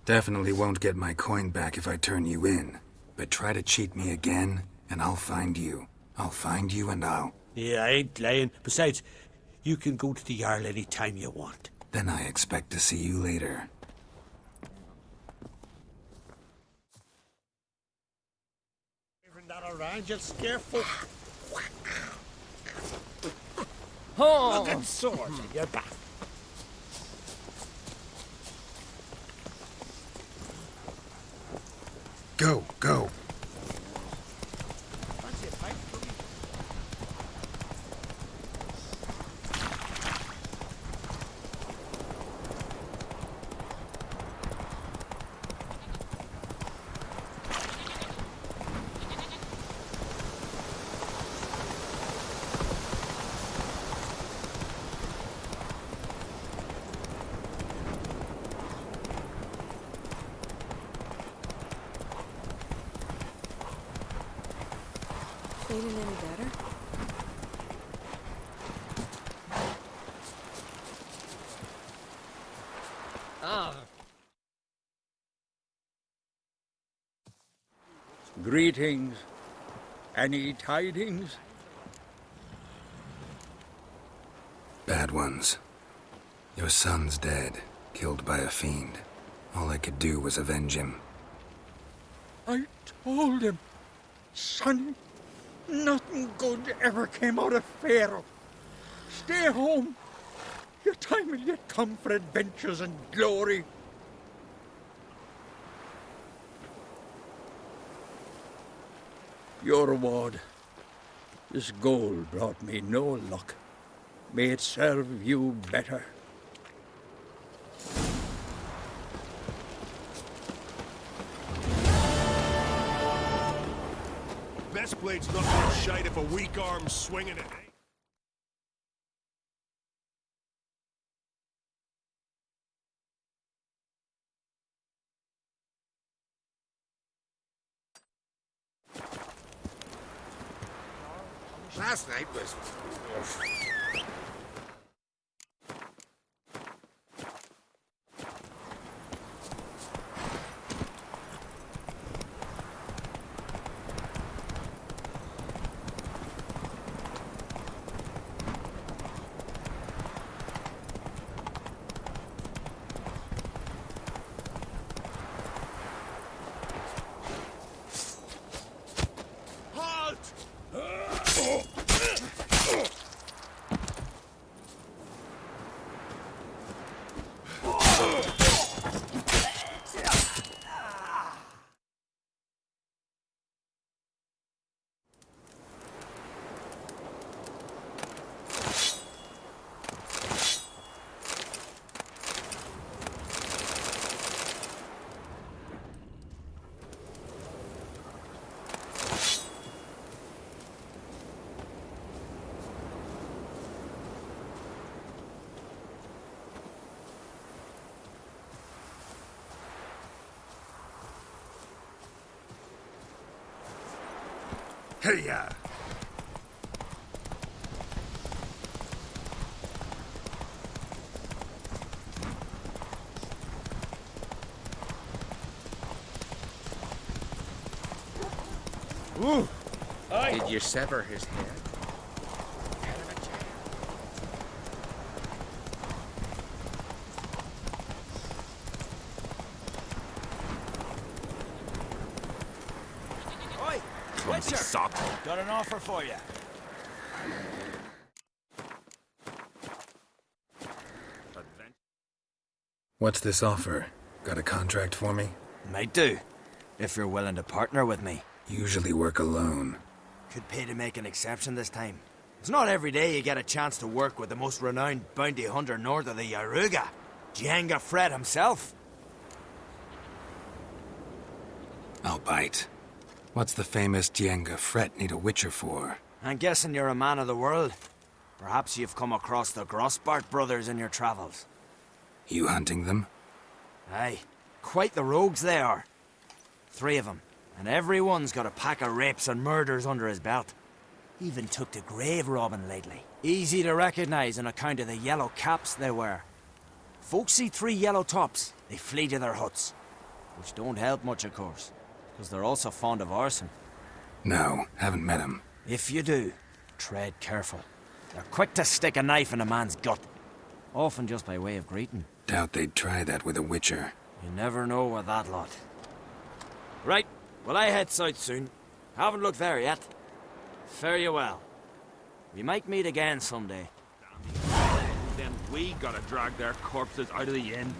Definitely won't get my coin back if I turn you in. But try to cheat me again, and I'll find you. I'll find you and I'll... Yeah, I ain't lying. Besides, you can go to the Jarl any time you want. Then I expect to see you later. Even that around, you'll scare folk. Oh! Look at swords in your back. Go, go. feeling any better? Greetings. Any tidings? Bad ones. Your son's dead, killed by a fiend. All I could do was avenge him. I told him, son, nothing good ever came out of Pharaoh. Stay home. Your time will yet come for adventures and glory. Your reward. This gold brought me no luck. May it serve you better. Best blade's not much shite if a weak arm's swinging it. Last night was... Hey-ya! Ooh! Did you sever his head? Oi! Clumsy Witcher! sock. Got an offer for you. What's this offer? Got a contract for me? Might do, if you're willing to partner with me. Usually work alone. Could pay to make an exception this time. It's not every day you get a chance to work with the most renowned bounty hunter north of the Yaruga, Jenga Fred himself. I'll bite. What's the famous Jenga Fret need a witcher for? I'm guessing you're a man of the world. Perhaps you've come across the Grossbart brothers in your travels. You hunting them? Aye, quite the rogues they are. 3 of them, and every one's got a pack of rapes and murders under his belt. Even took to grave robbing lately. Easy to recognize on account of the yellow caps they wear. Folks see 3 yellow tops, they flee to their huts. Which don't help much, of course, because they're also fond of arson. No, haven't met him. If you do, tread careful. They're quick to stick a knife in a man's gut. Often just by way of greeting. Doubt they'd try that with a witcher. You never know with that lot. Right, well I head south soon. Haven't looked there yet. Fare you well. We might meet again someday. Then we gotta drag their corpses out of the inn.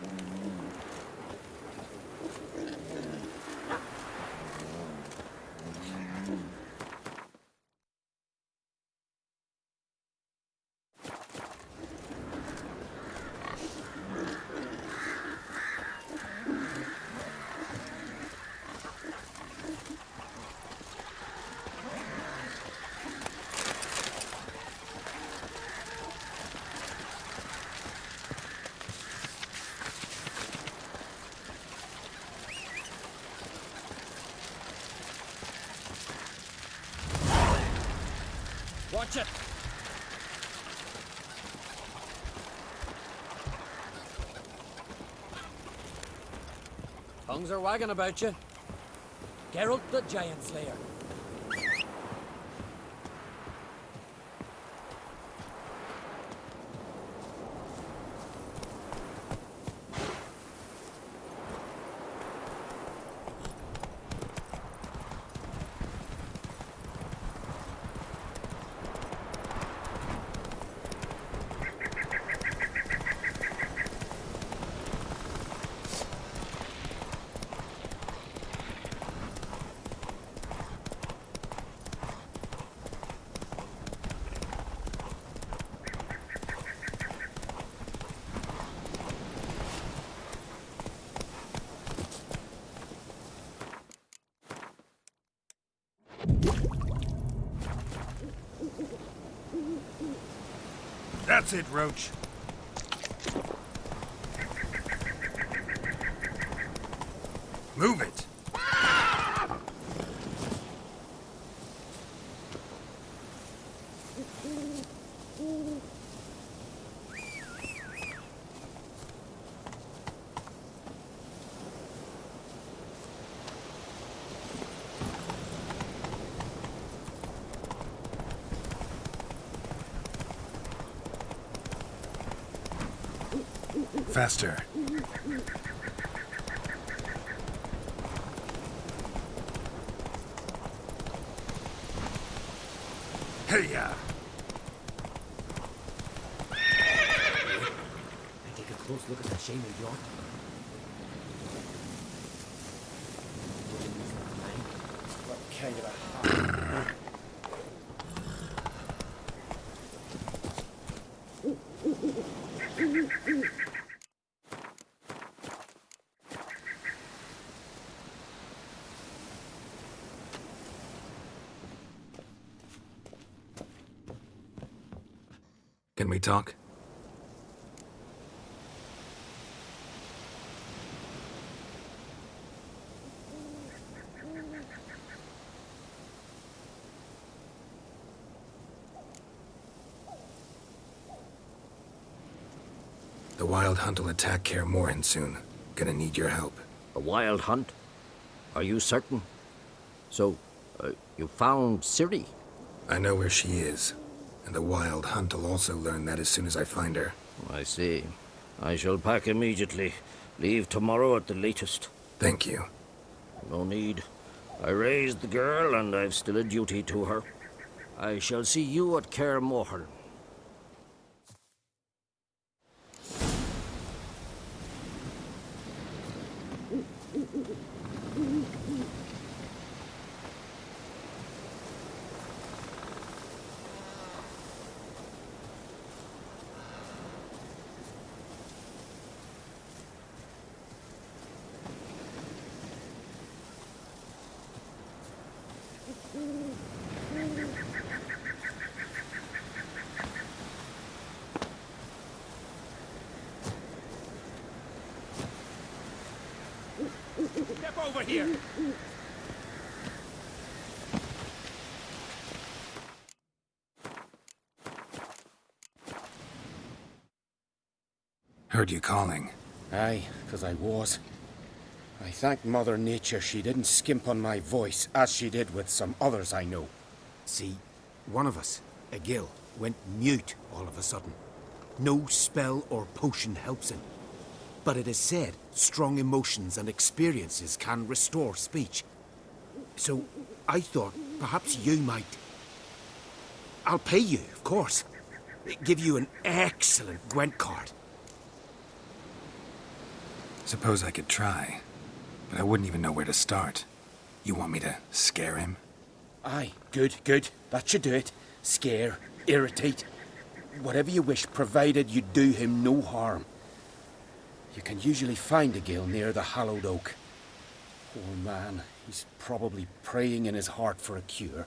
Watch it! Tongues are wagging about you. Geralt the Giant Slayer. That's it, Roach. Move it. Faster. Hey-ya! Take a close look at that Shaman York. What kind of a... Can we talk? The Wild Hunt will attack Kaer Morhen soon. Gonna need your help. A wild hunt? Are you certain? So, you found Ciri? I know where she is. And the Wild Hunt will also learn that as soon as I find her. I see. I shall pack immediately. Leave tomorrow at the latest. Thank you. No need. I raised the girl, and I've still a duty to her. I shall see you at Kaer Morhen. Step over here! Heard you calling. Aye, 'cause I was. I thank Mother Nature she didn't skimp on my voice, as she did with some others I know. See, one of us, a gill, went mute all of a sudden. No spell or potion helps him. But it is said strong emotions and experiences can restore speech. So I thought perhaps you might... I'll pay you, of course. Give you an excellent Gwent card. Suppose I could try, but I wouldn't even know where to start. You want me to scare him? Aye, good, good. That should do it. Scare, irritate. Whatever you wish, provided you do him no harm. You can usually find a gill near the hallowed oak. Poor man, he's probably praying in his heart for a cure.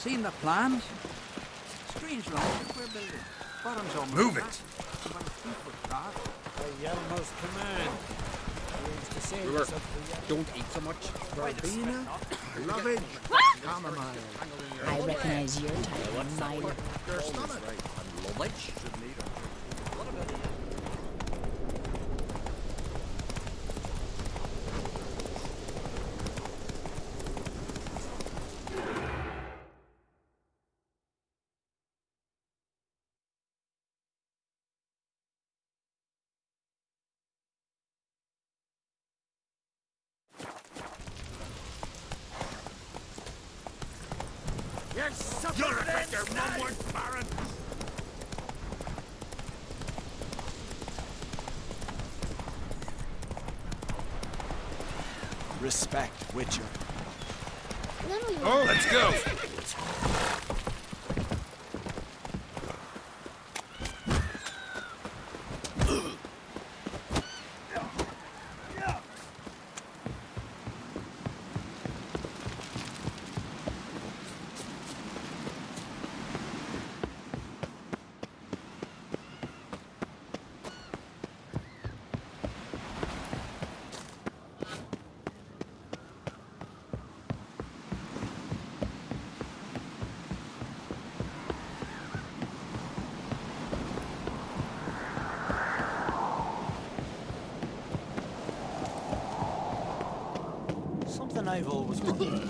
Seen the plans? Strange lines we're building. Bottom's almost Move flat. it. About a 3-foot drop. By Yelmer's command. Brewer, don't eat so much. Verbena, lovage, chamomile. I recognize your type, Miner. Your stomach. Lovage? You're a better mumward, Baron! Respect, Witcher. Oh, let's go! Something I've always wondered.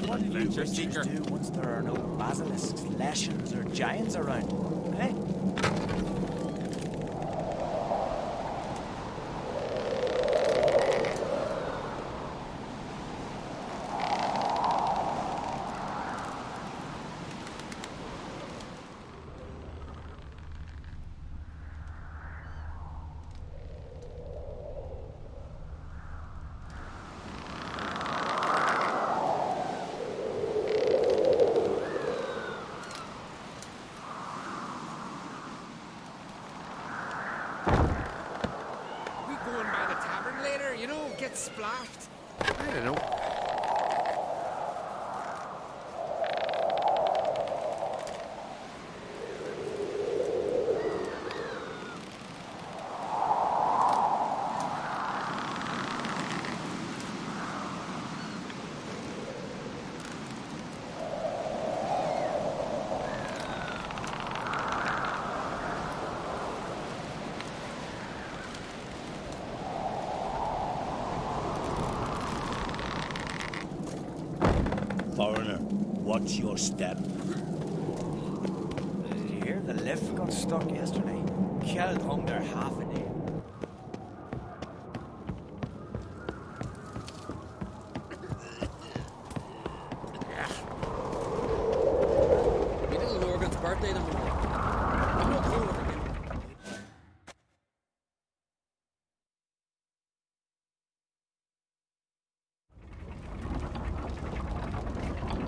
What do you Witchers do once there are no basilisks, leshens, or giants around? Eh? Get splashed. I don't know. Foreigner, watch your step. Did you hear the lift got stuck yesterday? Killed hung there half a day. day the morning. I'm not cool with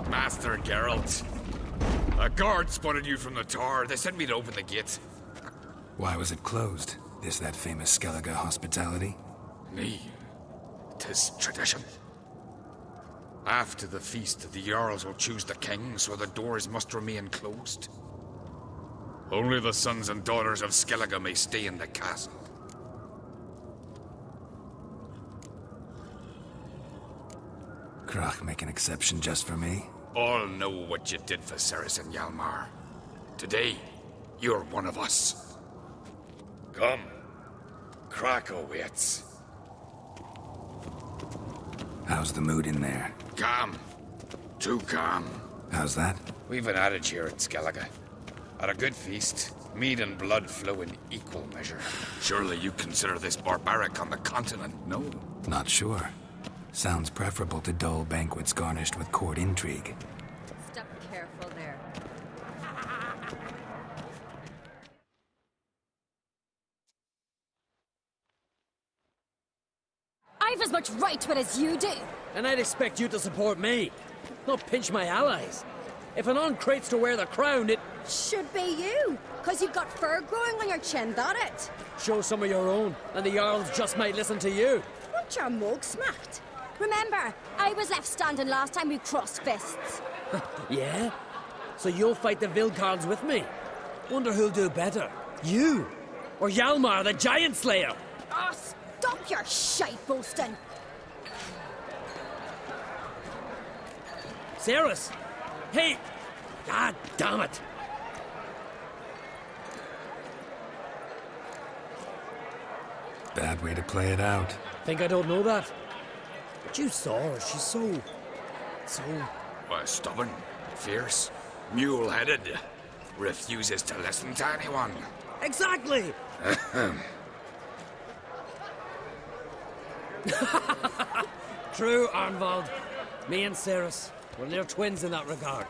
it. Master Geralt. A guard spotted you from the tower. They sent me to open the gate. Why was it closed? Is that famous Skellige hospitality? Me. 'Tis tradition. After the feast, the Jarls will choose the king, so the doors must remain closed. Only the sons and daughters of Skellige may stay in the castle. Krach make an exception just for me? All know what you did for Ceres and Hjalmar. Today, you're one of us. Come. Krach waits. How's the mood in there? Calm. Too calm. How's that? We've an adage here in Skellige. At a good feast, mead and blood flow in equal measure. Surely you consider this barbaric on the continent, no? Not sure. Sounds preferable to dull banquets garnished with court intrigue. Step careful there. I've as much right to it as you do. And I'd expect you to support me, not pinch my allies. If an uncrate's to wear the crown, it should be you, because you've got fur growing on your chin, that it? Show some of your own, and the Jarls just might listen to you. Want your mug smacked? Remember, I was left standing last time we crossed fists. Yeah? So you'll fight the Vilcards with me? Wonder who'll do better, you or Hjalmar the Giant Slayer? Oh, stop your shite boasting. Ceres! Hey! God damn it! Bad way to play it out. Think I don't know that? But you saw her, she's so... Stubborn, fierce, mule-headed. Refuses to listen to anyone. Exactly! True, Arnvald. Me and Ceres, we're near twins in that regard.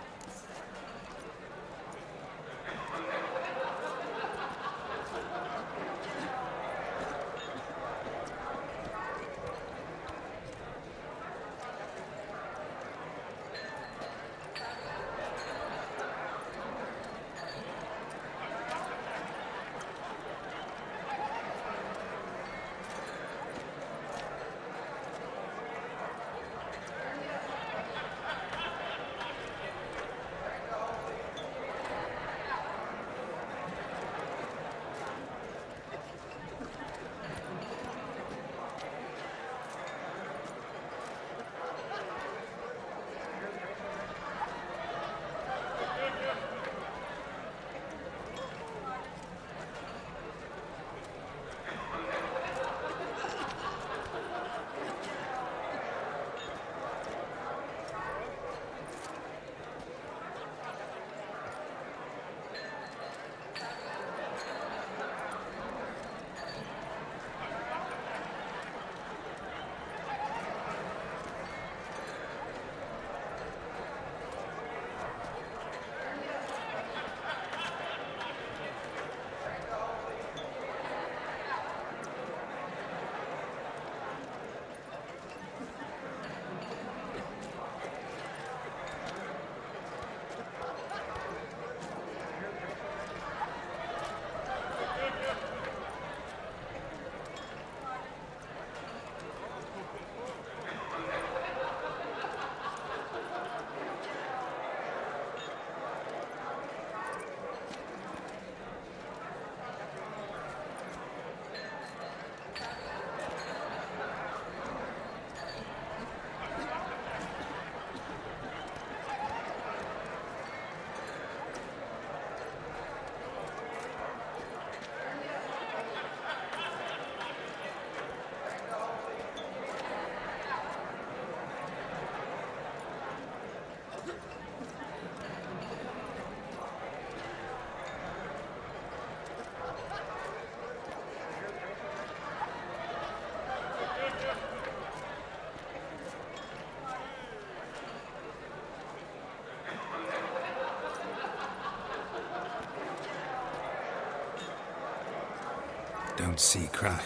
Don't see Krach.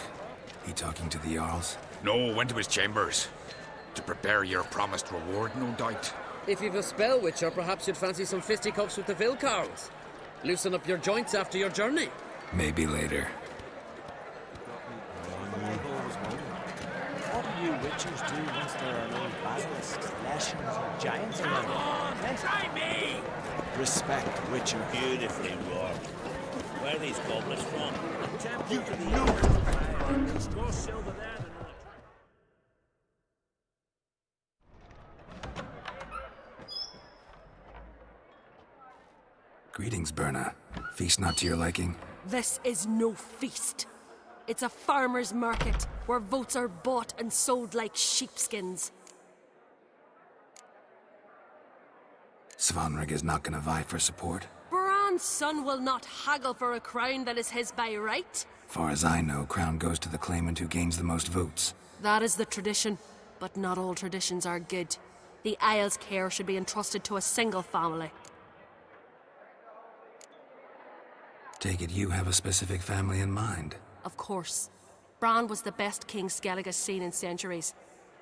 He talking to the Jarls? No, went to his chambers. To prepare your promised reward, no doubt. If you've a spell, Witcher, perhaps you'd fancy some fisticuffs with the Vilcarls. Loosen up your joints after your journey. Maybe later. What do you witches do once there are no basilisks, lashings, or giants around? Come on, try me! Respect, witcher. Beautifully wrought. Where are these goblets from? You know. Go silver there. Greetings, Berna. Feast not to your liking? This is no feast. It's a farmer's market where votes are bought and sold like sheepskins. Svanrig is not gonna vie for support? Bran's son will not haggle for a crown that is his by right. Far as I know, crown goes to the claimant who gains the most votes. That is the tradition, but not all traditions are good. The Isle's care should be entrusted to a single family. Take it you have a specific family in mind. Of course. Bran was the best king Skellig has seen in centuries.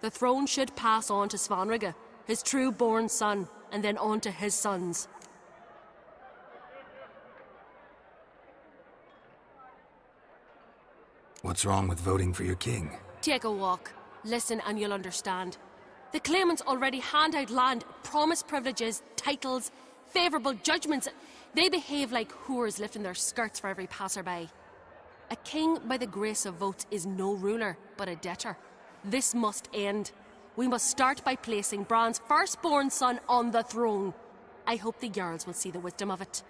The throne should pass on to Svanrig, his true-born son, and then on to his sons. What's wrong with voting for your king? Take a walk. Listen and you'll understand. The claimants already hand out land, promise privileges, titles, favourable judgments. They behave like whores lifting their skirts for every passerby. A king by the grace of votes is no ruler, but a debtor. This must end. We must start by placing Bran's firstborn son on the throne. I hope the Jarls will see the wisdom of it.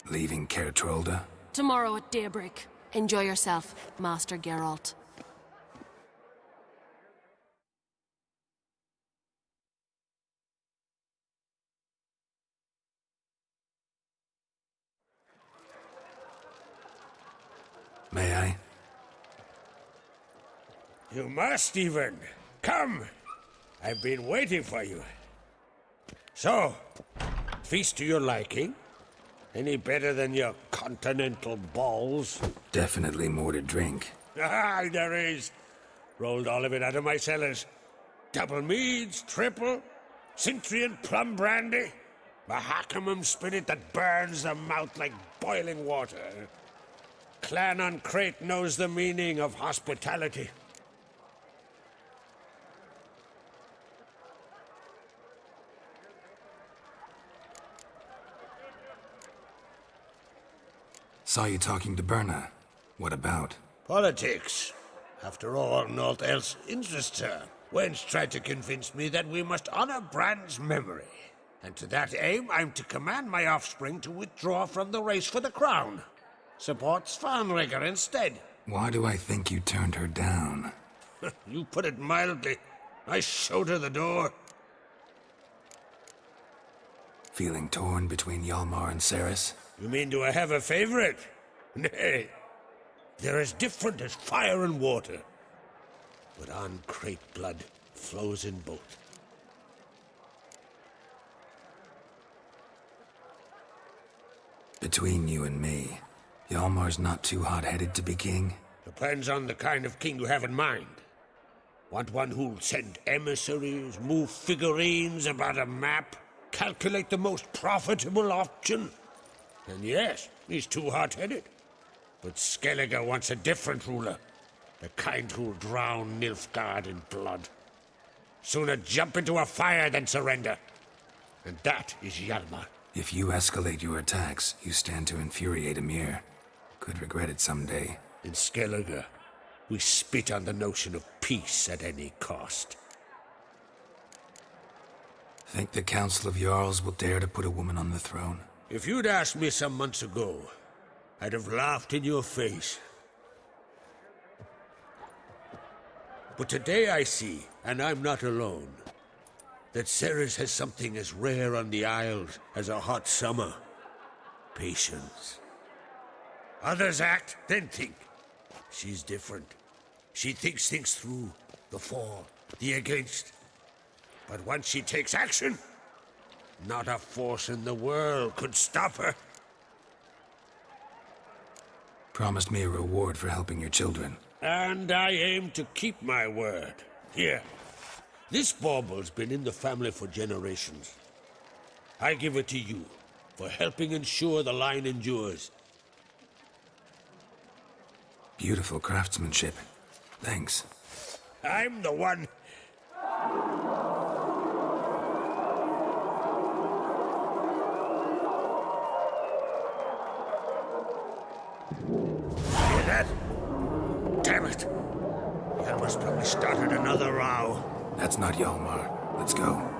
Leaving Caer Trolda? Tomorrow at daybreak. Enjoy yourself, Master Geralt. May I? You must, even. Come! I've been waiting for you. So, feast to your liking? Any better than your continental balls? Definitely more to drink. Ah, there is. Rolled all of it out of my cellars. Double meads, triple, Cintrian plum brandy, Mahakimum spirit that burns the mouth like boiling water. Clan on Crate knows the meaning of hospitality. Saw you talking to Berna. What about? Politics. After all, naught else interests her. Wench tried to convince me that we must honor Bran's memory. And to that aim, I'm to command my offspring to withdraw from the race for the crown. Support Svanrig instead. Why do I think you turned her down? You put it mildly. I showed her the door. Feeling torn between Hjalmar and Cerys? You mean, do I have a favorite? Nay. They're as different as fire and water. But on Crate blood flows in both. Between you and me, Hjalmar's not too hot-headed to be king? Depends on the kind of king you have in mind. Want one who'll send emissaries, move figurines about a map, calculate the most profitable option? And yes, he's too hot-headed. But Skellige wants a different ruler. The kind who'll drown Nilfgaard in blood. Sooner jump into a fire than surrender. And that is Hjalmar. If you escalate your attacks, you stand to infuriate Emir. Could regret it someday. In Skellige, we spit on the notion of peace at any cost. Think the Council of Jarls will dare to put a woman on the throne? If you'd asked me some months ago, I'd have laughed in your face. But today I see, and I'm not alone, that Cerys has something as rare on the Isles as a hot summer. Patience. Others act, then think. She's different. She thinks things through, the for, the against. But once she takes action, not a force in the world could stop her. Promised me a reward for helping your children. And I aim to keep my word. Here. This bauble's been in the family for generations. I give it to you for helping ensure the line endures. Beautiful craftsmanship. Thanks. I'm the one. Hear that? Damn it! Yalmar's probably started another row. That's not Hjalmar. Let's go.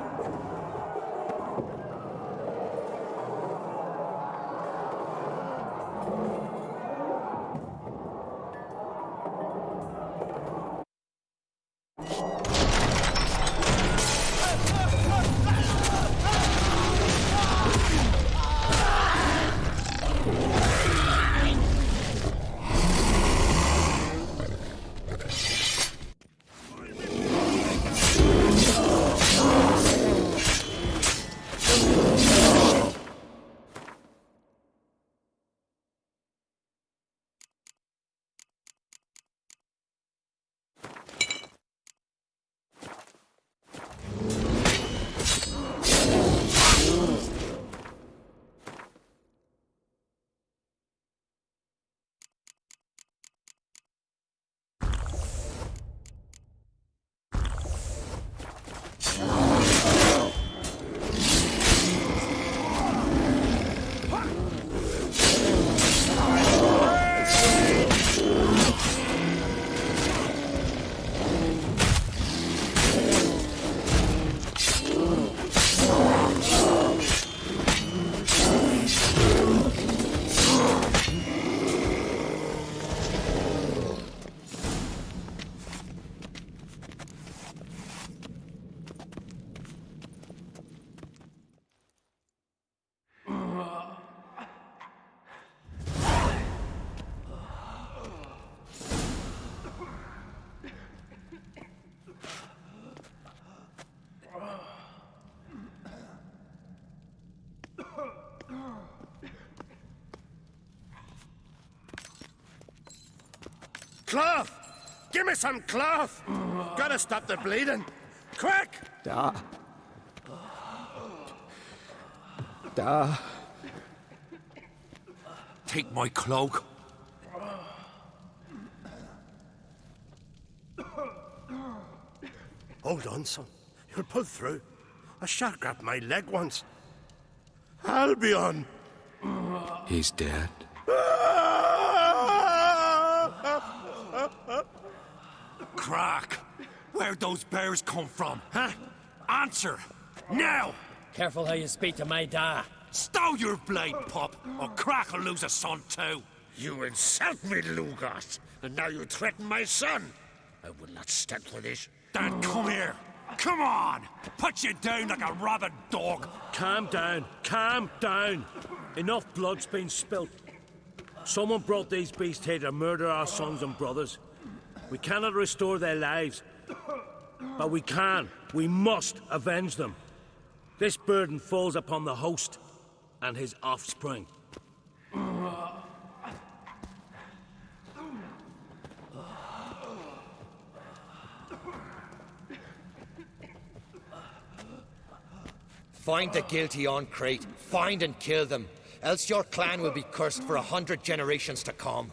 Cloth! Give me some cloth! Gotta stop the bleeding! Quick! Da. Take my cloak. Hold on, son. You'll pull through. A shark grabbed my leg once. Albion! He's dead. Crack! Where'd those bears come from, huh? Answer! Now! Careful how you speak to my da. Stow your blade, pup, or Crack'll lose a son too. You insult me, Lugas, and now you threaten my son. I will not stand for this. Dan, come here. Come on! Put you down like a rabid dog. Calm down. Calm down. Enough blood's been spilt. Someone brought these beasts here to murder our sons and brothers. We cannot restore their lives. But we can. We must avenge them. This burden falls upon the host and his offspring. Find the guilty on Crete. Find and kill them. Else your clan will be cursed for 100 generations to come.